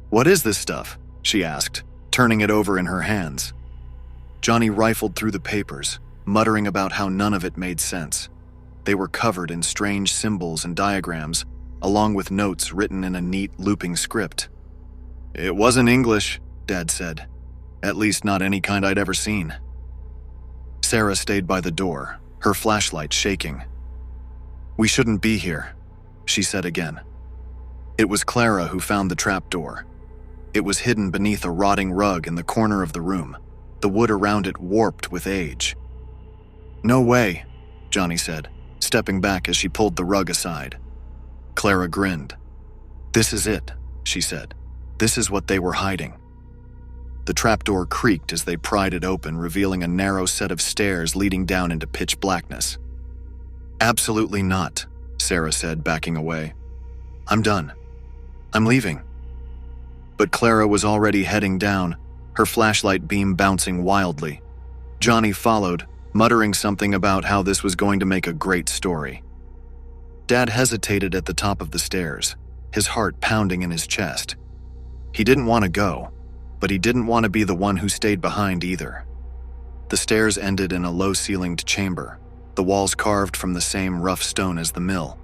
"What is this stuff?" she asked, turning it over in her hands. Johnny rifled through the papers, muttering about how none of it made sense. They were covered in strange symbols and diagrams, along with notes written in a neat, looping script. "It wasn't English," Dad said. "At least not any kind I'd ever seen." Sarah stayed by the door, her flashlight shaking. "We shouldn't be here," she said again. It was Clara who found the trapdoor. It was hidden beneath a rotting rug in the corner of the room, the wood around it warped with age. "No way," Johnny said, stepping back as she pulled the rug aside. Clara grinned. "This is it," she said. "This is what they were hiding." The trapdoor creaked as they pried it open, revealing a narrow set of stairs leading down into pitch blackness. "Absolutely not," Sarah said, backing away. "I'm done. I'm leaving." But Clara was already heading down, her flashlight beam bouncing wildly. Johnny followed, muttering something about how this was going to make a great story. Dad hesitated at the top of the stairs, his heart pounding in his chest. He didn't want to go, but he didn't want to be the one who stayed behind either. The stairs ended in a low-ceilinged chamber, the walls carved from the same rough stone as the mill.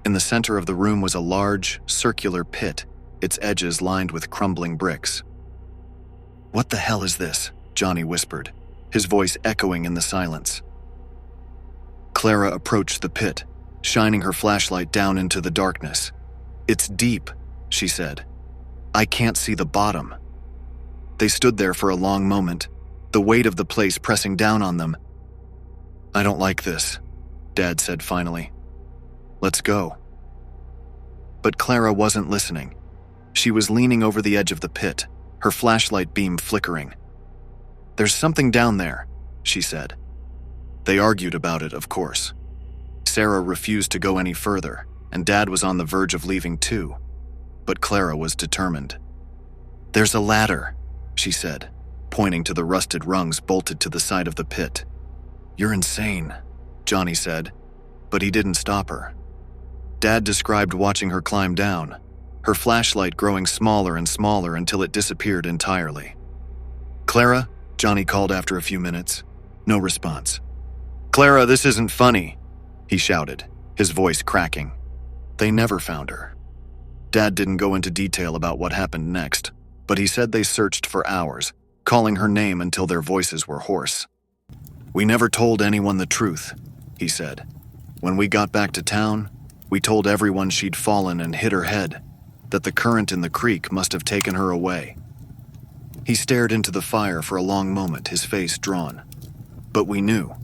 In the center of the room was a large, circular pit, its edges lined with crumbling bricks. "What the hell is this?" Johnny whispered, his voice echoing in the silence. Clara approached the pit, shining her flashlight down into the darkness. "It's deep," she said. "I can't see the bottom." They stood there for a long moment, the weight of the place pressing down on them. "I don't like this," Dad said finally. "Let's go." But Clara wasn't listening. She was leaning over the edge of the pit, her flashlight beam flickering. "There's something down there," she said. They argued about it, of course. Sarah refused to go any further, and Dad was on the verge of leaving too. But Clara was determined. "There's a ladder," she said, pointing to the rusted rungs bolted to the side of the pit. "You're insane," Johnny said, but he didn't stop her. Dad described watching her climb down, her flashlight growing smaller and smaller until it disappeared entirely. "Clara?" Johnny called after a few minutes. No response. "Clara, this isn't funny," he shouted, his voice cracking. They never found her. Dad didn't go into detail about what happened next, but he said they searched for hours, calling her name until their voices were hoarse. "We never told anyone the truth," he said. "When we got back to town, we told everyone she'd fallen and hit her head, that the current in the creek must have taken her away." He stared into the fire for a long moment, his face drawn. "But we knew.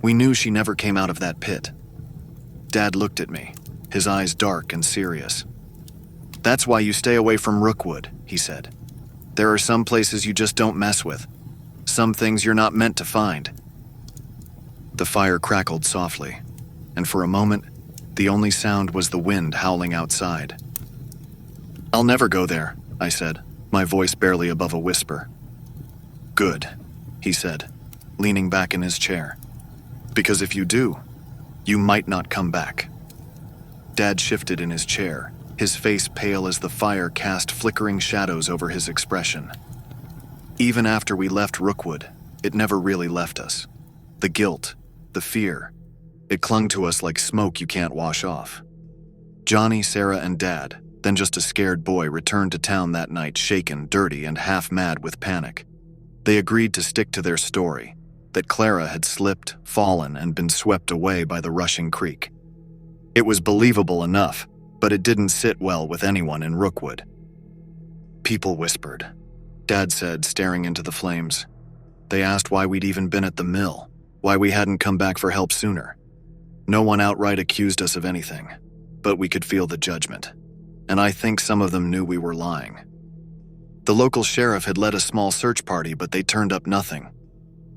We knew she never came out of that pit." Dad looked at me. his eyes dark and serious. "That's why you stay away from Rookwood," he said. "There are some places you just don't mess with. Some things you're not meant to find." The fire crackled softly, and for a moment, the only sound was the wind howling outside. "I'll never go there," I said, my voice barely above a whisper. "Good," he said, leaning back in his chair. "Because if you do, you might not come back." Dad shifted in his chair, his face pale as the fire cast flickering shadows over his expression. Even after we left Rookwood, it never really left us. The guilt, the fear, it clung to us like smoke you can't wash off. Johnny, Sarah, and Dad, then just a scared boy, returned to town that night shaken, dirty, and half mad with panic. They agreed to stick to their story, that Clara had slipped, fallen, and been swept away by the rushing creek. It was believable enough, but it didn't sit well with anyone in Rookwood. "People whispered," Dad said, staring into the flames. "They asked why we'd even been at the mill, why we hadn't come back for help sooner. No one outright accused us of anything, but we could feel the judgment, and I think some of them knew we were lying. The local sheriff had led a small search party, but they turned up nothing.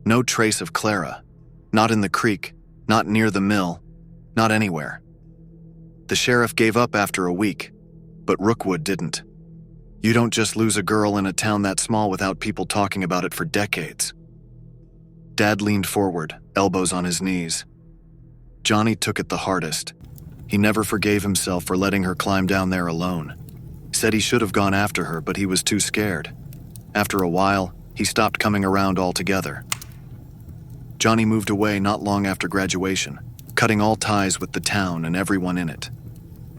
No trace of Clara, not in the creek, not near the mill, not anywhere. The sheriff gave up after a week, but Rookwood didn't. You don't just lose a girl in a town that small without people talking about it for decades." Dad leaned forward, elbows on his knees. "Johnny took it the hardest. He never forgave himself for letting her climb down there alone. Said he should have gone after her, but he was too scared. After a while, he stopped coming around altogether. Johnny moved away not long after graduation, cutting all ties with the town and everyone in it.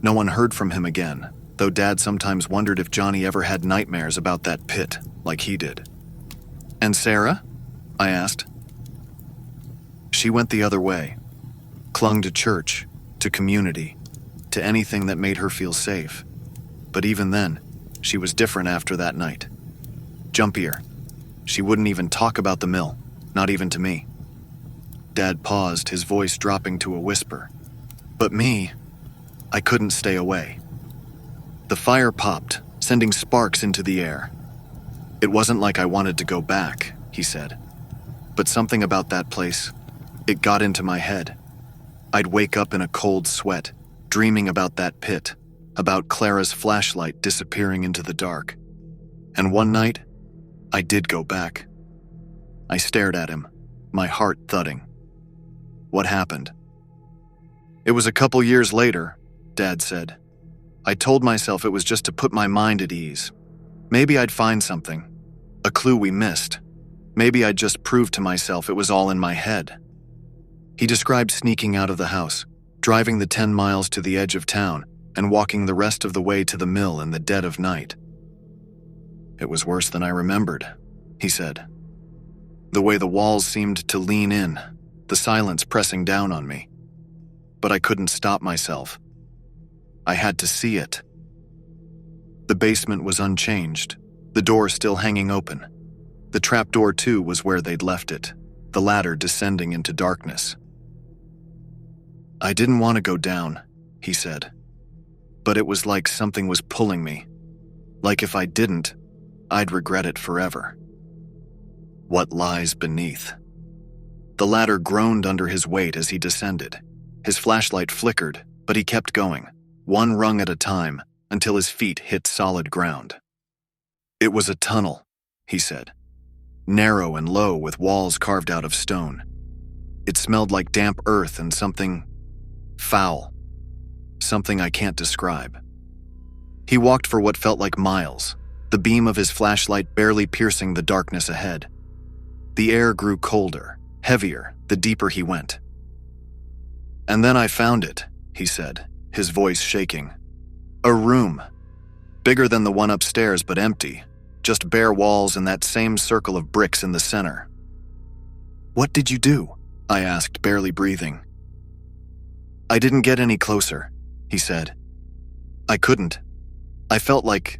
No one heard from him again, though Dad sometimes wondered if Johnny ever had nightmares about that pit, like he did." "And Sarah?" I asked. "She went the other way. Clung to church, to community, to anything that made her feel safe. But even then, she was different after that night. Jumpier. She wouldn't even talk about the mill, not even to me." Dad paused, his voice dropping to a whisper. "But me, I couldn't stay away. The fire popped, sending sparks into the air. It wasn't like I wanted to go back," he said. "But something about that place, it got into my head. I'd wake up in a cold sweat, dreaming about that pit, about Clara's flashlight disappearing into the dark. And one night, I did go back." I stared at him, my heart thudding. "What happened?" "It was a couple years later," Dad said. "I told myself it was just to put my mind at ease. Maybe I'd find something, a clue we missed. Maybe I'd just prove to myself it was all in my head." He described sneaking out of the house, driving the 10 miles to the edge of town, and walking the rest of the way to the mill in the dead of night. "It was worse than I remembered," he said. "The way the walls seemed to lean in, the silence pressing down on me. But I couldn't stop myself. I had to see it." The basement was unchanged, the door still hanging open. The trapdoor, too, was where they'd left it, the ladder descending into darkness. "I didn't want to go down," he said. "But it was like something was pulling me. Like if I didn't, I'd regret it forever." What lies beneath? The ladder groaned under his weight as he descended. His flashlight flickered, but he kept going, one rung at a time, until his feet hit solid ground. "It was a tunnel," he said. "Narrow and low with walls carved out of stone. It smelled like damp earth and something foul. Something I can't describe." He walked for what felt like miles, the beam of his flashlight barely piercing the darkness ahead. The air grew colder, heavier, the deeper he went. "And then I found it," he said, his voice shaking. "A room. Bigger than the one upstairs, but empty. Just bare walls and that same circle of bricks in the center." "What did you do?" I asked, barely breathing. "I didn't get any closer," he said. "I couldn't. I felt like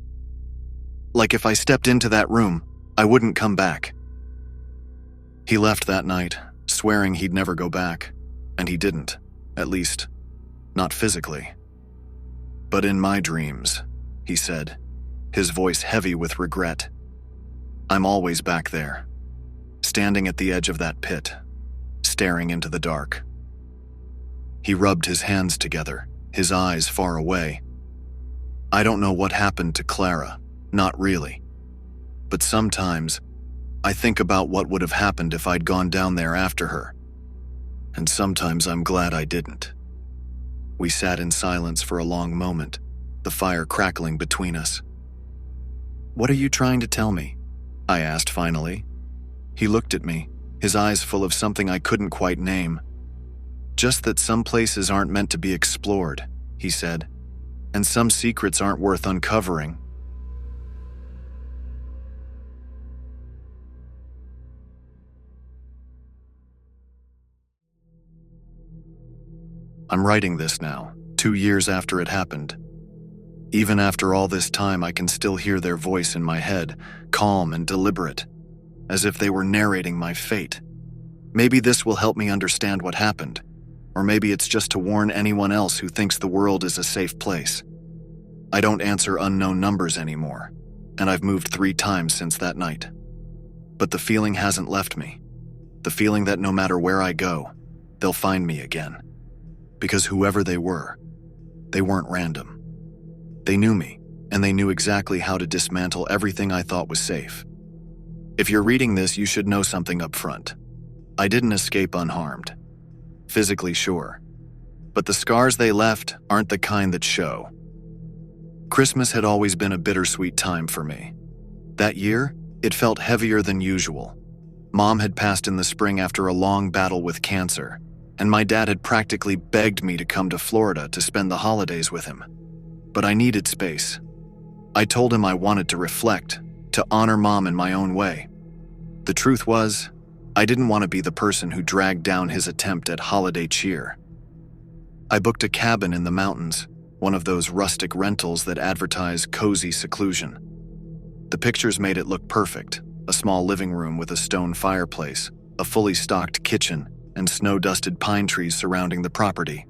if I stepped into that room, I wouldn't come back." He left that night, swearing he'd never go back, and he didn't, at least, not physically. But in my dreams, he said, his voice heavy with regret, I'm always back there, standing at the edge of that pit, staring into the dark. He rubbed his hands together, his eyes far away. I don't know what happened to Clara, not really. But sometimes, I think about what would have happened if I'd gone down there after her. And sometimes I'm glad I didn't. We sat in silence for a long moment, the fire crackling between us. What are you trying to tell me? I asked finally. He looked at me, his eyes full of something I couldn't quite name. Just that some places aren't meant to be explored, he said, and some secrets aren't worth uncovering. I'm writing this now, 2 years after it happened. Even after all this time, I can still hear their voice in my head, calm and deliberate, as if they were narrating my fate. Maybe this will help me understand what happened, or maybe it's just to warn anyone else who thinks the world is a safe place. I don't answer unknown numbers anymore, and I've moved 3 times since that night. But the feeling hasn't left me. The feeling that no matter where I go, they'll find me again. Because whoever they weren't random. They knew me, and they knew exactly how to dismantle everything I thought was safe. If you're reading this, you should know something up front. I didn't escape unharmed. Physically, sure. But the scars they left aren't the kind that show. Christmas had always been a bittersweet time for me. That year, it felt heavier than usual. Mom had passed in the spring after a long battle with cancer, and my dad had practically begged me to come to Florida to spend the holidays with him. But I needed space. I told him I wanted to reflect, to honor Mom in my own way. The truth was, I didn't want to be the person who dragged down his attempt at holiday cheer. I booked a cabin in the mountains, one of those rustic rentals that advertise cozy seclusion. The pictures made it look perfect, a small living room with a stone fireplace, a fully stocked kitchen, and snow-dusted pine trees surrounding the property.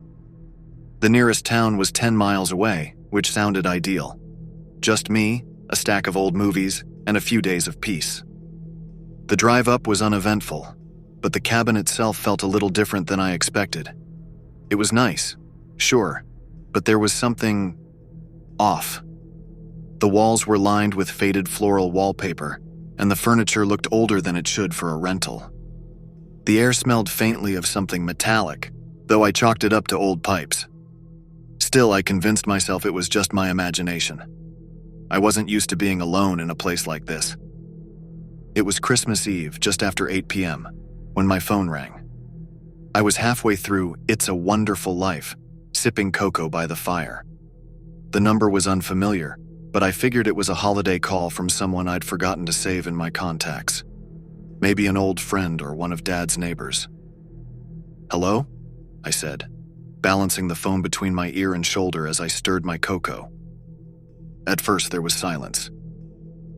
The nearest town was 10 miles away, which sounded ideal. Just me, a stack of old movies, and a few days of peace. The drive up was uneventful, but the cabin itself felt a little different than I expected. It was nice, sure, but there was something off. The walls were lined with faded floral wallpaper, and the furniture looked older than it should for a rental. The air smelled faintly of something metallic, though I chalked it up to old pipes. Still, I convinced myself it was just my imagination. I wasn't used to being alone in a place like this. It was Christmas Eve, just after 8 p.m., when my phone rang. I was halfway through It's a Wonderful Life, sipping cocoa by the fire. The number was unfamiliar, but I figured it was a holiday call from someone I'd forgotten to save in my contacts. Maybe an old friend or one of Dad's neighbors. "Hello?" I said, balancing the phone between my ear and shoulder as I stirred my cocoa. At first there was silence.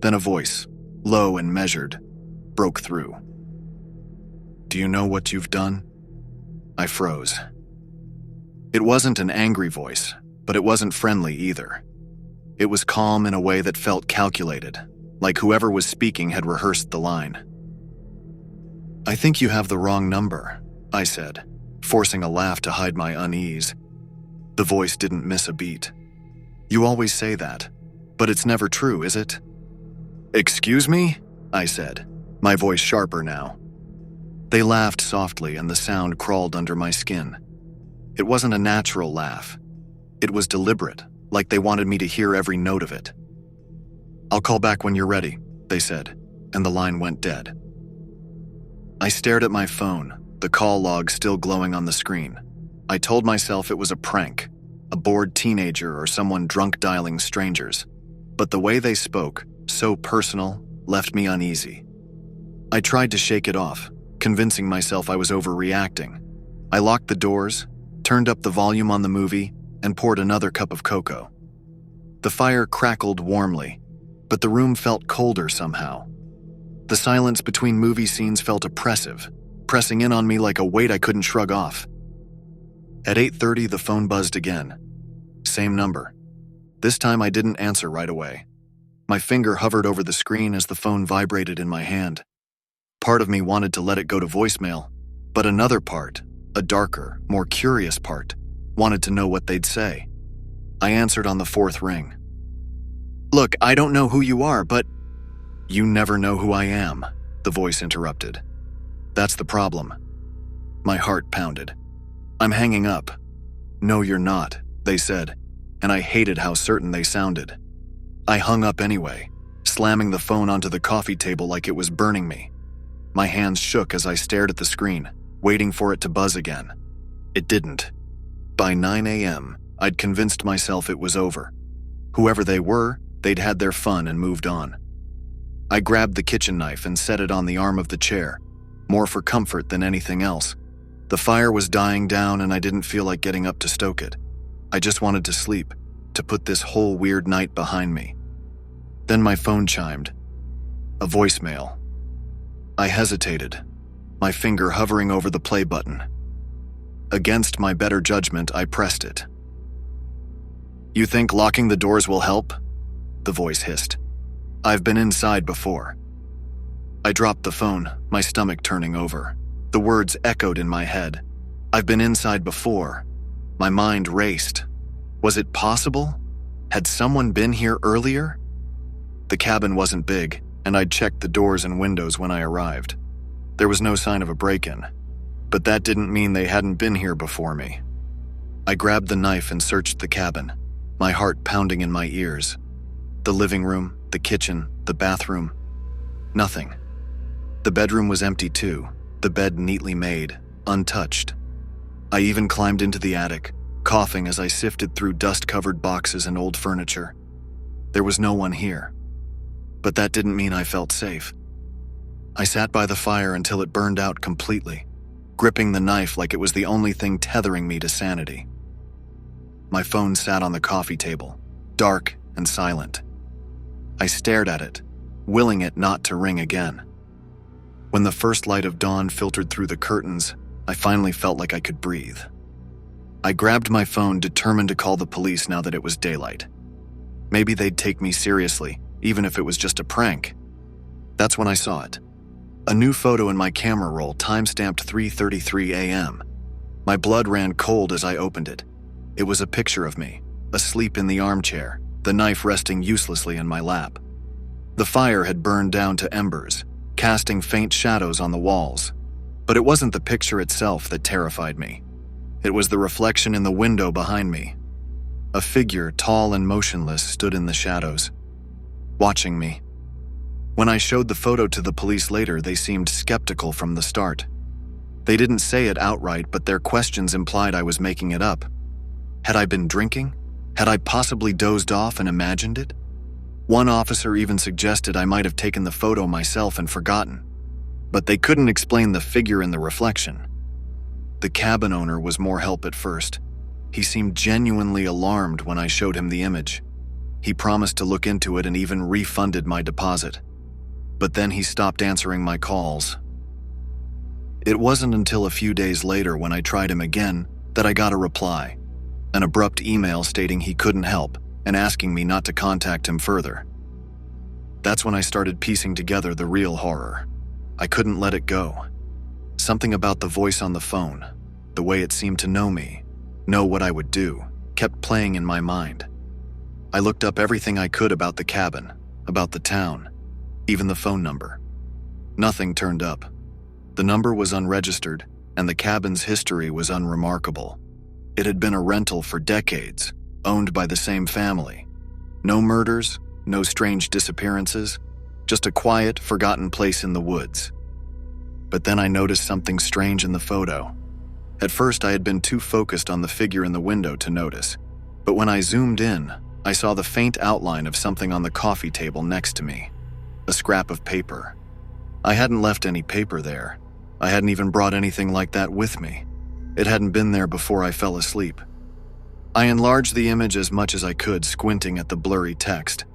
Then a voice, low and measured, broke through. "Do you know what you've done?" I froze. It wasn't an angry voice, but it wasn't friendly either. It was calm in a way that felt calculated, like whoever was speaking had rehearsed the line. "I think you have the wrong number," I said, forcing a laugh to hide my unease. The voice didn't miss a beat. "You always say that, but it's never true, is it?" "Excuse me?" I said, my voice sharper now. They laughed softly and the sound crawled under my skin. It wasn't a natural laugh. It was deliberate, like they wanted me to hear every note of it. "I'll call back when you're ready," they said, and the line went dead. I stared at my phone, the call log still glowing on the screen. I told myself it was a prank, a bored teenager or someone drunk dialing strangers. But the way they spoke, so personal, left me uneasy. I tried to shake it off, convincing myself I was overreacting. I locked the doors, turned up the volume on the movie, and poured another cup of cocoa. The fire crackled warmly, but the room felt colder somehow. The silence between movie scenes felt oppressive, pressing in on me like a weight I couldn't shrug off. At 8:30, the phone buzzed again. Same number, This time I didn't answer right away. My finger hovered over the screen as the phone vibrated in my hand. Part of me wanted to let it go to voicemail, but another part, a darker, more curious part, wanted to know what they'd say. I answered on the fourth ring. "Look, I don't know who you are, but—" "You never know who I am," the voice interrupted. "That's the problem." My heart pounded. "I'm hanging up." "No, you're not," they said, and I hated how certain they sounded. I hung up anyway, slamming the phone onto the coffee table like it was burning me. My hands shook as I stared at the screen, waiting for it to buzz again. It didn't. By 9 a.m., I'd convinced myself it was over. Whoever they were, they'd had their fun and moved on. I grabbed the kitchen knife and set it on the arm of the chair, more for comfort than anything else. The fire was dying down and I didn't feel like getting up to stoke it. I just wanted to sleep, to put this whole weird night behind me. Then my phone chimed. A voicemail. I hesitated, my finger hovering over the play button. Against my better judgment, I pressed it. "You think locking the doors will help?" the voice hissed. "I've been inside before." I dropped the phone, my stomach turning over. The words echoed in my head. I've been inside before. My mind raced. Was it possible? Had someone been here earlier? The cabin wasn't big, and I'd checked the doors and windows when I arrived. There was no sign of a break-in, but that didn't mean they hadn't been here before me. I grabbed the knife and searched the cabin, my heart pounding in my ears. The living room, the kitchen, the bathroom. Nothing. The bedroom was empty too, the bed neatly made, untouched. I even climbed into the attic, coughing as I sifted through dust-covered boxes and old furniture. There was no one here. But that didn't mean I felt safe. I sat by the fire until it burned out completely, gripping the knife like it was the only thing tethering me to sanity. My phone sat on the coffee table, dark and silent. I stared at it, willing it not to ring again. When the first light of dawn filtered through the curtains, I finally felt like I could breathe. I grabbed my phone, determined to call the police now that it was daylight. Maybe they'd take me seriously, even if it was just a prank. That's when I saw it. A new photo in my camera roll, time-stamped 3:33 a.m. My blood ran cold as I opened it. It was a picture of me, asleep in the armchair, the knife resting uselessly in my lap. The fire had burned down to embers, casting faint shadows on the walls. But it wasn't the picture itself that terrified me. It was the reflection in the window behind me. A figure, tall and motionless, stood in the shadows, watching me. When I showed the photo to the police later, they seemed skeptical from the start. They didn't say it outright, but their questions implied I was making it up. Had I been drinking? Had I possibly dozed off and imagined it? One officer even suggested I might have taken the photo myself and forgotten. But they couldn't explain the figure in the reflection. The cabin owner was more help at first. He seemed genuinely alarmed when I showed him the image. He promised to look into it and even refunded my deposit. But then he stopped answering my calls. It wasn't until a few days later, when I tried him again, that I got a reply. An abrupt email stating he couldn't help and asking me not to contact him further. That's when I started piecing together the real horror. I couldn't let it go. Something about the voice on the phone, the way it seemed to know me, know what I would do, kept playing in my mind. I looked up everything I could about the cabin, about the town, even the phone number. Nothing turned up. The number was unregistered, and the cabin's history was unremarkable. It had been a rental for decades, owned by the same family. No murders, no strange disappearances, just a quiet, forgotten place in the woods. But then I noticed something strange in the photo. At first, I had been too focused on the figure in the window to notice, but when I zoomed in, I saw the faint outline of something on the coffee table next to me. A scrap of paper. I hadn't left any paper there. I hadn't even brought anything like that with me. It hadn't been there before I fell asleep. I enlarged the image as much as I could, squinting at the blurry text.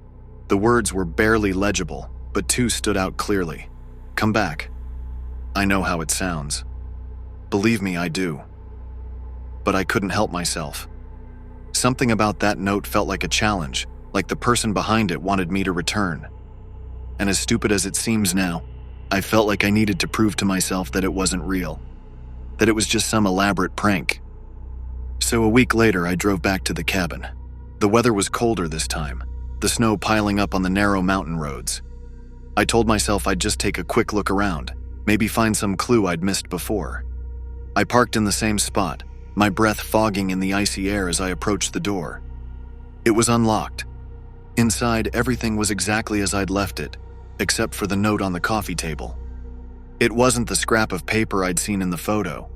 The words were barely legible, but two stood out clearly. Come back. I know how it sounds. Believe me, I do. But I couldn't help myself. Something about that note felt like a challenge, like the person behind it wanted me to return. And as stupid as it seems now, I felt like I needed to prove to myself that it wasn't real, that it was just some elaborate prank. So a week later, I drove back to the cabin. The weather was colder this time, the snow piling up on the narrow mountain roads. I told myself I'd just take a quick look around, maybe find some clue I'd missed before. I parked in the same spot, my breath fogging in the icy air as I approached the door. It was unlocked. Inside, everything was exactly as I'd left it, except for the note on the coffee table. It wasn't the scrap of paper I'd seen in the photo.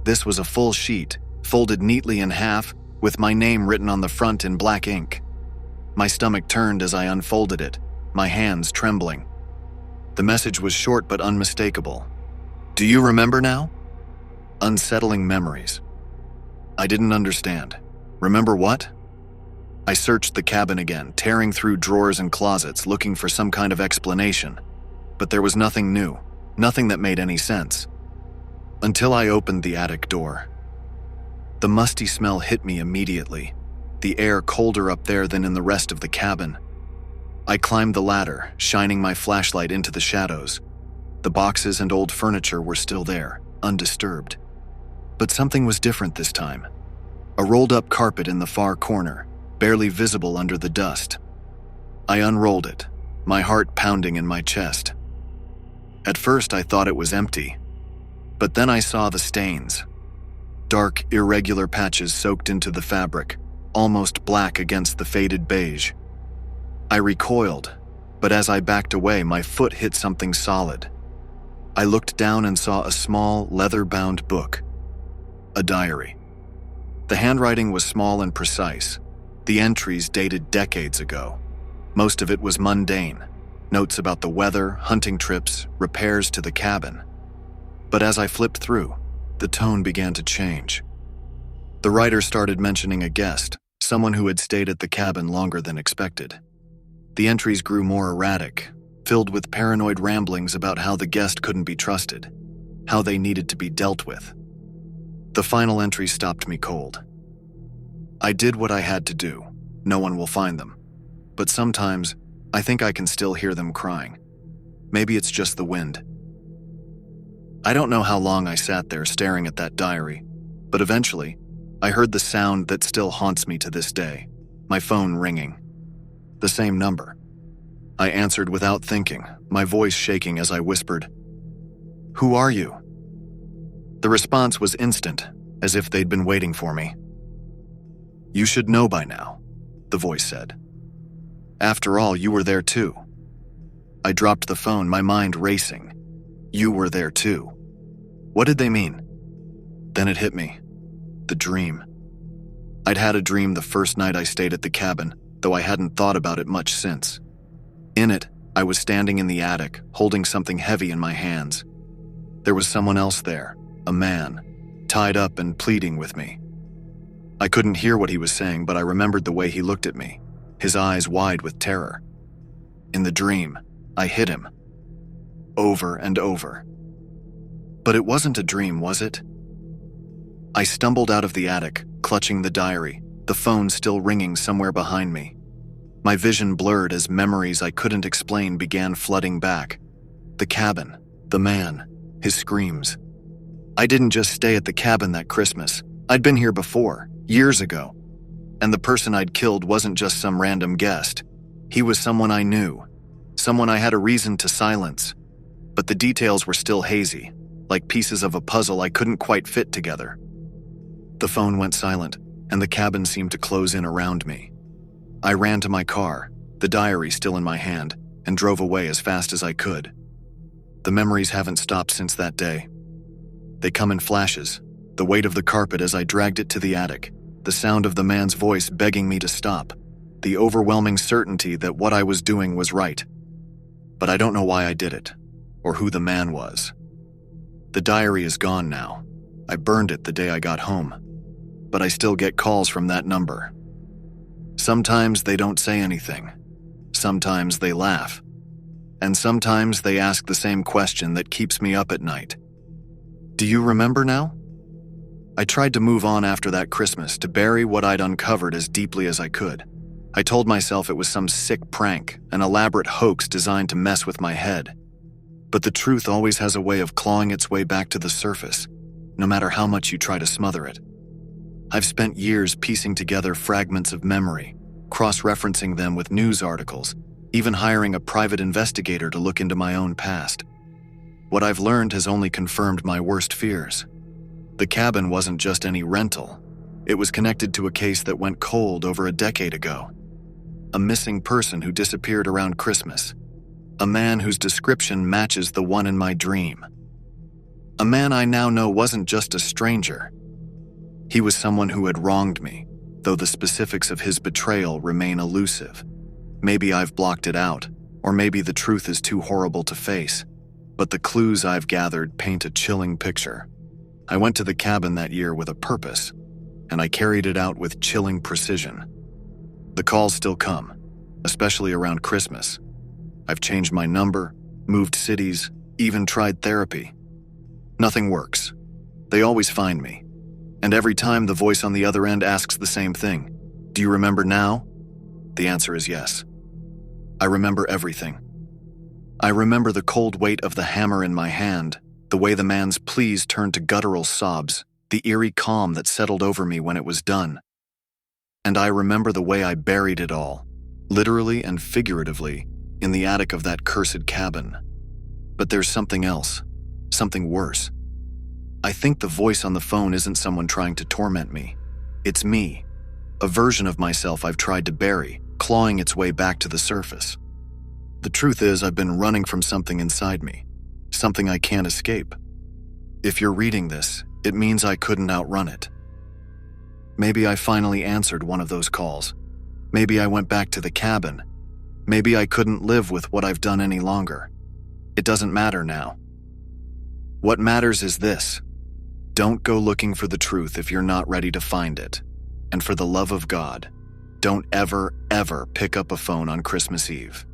This was a full sheet, folded neatly in half, with my name written on the front in black ink. My stomach turned as I unfolded it, my hands trembling. The message was short but unmistakable. "Do you remember now?" Unsettling memories. I didn't understand. Remember what? I searched the cabin again, tearing through drawers and closets, looking for some kind of explanation. But there was nothing new, nothing that made any sense. Until I opened the attic door. The musty smell hit me immediately, the air colder up there than in the rest of the cabin. I climbed the ladder, shining my flashlight into the shadows. The boxes and old furniture were still there, undisturbed. But something was different this time. A rolled-up carpet in the far corner, barely visible under the dust. I unrolled it, my heart pounding in my chest. At first I thought it was empty, but then I saw the stains. Dark, irregular patches soaked into the fabric, almost black against the faded beige. I recoiled, but as I backed away, my foot hit something solid. I looked down and saw a small, leather-bound book. A diary. The handwriting was small and precise. The entries dated decades ago. Most of it was mundane, notes about the weather, hunting trips, repairs to the cabin. But as I flipped through, the tone began to change. The writer started mentioning a guest, someone who had stayed at the cabin longer than expected. The entries grew more erratic, filled with paranoid ramblings about how the guest couldn't be trusted, how they needed to be dealt with. The final entry stopped me cold. I did what I had to do. No one will find them. But sometimes, I think I can still hear them crying. Maybe it's just the wind. I don't know how long I sat there staring at that diary, but eventually, I heard the sound that still haunts me to this day, my phone ringing. The same number. I answered without thinking, my voice shaking as I whispered, "Who are you?" The response was instant, as if they'd been waiting for me. "You should know by now," the voice said. "After all, you were there too." I dropped the phone, my mind racing. You were there too. What did they mean? Then it hit me. The dream. I'd had a dream the first night I stayed at the cabin, though I hadn't thought about it much since. In it, I was standing in the attic, holding something heavy in my hands. There was someone else there, a man, tied up and pleading with me. I couldn't hear what he was saying, but I remembered the way he looked at me, his eyes wide with terror. In the dream, I hit him. Over and over. But it wasn't a dream, was it? I stumbled out of the attic, clutching the diary, the phone still ringing somewhere behind me. My vision blurred as memories I couldn't explain began flooding back. The cabin, the man, his screams. I didn't just stay at the cabin that Christmas. I'd been here before, years ago. And the person I'd killed wasn't just some random guest. He was someone I knew, someone I had a reason to silence. But the details were still hazy, like pieces of a puzzle I couldn't quite fit together. The phone went silent, and the cabin seemed to close in around me. I ran to my car, the diary still in my hand, and drove away as fast as I could. The memories haven't stopped since that day. They come in flashes, the weight of the carpet as I dragged it to the attic, the sound of the man's voice begging me to stop, the overwhelming certainty that what I was doing was right. But I don't know why I did it, or who the man was. The diary is gone now. I burned it the day I got home, but I still get calls from that number. Sometimes they don't say anything. Sometimes they laugh. And sometimes they ask the same question that keeps me up at night. Do you remember now? I tried to move on after that Christmas, to bury what I'd uncovered as deeply as I could. I told myself it was some sick prank, an elaborate hoax designed to mess with my head. But the truth always has a way of clawing its way back to the surface, no matter how much you try to smother it. I've spent years piecing together fragments of memory, cross-referencing them with news articles, even hiring a private investigator to look into my own past. What I've learned has only confirmed my worst fears. The cabin wasn't just any rental. It was connected to a case that went cold over a decade ago. A missing person who disappeared around Christmas. A man whose description matches the one in my dream. A man I now know wasn't just a stranger. He was someone who had wronged me, though the specifics of his betrayal remain elusive. Maybe I've blocked it out, or maybe the truth is too horrible to face. But the clues I've gathered paint a chilling picture. I went to the cabin that year with a purpose, and I carried it out with chilling precision. The calls still come, especially around Christmas. I've changed my number, moved cities, even tried therapy. Nothing works. They always find me. And every time the voice on the other end asks the same thing, "Do you remember now?" The answer is yes. I remember everything. I remember the cold weight of the hammer in my hand, the way the man's pleas turned to guttural sobs, the eerie calm that settled over me when it was done. And I remember the way I buried it all, literally and figuratively, in the attic of that cursed cabin. But there's something else, something worse. I think the voice on the phone isn't someone trying to torment me. It's me, a version of myself I've tried to bury, clawing its way back to the surface. The truth is, I've been running from something inside me, something I can't escape. If you're reading this, it means I couldn't outrun it. Maybe I finally answered one of those calls. Maybe I went back to the cabin. Maybe I couldn't live with what I've done any longer. It doesn't matter now. What matters is this: don't go looking for the truth if you're not ready to find it. And for the love of God, don't ever, ever pick up a phone on Christmas Eve.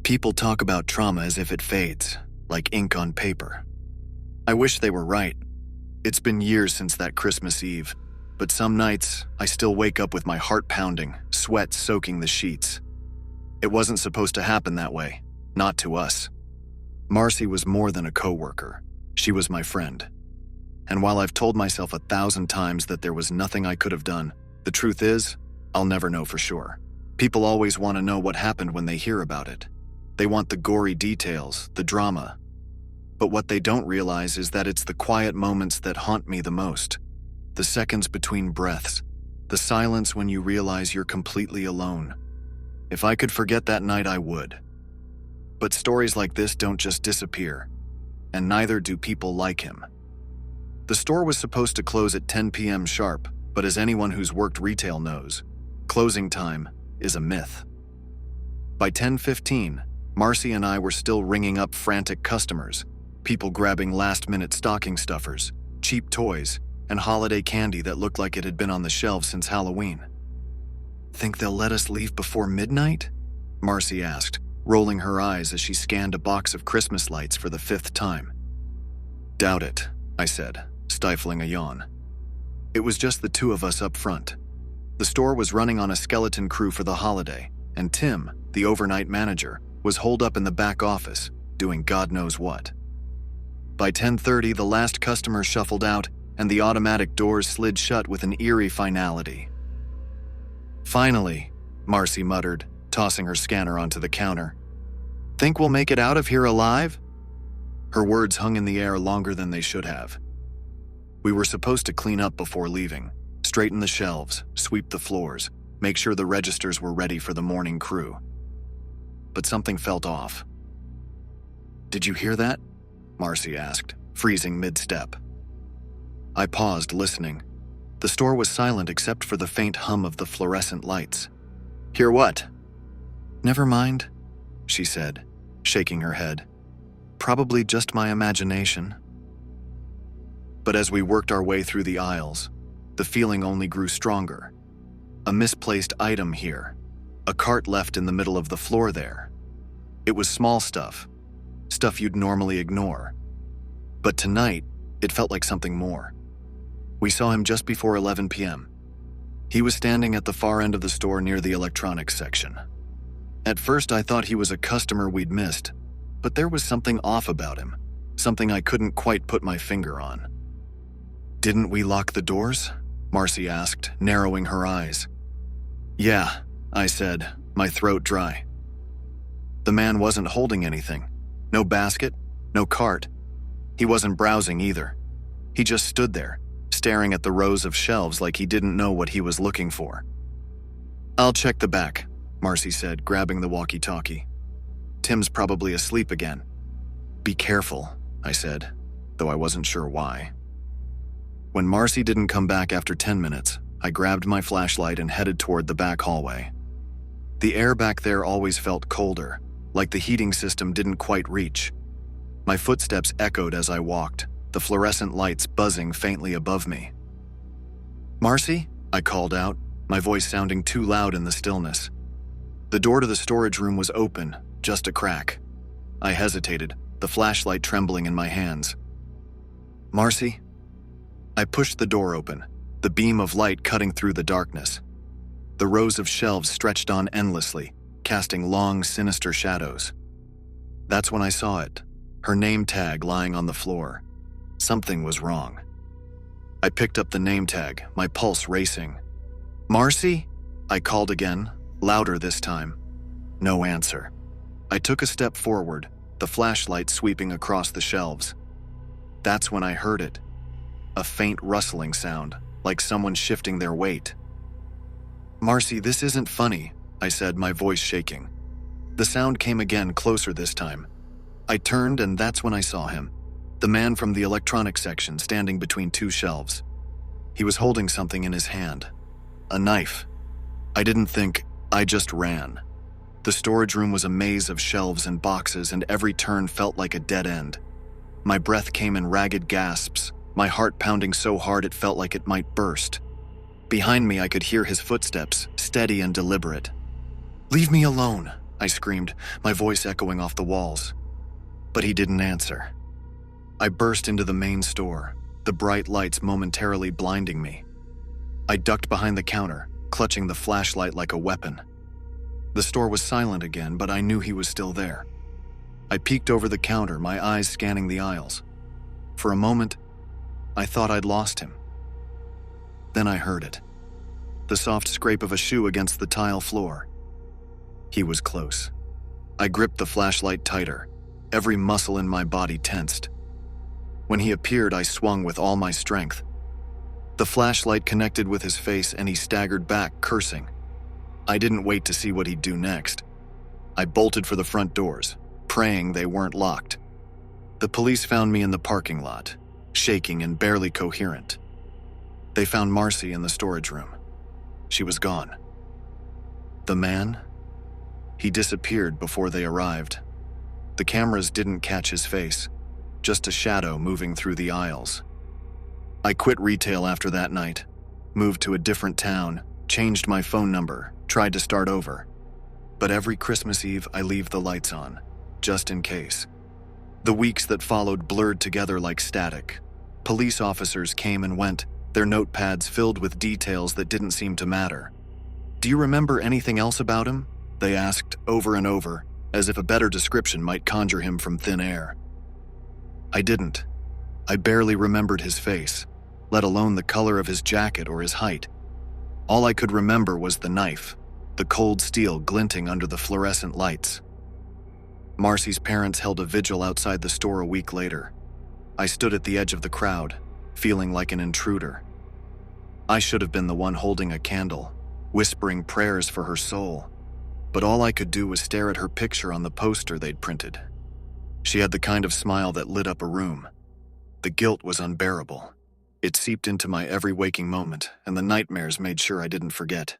People talk about trauma as if it fades, like ink on paper. I wish they were right. It's been years since that Christmas Eve, but some nights I still wake up with my heart pounding, sweat soaking the sheets. It wasn't supposed to happen that way, not to us. Marcy was more than a coworker. She was my friend. And while I've told myself 1,000 times that there was nothing I could have done, the truth is, I'll never know for sure. People always want to know what happened when they hear about it. They want the gory details, the drama. But what they don't realize is that it's the quiet moments that haunt me the most. The seconds between breaths. The silence when you realize you're completely alone. If I could forget that night, I would. But stories like this don't just disappear. And neither do people like him. The store was supposed to close at 10 p.m. sharp, but as anyone who's worked retail knows, closing time is a myth. By 10:15, Marcy and I were still ringing up frantic customers, people grabbing last-minute stocking stuffers, cheap toys, and holiday candy that looked like it had been on the shelves since Halloween. "Think they'll let us leave before midnight?" Marcy asked, rolling her eyes as she scanned a box of Christmas lights for the 5th time. "Doubt it," I said, stifling a yawn. It was just the two of us up front. The store was running on a skeleton crew for the holiday, and Tim, the overnight manager, was holed up in the back office, doing God knows what. By 10:30, the last customer shuffled out, and the automatic doors slid shut with an eerie finality. "Finally," Marcy muttered, tossing her scanner onto the counter. "Think we'll make it out of here alive?" Her words hung in the air longer than they should have. We were supposed to clean up before leaving, straighten the shelves, sweep the floors, make sure the registers were ready for the morning crew. But something felt off. "Did you hear that?" Marcy asked, freezing mid-step. I paused, listening. The store was silent except for the faint hum of the fluorescent lights. "Hear what?" "Never mind," she said, shaking her head. "Probably just my imagination." But as we worked our way through the aisles, the feeling only grew stronger. A misplaced item here. A cart left in the middle of the floor there. It was small stuff you'd normally ignore. But tonight, it felt like something more. We saw him just before 11 p.m. He was standing at the far end of the store near the electronics section. At first, I thought he was a customer we'd missed, but there was something off about him, something I couldn't quite put my finger on. "Didn't we lock the doors?" Marcy asked, narrowing her eyes. "Yeah," I said, my throat dry. The man wasn't holding anything. No basket, no cart. He wasn't browsing either. He just stood there, staring at the rows of shelves like he didn't know what he was looking for. "I'll check the back," Marcy said, grabbing the walkie-talkie. "Tim's probably asleep again." "Be careful," I said, though I wasn't sure why. When Marcy didn't come back after 10 minutes, I grabbed my flashlight and headed toward the back hallway. The air back there always felt colder, like the heating system didn't quite reach. My footsteps echoed as I walked, the fluorescent lights buzzing faintly above me. "Marcy?" I called out, my voice sounding too loud in the stillness. The door to the storage room was open, just a crack. I hesitated, the flashlight trembling in my hands. "Marcy?" I pushed the door open, the beam of light cutting through the darkness. The rows of shelves stretched on endlessly, casting long, sinister shadows. That's when I saw it, her name tag lying on the floor. Something was wrong. I picked up the name tag, my pulse racing. "Marcy?" I called again, louder this time. No answer. I took a step forward, the flashlight sweeping across the shelves. That's when I heard it. A faint rustling sound, like someone shifting their weight. "Marcy, this isn't funny," I said, my voice shaking. The sound came again, closer this time. I turned, and that's when I saw him. The man from the electronics section standing between two shelves. He was holding something in his hand. A knife. I didn't think, I just ran. The storage room was a maze of shelves and boxes, and every turn felt like a dead end. My breath came in ragged gasps, my heart pounding so hard it felt like it might burst. Behind me, I could hear his footsteps, steady and deliberate. "Leave me alone," I screamed, my voice echoing off the walls. But he didn't answer. I burst into the main store, the bright lights momentarily blinding me. I ducked behind the counter, clutching the flashlight like a weapon. The store was silent again, but I knew he was still there. I peeked over the counter, my eyes scanning the aisles. For a moment, I thought I'd lost him. Then I heard it. The soft scrape of a shoe against the tile floor. He was close. I gripped the flashlight tighter, every muscle in my body tensed. When he appeared, I swung with all my strength. The flashlight connected with his face and he staggered back, cursing. I didn't wait to see what he'd do next. I bolted for the front doors, praying they weren't locked. The police found me in the parking lot, shaking and barely coherent. They found Marcy in the storage room. She was gone. The man? He disappeared before they arrived. The cameras didn't catch his face, just a shadow moving through the aisles. I quit retail after that night, moved to a different town, changed my phone number, tried to start over. But every Christmas Eve, I leave the lights on, just in case. The weeks that followed blurred together like static. Police officers came and went, their notepads filled with details that didn't seem to matter. "Do you remember anything else about him?" they asked over and over, as if a better description might conjure him from thin air. I didn't. I barely remembered his face, let alone the color of his jacket or his height. All I could remember was the knife, the cold steel glinting under the fluorescent lights. Marcy's parents held a vigil outside the store a week later. I stood at the edge of the crowd, feeling like an intruder. I should have been the one holding a candle, whispering prayers for her soul, but all I could do was stare at her picture on the poster they'd printed. She had the kind of smile that lit up a room. The guilt was unbearable. It seeped into my every waking moment, and the nightmares made sure I didn't forget.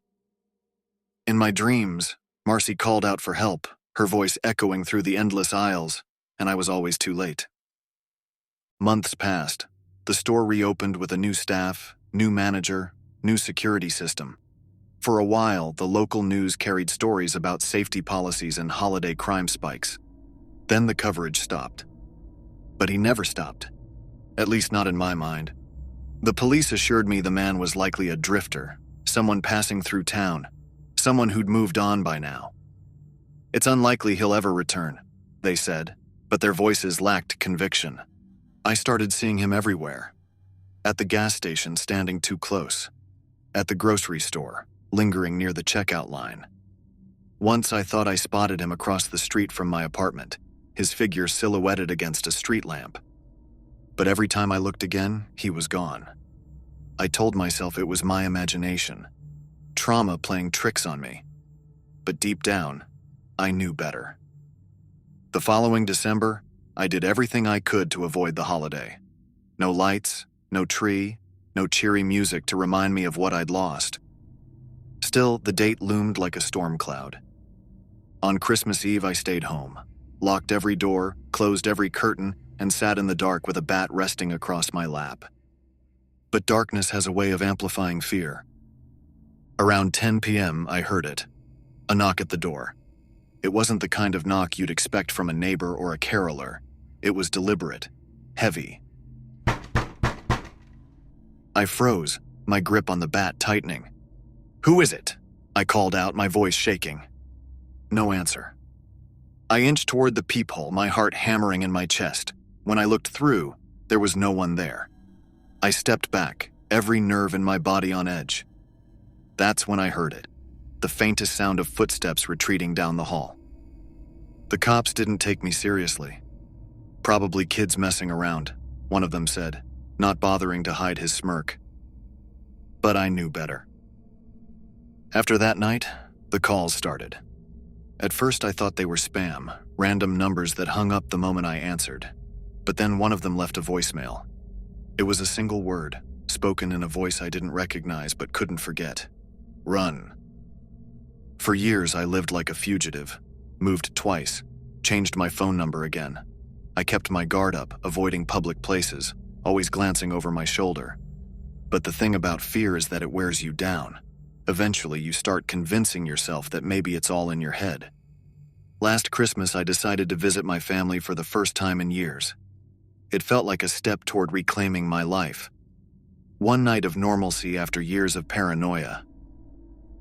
In my dreams, Marcy called out for help, her voice echoing through the endless aisles, and I was always too late. Months passed. The store reopened with a new staff, new manager, new security system. For a while, the local news carried stories about safety policies and holiday crime spikes. Then the coverage stopped. But he never stopped. At least not in my mind. The police assured me the man was likely a drifter, someone passing through town, someone who'd moved on by now. It's unlikely he'll ever return, they said, but their voices lacked conviction. I started seeing him everywhere. At the gas station, standing too close. At the grocery store, lingering near the checkout line. Once I thought I spotted him across the street from my apartment, his figure silhouetted against a street lamp. But every time I looked again, he was gone. I told myself it was my imagination, trauma playing tricks on me. But deep down, I knew better. The following December, I did everything I could to avoid the holiday. No lights, no tree, no cheery music to remind me of what I'd lost. Still, the date loomed like a storm cloud. On Christmas Eve, I stayed home, locked every door, closed every curtain, and sat in the dark with a bat resting across my lap. But darkness has a way of amplifying fear. Around 10 p.m., I heard it. A knock at the door. It wasn't the kind of knock you'd expect from a neighbor or a caroler. It was deliberate, heavy. I froze, my grip on the bat tightening. "Who is it?" I called out, my voice shaking. No answer. I inched toward the peephole, my heart hammering in my chest. When I looked through, there was no one there. I stepped back, every nerve in my body on edge. That's when I heard it, the faintest sound of footsteps retreating down the hall. The cops didn't take me seriously. "Probably kids messing around," one of them said, not bothering to hide his smirk. But I knew better. After that night, the calls started. At first I thought they were spam, random numbers that hung up the moment I answered. But then one of them left a voicemail. It was a single word, spoken in a voice I didn't recognize but couldn't forget. Run. For years I lived like a fugitive, moved twice, changed my phone number again. I kept my guard up, avoiding public places, always glancing over my shoulder. But the thing about fear is that it wears you down. Eventually, you start convincing yourself that maybe it's all in your head. Last Christmas, I decided to visit my family for the first time in years. It felt like a step toward reclaiming my life. One night of normalcy after years of paranoia.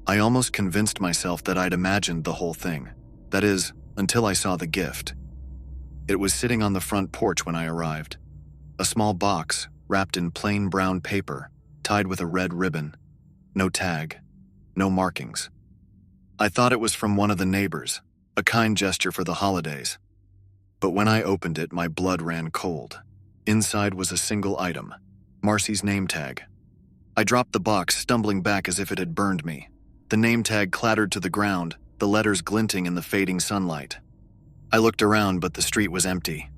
I almost convinced myself that I'd imagined the whole thing. That is, until I saw the gift. It was sitting on the front porch when I arrived. A small box, wrapped in plain brown paper, tied with a red ribbon. No tag. No markings. I thought it was from one of the neighbors, a kind gesture for the holidays. But when I opened it, my blood ran cold. Inside was a single item, Marcy's name tag. I dropped the box, stumbling back as if it had burned me. The name tag clattered to the ground, the letters glinting in the fading sunlight. I looked around, but the street was empty.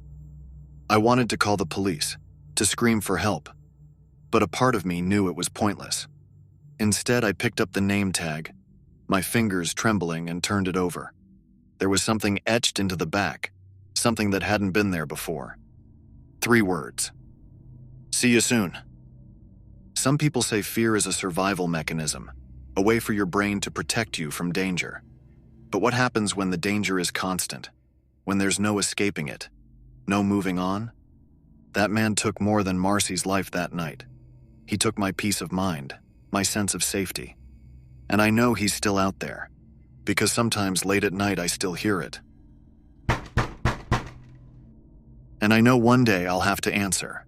I wanted to call the police, to scream for help, but a part of me knew it was pointless. Instead, I picked up the name tag, my fingers trembling, and turned it over. There was something etched into the back, something that hadn't been there before. 3 words. "See you soon." Some people say fear is a survival mechanism, a way for your brain to protect you from danger. But what happens when the danger is constant? When there's no escaping it? No moving on? That man took more than Marcy's life that night. He took my peace of mind, my sense of safety. And I know he's still out there, because sometimes late at night I still hear it. And I know one day I'll have to answer.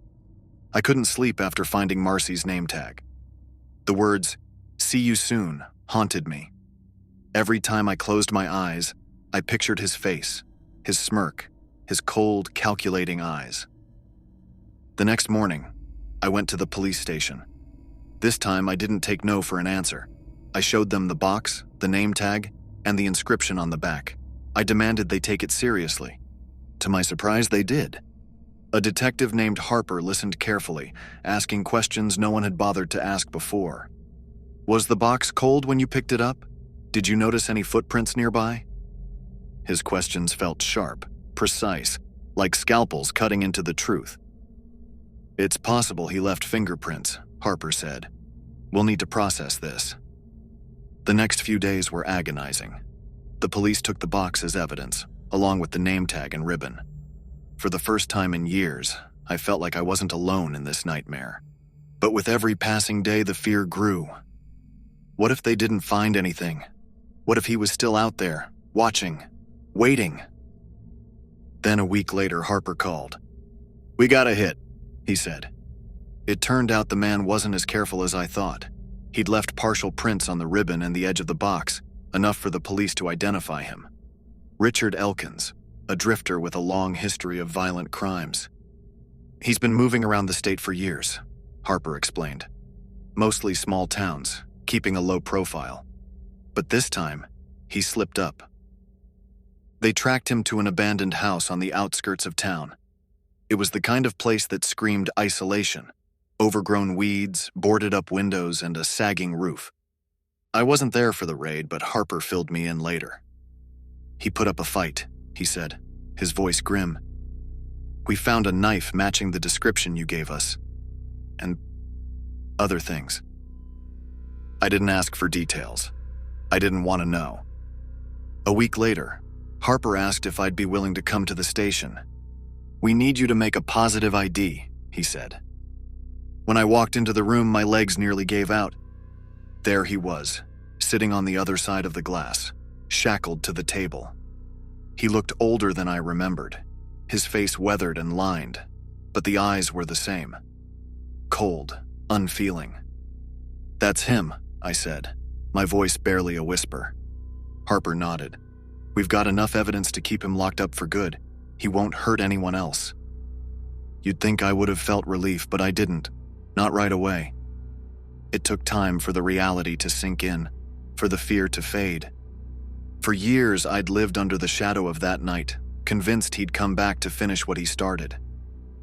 I couldn't sleep after finding Marcy's name tag. The words, "See you soon," haunted me. Every time I closed my eyes, I pictured his face, his smirk, his cold, calculating eyes. The next morning, I went to the police station. This time, I didn't take no for an answer. I showed them the box, the name tag, and the inscription on the back. I demanded they take it seriously. To my surprise, they did. A detective named Harper listened carefully, asking questions no one had bothered to ask before. "Was the box cold when you picked it up? Did you notice any footprints nearby?" His questions felt sharp, precise, like scalpels cutting into the truth. "It's possible he left fingerprints," Harper said. "We'll need to process this." The next few days were agonizing. The police took the box as evidence, along with the name tag and ribbon. For the first time in years, I felt like I wasn't alone in this nightmare. But with every passing day, the fear grew. What if they didn't find anything? What if he was still out there, watching, waiting? Then a week later, Harper called. "We got a hit," he said. It turned out the man wasn't as careful as I thought. He'd left partial prints on the ribbon and the edge of the box, enough for the police to identify him. Richard Elkins, a drifter with a long history of violent crimes. "He's been moving around the state for years," Harper explained. "Mostly small towns, keeping a low profile. But this time, he slipped up. They tracked him to an abandoned house on the outskirts of town. It was the kind of place that screamed isolation, overgrown weeds, boarded-up windows, and a sagging roof. I wasn't there for the raid, but Harper filled me in later. "He put up a fight," he said, his voice grim. "We found a knife matching the description you gave us. And other things." I didn't ask for details. I didn't want to know. A week later, Harper asked if I'd be willing to come to the station. "We need you to make a positive ID," he said. When I walked into the room, my legs nearly gave out. There he was, sitting on the other side of the glass, shackled to the table. He looked older than I remembered, his face weathered and lined, but the eyes were the same. Cold, unfeeling. "That's him," I said, my voice barely a whisper. Harper nodded. "We've got enough evidence to keep him locked up for good. He won't hurt anyone else." You'd think I would have felt relief, but I didn't. Not right away. It took time for the reality to sink in, for the fear to fade. For years, I'd lived under the shadow of that night, convinced he'd come back to finish what he started.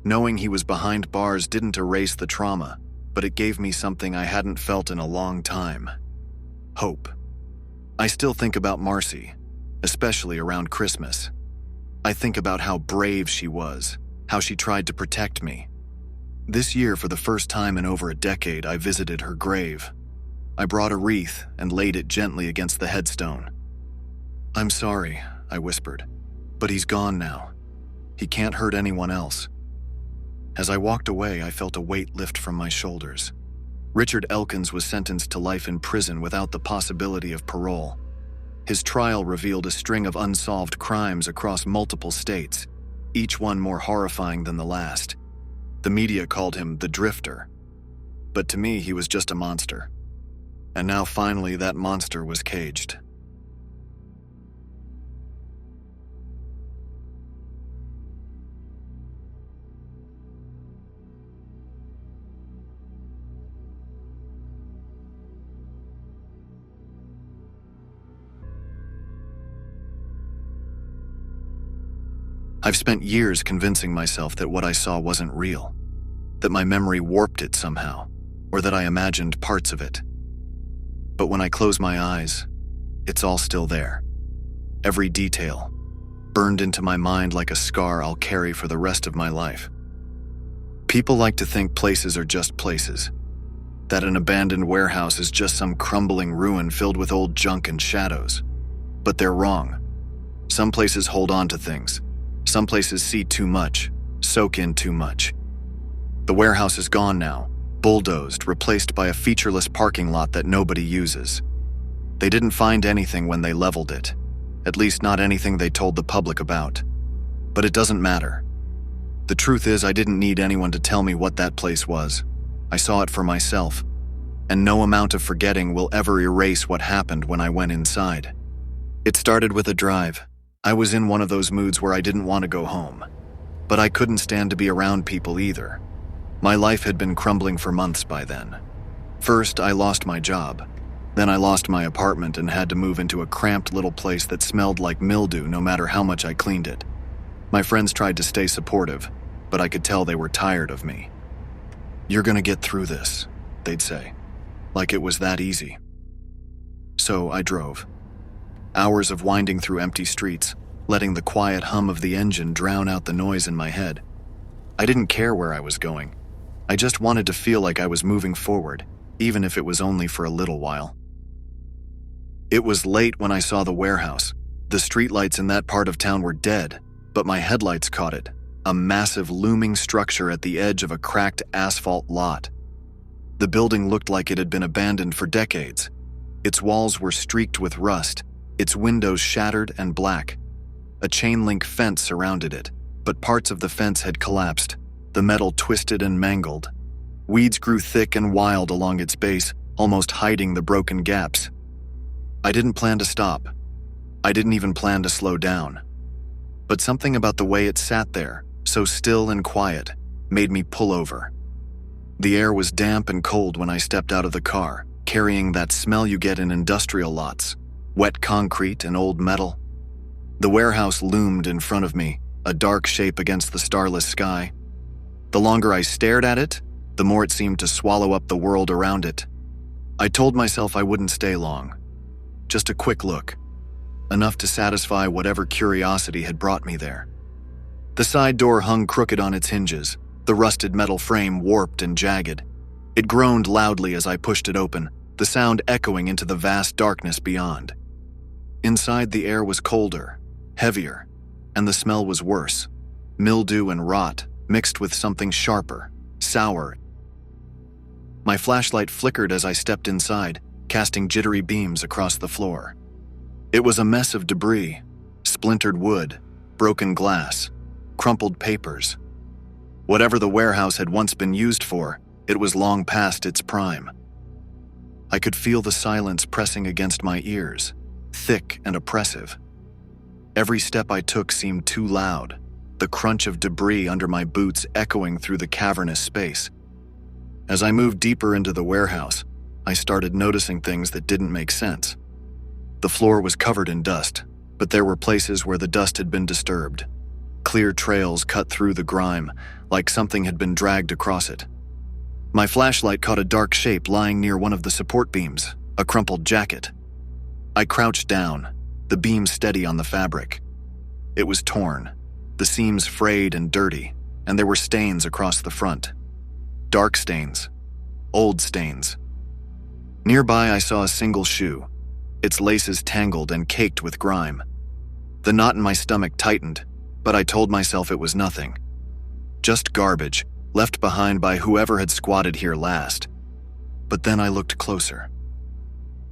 Knowing he was behind bars didn't erase the trauma, but it gave me something I hadn't felt in a long time. Hope. I still think about Marcy, especially around Christmas. I think about how brave she was, how she tried to protect me. This year, for the first time in over a decade, I visited her grave. I brought a wreath and laid it gently against the headstone. "I'm sorry," I whispered, "but he's gone now. He can't hurt anyone else." As I walked away, I felt a weight lift from my shoulders. Richard Elkins was sentenced to life in prison without the possibility of parole. His trial revealed a string of unsolved crimes across multiple states, each one more horrifying than the last. The media called him the Drifter, but to me he was just a monster. And now finally that monster was caged. I've spent years convincing myself that what I saw wasn't real, that my memory warped it somehow, or that I imagined parts of it. But when I close my eyes, it's all still there. Every detail, burned into my mind like a scar I'll carry for the rest of my life. People like to think places are just places, that an abandoned warehouse is just some crumbling ruin filled with old junk and shadows. But they're wrong. Some places hold on to things. Some places see too much, soak in too much. The warehouse is gone now, bulldozed, replaced by a featureless parking lot that nobody uses. They didn't find anything when they leveled it, at least not anything they told the public about. But it doesn't matter. The truth is, I didn't need anyone to tell me what that place was. I saw it for myself, and no amount of forgetting will ever erase what happened when I went inside. It started with a drive. I was in one of those moods where I didn't want to go home, but I couldn't stand to be around people either. My life had been crumbling for months by then. First, I lost my job. Then I lost my apartment and had to move into a cramped little place that smelled like mildew no matter how much I cleaned it. My friends tried to stay supportive, but I could tell they were tired of me. "You're gonna get through this," they'd say, like it was that easy. So I drove. Hours of winding through empty streets, letting the quiet hum of the engine drown out the noise in my head. I didn't care where I was going. I just wanted to feel like I was moving forward, even if it was only for a little while. It was late when I saw the warehouse. The streetlights in that part of town were dead, but my headlights caught it, a massive looming structure at the edge of a cracked asphalt lot. The building looked like it had been abandoned for decades. Its walls were streaked with rust, its windows shattered and black. A chain-link fence surrounded it, but parts of the fence had collapsed, the metal twisted and mangled. Weeds grew thick and wild along its base, almost hiding the broken gaps. I didn't plan to stop. I didn't even plan to slow down. But something about the way it sat there, so still and quiet, made me pull over. The air was damp and cold when I stepped out of the car, carrying that smell you get in industrial lots, wet concrete and old metal. The warehouse loomed in front of me, a dark shape against the starless sky. The longer I stared at it, the more it seemed to swallow up the world around it. I told myself I wouldn't stay long. Just a quick look, enough to satisfy whatever curiosity had brought me there. The side door hung crooked on its hinges, the rusted metal frame warped and jagged. It groaned loudly as I pushed it open, the sound echoing into the vast darkness beyond. Inside, the air was colder, heavier, and the smell was worse. Mildew and rot, mixed with something sharper, sour. My flashlight flickered as I stepped inside, casting jittery beams across the floor. It was a mess of debris, splintered wood, broken glass, crumpled papers. Whatever the warehouse had once been used for, it was long past its prime. I could feel the silence pressing against my ears, thick and oppressive. Every step I took seemed too loud, the crunch of debris under my boots echoing through the cavernous space. As I moved deeper into the warehouse, I started noticing things that didn't make sense. The floor was covered in dust, but there were places where the dust had been disturbed. Clear trails cut through the grime, like something had been dragged across it. My flashlight caught a dark shape lying near one of the support beams, a crumpled jacket. I crouched down, the beam steady on the fabric. It was torn, the seams frayed and dirty, and there were stains across the front. Dark stains, old stains. Nearby, I saw a single shoe, its laces tangled and caked with grime. The knot in my stomach tightened, but I told myself it was nothing. Just garbage, left behind by whoever had squatted here last. But then I looked closer.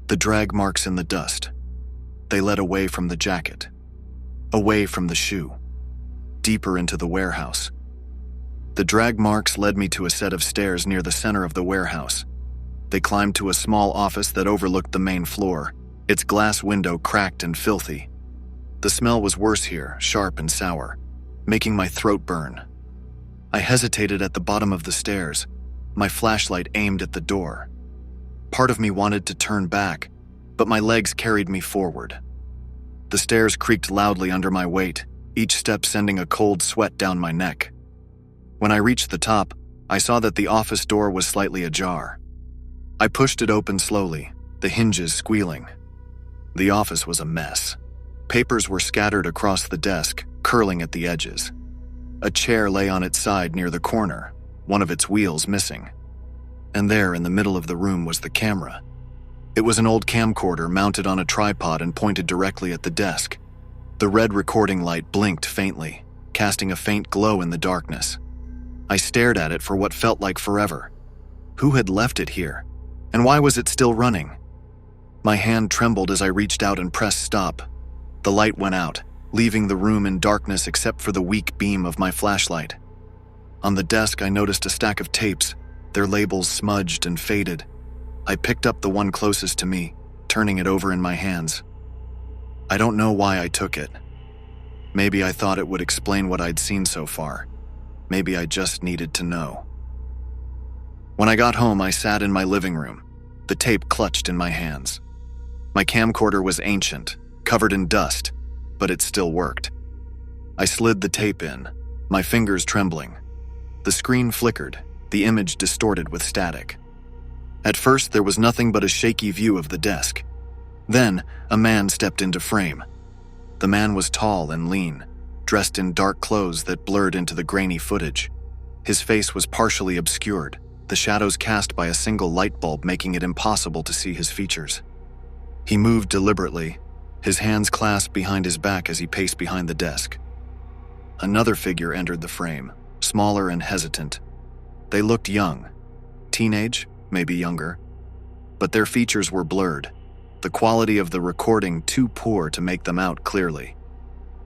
The drag marks in the dust. They led away from the jacket, away from the shoe, deeper into the warehouse. The drag marks led me to a set of stairs near the center of the warehouse. They climbed to a small office that overlooked the main floor, its glass window cracked and filthy. The smell was worse here, sharp and sour, making my throat burn. I hesitated at the bottom of the stairs, my flashlight aimed at the door. Part of me wanted to turn back, but my legs carried me forward. The stairs creaked loudly under my weight, each step sending a cold sweat down my neck. When I reached the top, I saw that the office door was slightly ajar. I pushed it open slowly, the hinges squealing. The office was a mess. Papers were scattered across the desk, curling at the edges. A chair lay on its side near the corner, one of its wheels missing. And there in the middle of the room was the camera. It was an old camcorder mounted on a tripod and pointed directly at the desk. The red recording light blinked faintly, casting a faint glow in the darkness. I stared at it for what felt like forever. Who had left it here? And why was it still running? My hand trembled as I reached out and pressed stop. The light went out, leaving the room in darkness except for the weak beam of my flashlight. On the desk, I noticed a stack of tapes, their labels smudged and faded. I picked up the one closest to me, turning it over in my hands. I don't know why I took it. Maybe I thought it would explain what I'd seen so far. Maybe I just needed to know. When I got home, I sat in my living room, the tape clutched in my hands. My camcorder was ancient, covered in dust, but it still worked. I slid the tape in, my fingers trembling. The screen flickered, the image distorted with static. At first, there was nothing but a shaky view of the desk. Then, a man stepped into frame. The man was tall and lean, dressed in dark clothes that blurred into the grainy footage. His face was partially obscured, the shadows cast by a single light bulb making it impossible to see his features. He moved deliberately, his hands clasped behind his back as he paced behind the desk. Another figure entered the frame, smaller and hesitant. They looked young, teenage, maybe younger, but their features were blurred, the quality of the recording too poor to make them out clearly.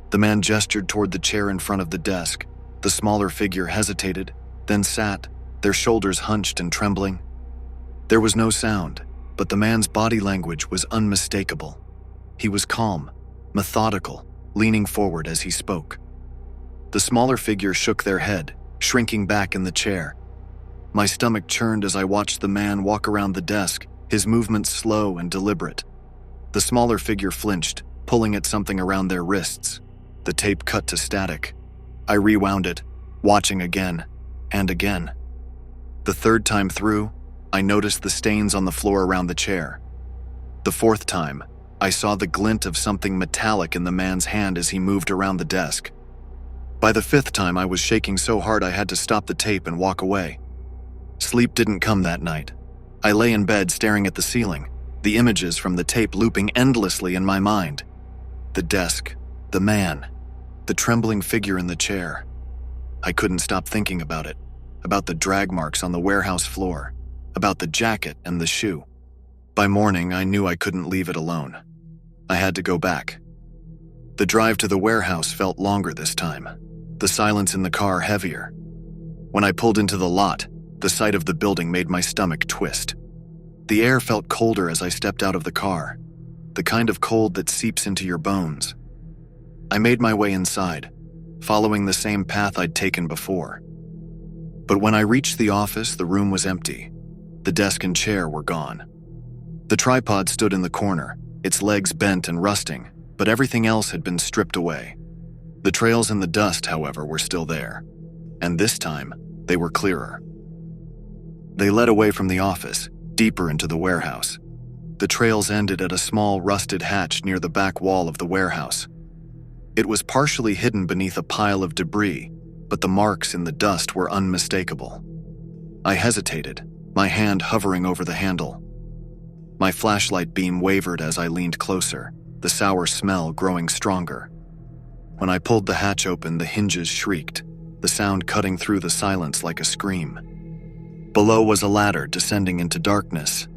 The man gestured toward the chair in front of the desk. The smaller figure hesitated, then sat, their shoulders hunched and trembling. There was no sound, but the man's body language was unmistakable. He was calm, methodical, leaning forward as he spoke. The smaller figure shook their head, shrinking back in the chair. My stomach churned as I watched the man walk around the desk, his movements slow and deliberate. The smaller figure flinched, pulling at something around their wrists. The tape cut to static. I rewound it, watching again and again. The third time through, I noticed the stains on the floor around the chair. The fourth time, I saw the glint of something metallic in the man's hand as he moved around the desk. By the fifth time, I was shaking so hard I had to stop the tape and walk away. Sleep didn't come that night. I lay in bed staring at the ceiling, the images from the tape looping endlessly in my mind. The desk, the man, the trembling figure in the chair. I couldn't stop thinking about it, about the drag marks on the warehouse floor, about the jacket and the shoe. By morning, I knew I couldn't leave it alone. I had to go back. The drive to the warehouse felt longer this time, the silence in the car heavier. When I pulled into the lot, the sight of the building made my stomach twist. The air felt colder as I stepped out of the car, the kind of cold that seeps into your bones. I made my way inside, following the same path I'd taken before. But when I reached the office, the room was empty. The desk and chair were gone. The tripod stood in the corner, its legs bent and rusting, but everything else had been stripped away. The trails in the dust, however, were still there, and this time, they were clearer. They led away from the office, deeper into the warehouse. The trails ended at a small rusted hatch near the back wall of the warehouse. It was partially hidden beneath a pile of debris, but the marks in the dust were unmistakable. I hesitated, my hand hovering over the handle. My flashlight beam wavered as I leaned closer, the sour smell growing stronger. When I pulled the hatch open, the hinges shrieked, the sound cutting through the silence like a scream. Below was a ladder descending into darkness.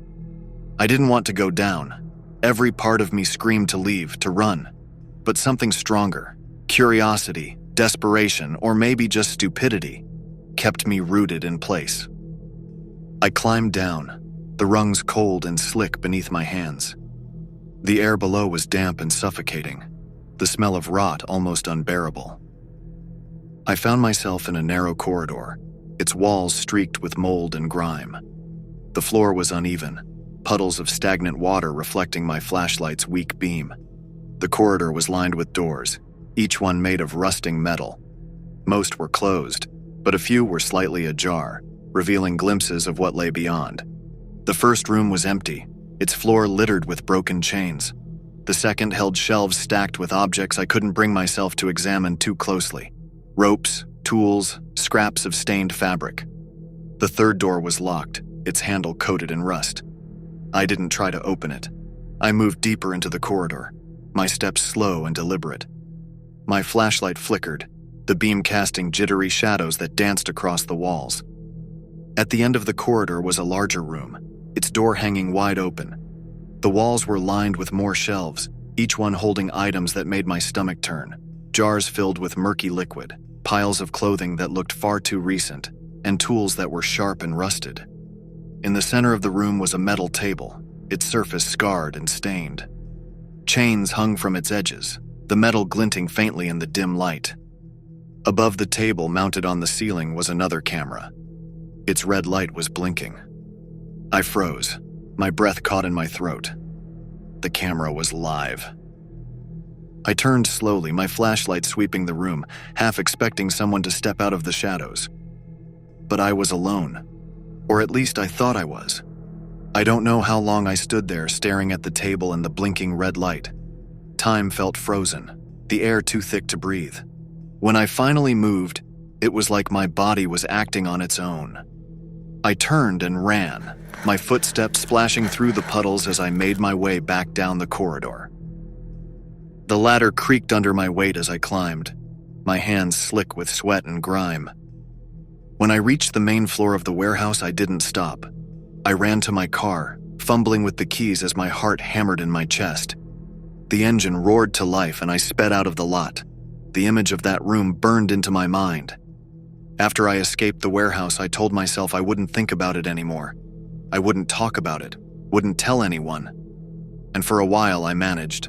I didn't want to go down. Every part of me screamed to leave, to run. But something stronger, curiosity, desperation, or maybe just stupidity, kept me rooted in place. I climbed down, the rungs cold and slick beneath my hands. The air below was damp and suffocating, the smell of rot almost unbearable. I found myself in a narrow corridor, its walls streaked with mold and grime. The floor was uneven, puddles of stagnant water reflecting my flashlight's weak beam. The corridor was lined with doors, each one made of rusting metal. Most were closed, but a few were slightly ajar, revealing glimpses of what lay beyond. The first room was empty, its floor littered with broken chains. The second held shelves stacked with objects I couldn't bring myself to examine too closely. Ropes, tools, scraps of stained fabric. The third door was locked, its handle coated in rust. I didn't try to open it. I moved deeper into the corridor, my steps slow and deliberate. My flashlight flickered, the beam casting jittery shadows that danced across the walls. At the end of the corridor was a larger room, its door hanging wide open. The walls were lined with more shelves, each one holding items that made my stomach turn. Jars filled with murky liquid, piles of clothing that looked far too recent, and tools that were sharp and rusted. In the center of the room was a metal table, its surface scarred and stained. Chains hung from its edges, the metal glinting faintly in the dim light. Above the table, mounted on the ceiling, was another camera. Its red light was blinking. I froze, my breath caught in my throat. The camera was live. I turned slowly, my flashlight sweeping the room, half expecting someone to step out of the shadows. But I was alone, or at least I thought I was. I don't know how long I stood there staring at the table and the blinking red light. Time felt frozen, the air too thick to breathe. When I finally moved, it was like my body was acting on its own. I turned and ran, my footsteps splashing through the puddles as I made my way back down the corridor. The ladder creaked under my weight as I climbed, my hands slick with sweat and grime. When I reached the main floor of the warehouse, I didn't stop. I ran to my car, fumbling with the keys as my heart hammered in my chest. The engine roared to life and I sped out of the lot. The image of that room burned into my mind. After I escaped the warehouse, I told myself I wouldn't think about it anymore. I wouldn't talk about it, wouldn't tell anyone. And for a while I managed.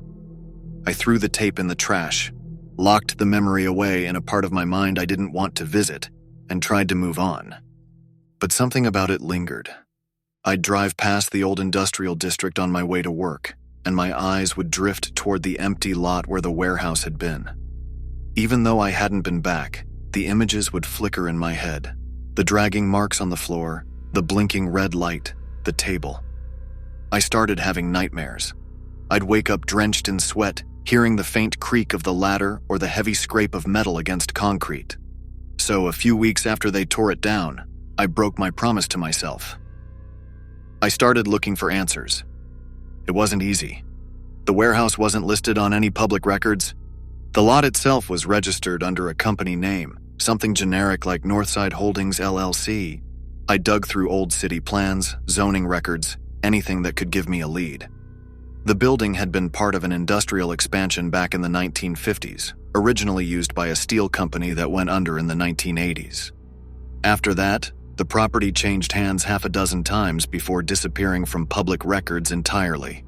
I threw the tape in the trash, locked the memory away in a part of my mind I didn't want to visit, and tried to move on. But something about it lingered. I'd drive past the old industrial district on my way to work, and my eyes would drift toward the empty lot where the warehouse had been. Even though I hadn't been back, the images would flicker in my head. The dragging marks on the floor, the blinking red light, the table. I started having nightmares. I'd wake up drenched in sweat, hearing the faint creak of the ladder or the heavy scrape of metal against concrete. So a few weeks after they tore it down, I broke my promise to myself. I started looking for answers. It wasn't easy. The warehouse wasn't listed on any public records. The lot itself was registered under a company name, something generic like Northside Holdings LLC. I dug through old city plans, zoning records, anything that could give me a lead. The building had been part of an industrial expansion back in the 1950s, originally used by a steel company that went under in the 1980s. After that, the property changed hands half a dozen times before disappearing from public records entirely.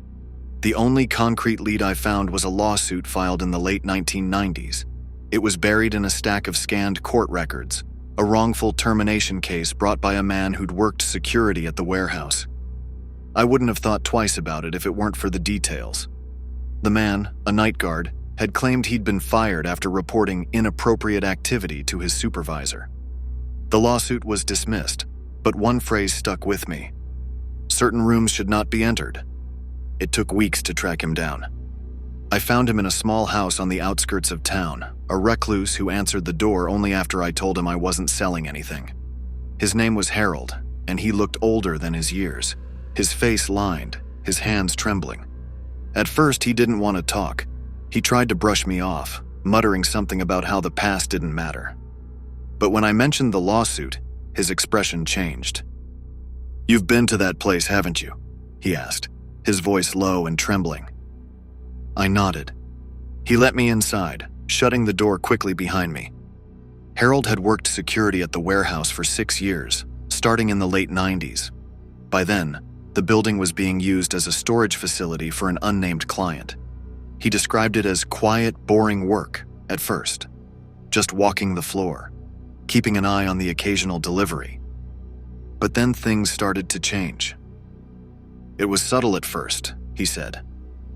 The only concrete lead I found was a lawsuit filed in the late 1990s. It was buried in a stack of scanned court records, a wrongful termination case brought by a man who'd worked security at the warehouse. I wouldn't have thought twice about it if it weren't for the details. The man, a night guard, had claimed he'd been fired after reporting inappropriate activity to his supervisor. The lawsuit was dismissed, but one phrase stuck with me. Certain rooms should not be entered. It took weeks to track him down. I found him in a small house on the outskirts of town, a recluse who answered the door only after I told him I wasn't selling anything. His name was Harold, and he looked older than his years, his face lined, his hands trembling. At first, he didn't want to talk. He tried to brush me off, muttering something about how the past didn't matter. But when I mentioned the lawsuit, his expression changed. "You've been to that place, haven't you?" he asked, his voice low and trembling. I nodded. He let me inside, shutting the door quickly behind me. Harold had worked security at the warehouse for 6 years, starting in the late 90s. By then, the building was being used as a storage facility for an unnamed client. He described it as quiet, boring work at first, just walking the floor, keeping an eye on the occasional delivery. But then things started to change. It was subtle at first, he said.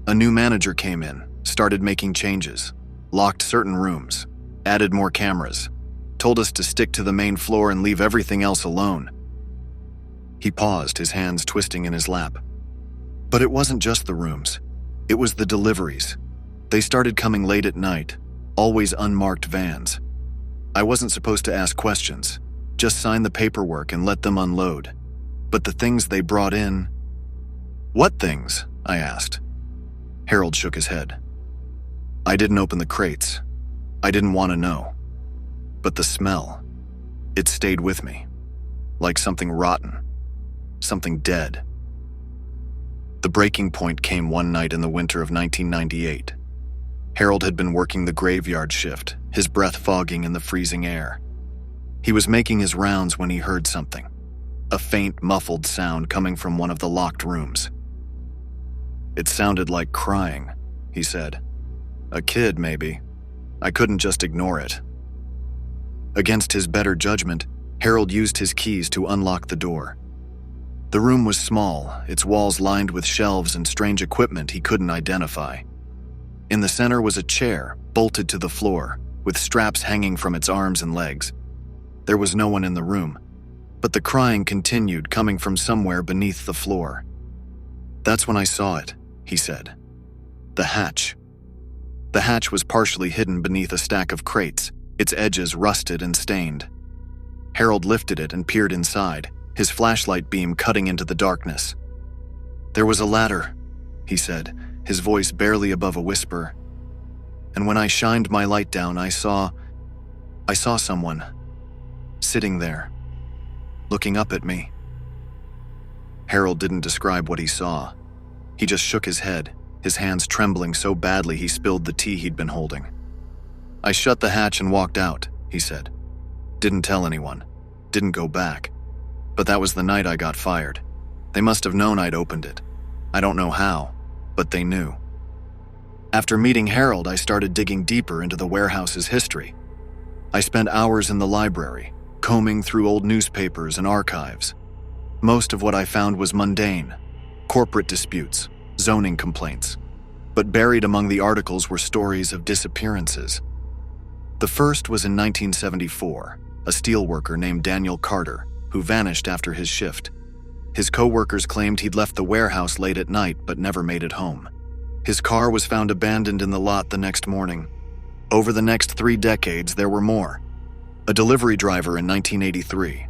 A new manager came in, started making changes, locked certain rooms, added more cameras, told us to stick to the main floor and leave everything else alone. He paused, his hands twisting in his lap. But it wasn't just the rooms. It was the deliveries. They started coming late at night, always unmarked vans. I wasn't supposed to ask questions, just sign the paperwork and let them unload. But the things they brought in... "What things?" I asked. Harold shook his head. I didn't open the crates. I didn't want to know. But the smell, it stayed with me, like something rotten, something dead. The breaking point came one night in the winter of 1998. Harold had been working the graveyard shift, his breath fogging in the freezing air. He was making his rounds when he heard something, a faint, muffled sound coming from one of the locked rooms. It sounded like crying, he said. A kid, maybe. I couldn't just ignore it. Against his better judgment, Harold used his keys to unlock the door. The room was small, its walls lined with shelves and strange equipment he couldn't identify. In the center was a chair, bolted to the floor, with straps hanging from its arms and legs. There was no one in the room, but the crying continued, coming from somewhere beneath the floor. That's when I saw it, he said. The hatch. The hatch was partially hidden beneath a stack of crates, its edges rusted and stained. Harold lifted it and peered inside, his flashlight beam cutting into the darkness. "There was a ladder," he said, his voice barely above a whisper. "And when I shined my light down, I saw someone sitting there, looking up at me." Harold didn't describe what he saw. He just shook his head, his hands trembling so badly he spilled the tea he'd been holding. "I shut the hatch and walked out," he said. "Didn't tell anyone. Didn't go back. But that was the night I got fired. They must have known I'd opened it. I don't know how, but they knew." After meeting Harold, I started digging deeper into the warehouse's history. I spent hours in the library, combing through old newspapers and archives. Most of what I found was mundane: corporate disputes, zoning complaints. But buried among the articles were stories of disappearances. The first was in 1974, a steelworker named Daniel Carter, who vanished after his shift. His co-workers claimed he'd left the warehouse late at night but never made it home. His car was found abandoned in the lot the next morning. Over the next 3 decades, there were more. A delivery driver in 1983,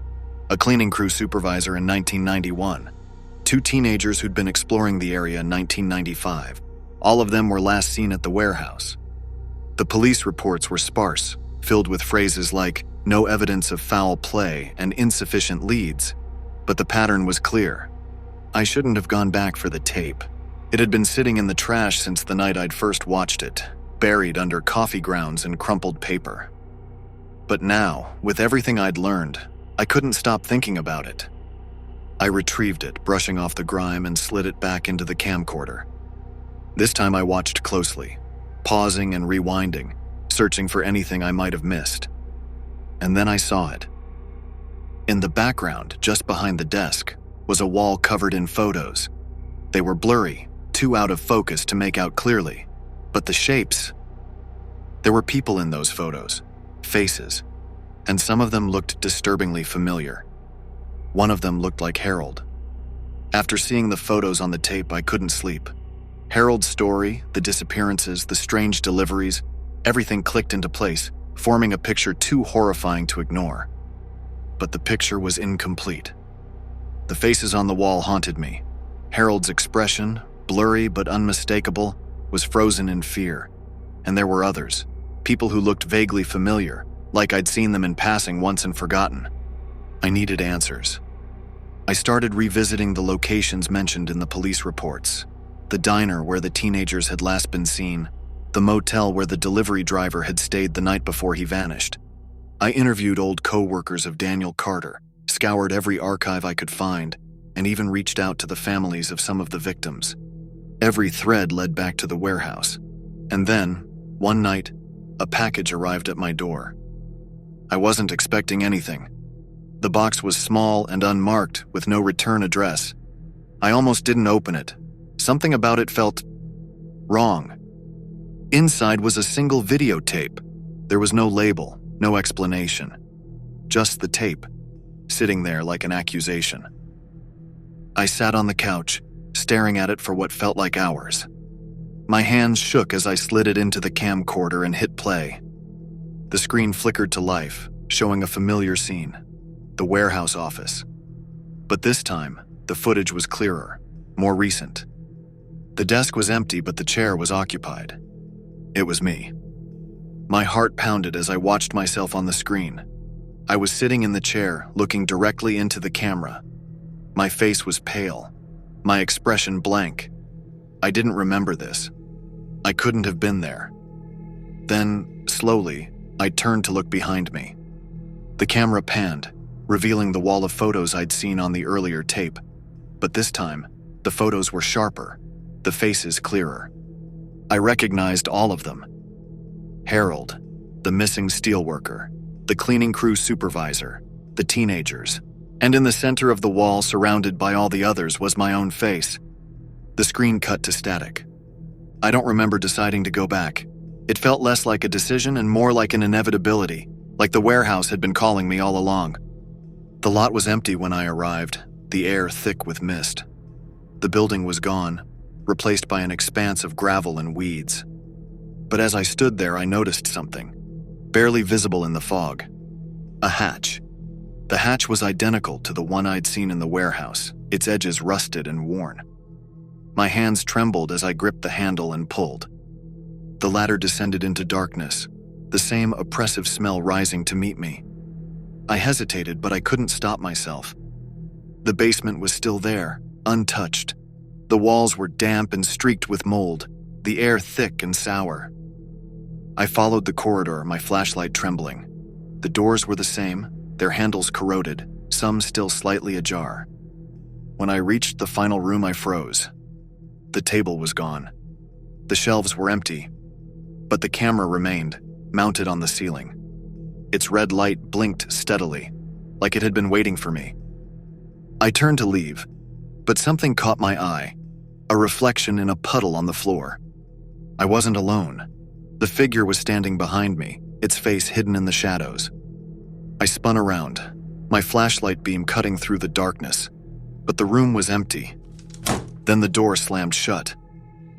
a cleaning crew supervisor in 1991, 2 teenagers who'd been exploring the area in 1995. All of them were last seen at the warehouse. The police reports were sparse, filled with phrases like "no evidence of foul play" and "insufficient leads." But the pattern was clear. I shouldn't have gone back for the tape. It had been sitting in the trash since the night I'd first watched it, buried under coffee grounds and crumpled paper. But now, with everything I'd learned, I couldn't stop thinking about it. I retrieved it, brushing off the grime, and slid it back into the camcorder. This time I watched closely, pausing and rewinding, searching for anything I might have missed. And then I saw it. In the background, just behind the desk, was a wall covered in photos. They were blurry, too out of focus to make out clearly. But the shapes... There were people in those photos, faces, and some of them looked disturbingly familiar. One of them looked like Harold. After seeing the photos on the tape, I couldn't sleep. Harold's story, the disappearances, the strange deliveries, everything clicked into place, forming a picture too horrifying to ignore. But the picture was incomplete. The faces on the wall haunted me. Harold's expression, blurry but unmistakable, was frozen in fear. And there were others, people who looked vaguely familiar, like I'd seen them in passing once and forgotten. I needed answers. I started revisiting the locations mentioned in the police reports. The diner where the teenagers had last been seen, the motel where the delivery driver had stayed the night before he vanished. I interviewed old co-workers of Daniel Carter, scoured every archive I could find, and even reached out to the families of some of the victims. Every thread led back to the warehouse. And then, one night, a package arrived at my door. I wasn't expecting anything. The box was small and unmarked, with no return address. I almost didn't open it. Something about it felt wrong. Inside was a single videotape. There was no label, no explanation. Just the tape, sitting there like an accusation. I sat on the couch, staring at it for what felt like hours. My hands shook as I slid it into the camcorder and hit play. The screen flickered to life, showing a familiar scene, the warehouse office. But this time, the footage was clearer, more recent. The desk was empty, but the chair was occupied. It was me. My heart pounded as I watched myself on the screen. I was sitting in the chair, looking directly into the camera. My face was pale, my expression blank. I didn't remember this. I couldn't have been there. Then, slowly, I turned to look behind me. The camera panned, revealing the wall of photos I'd seen on the earlier tape. But this time, the photos were sharper, the faces clearer. I recognized all of them. Harold, the missing steelworker, the cleaning crew supervisor, the teenagers, and in the center of the wall, surrounded by all the others, was my own face. The screen cut to static. I don't remember deciding to go back. It felt less like a decision and more like an inevitability, like the warehouse had been calling me all along. The lot was empty when I arrived, the air thick with mist. The building was gone, replaced by an expanse of gravel and weeds. But as I stood there, I noticed something, barely visible in the fog. A hatch. The hatch was identical to the one I'd seen in the warehouse, its edges rusted and worn. My hands trembled as I gripped the handle and pulled. The ladder descended into darkness, the same oppressive smell rising to meet me. I hesitated, but I couldn't stop myself. The basement was still there, untouched. The walls were damp and streaked with mold, the air thick and sour. I followed the corridor, my flashlight trembling. The doors were the same, their handles corroded, some still slightly ajar. When I reached the final room, I froze. The table was gone. The shelves were empty, but the camera remained, mounted on the ceiling. Its red light blinked steadily, like it had been waiting for me. I turned to leave, but something caught my eye, a reflection in a puddle on the floor. I wasn't alone. The figure was standing behind me, its face hidden in the shadows. I spun around, my flashlight beam cutting through the darkness, but the room was empty. Then the door slammed shut.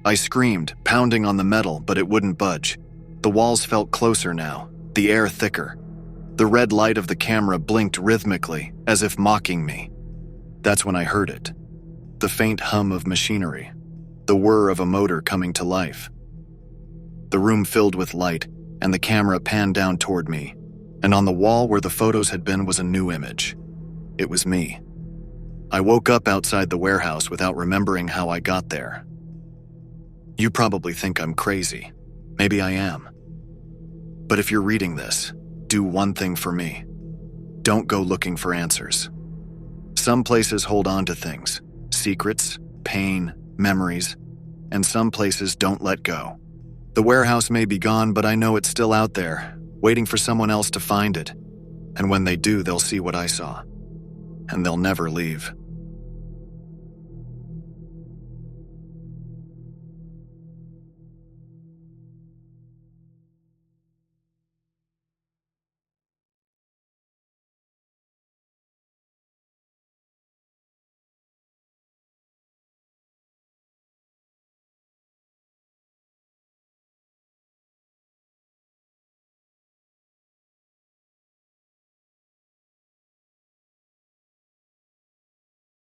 I screamed, pounding on the metal, but it wouldn't budge. The walls felt closer now, the air thicker. The red light of the camera blinked rhythmically, as if mocking me. That's when I heard it. The faint hum of machinery, the whir of a motor coming to life. The room filled with light, and the camera panned down toward me, and on the wall where the photos had been was a new image. It was me. I woke up outside the warehouse without remembering how I got there. You probably think I'm crazy. Maybe I am. But if you're reading this, do one thing for me. Don't go looking for answers. Some places hold on to things, secrets, pain, memories, and some places don't let go. The warehouse may be gone, but I know it's still out there, waiting for someone else to find it. And when they do, they'll see what I saw. And they'll never leave.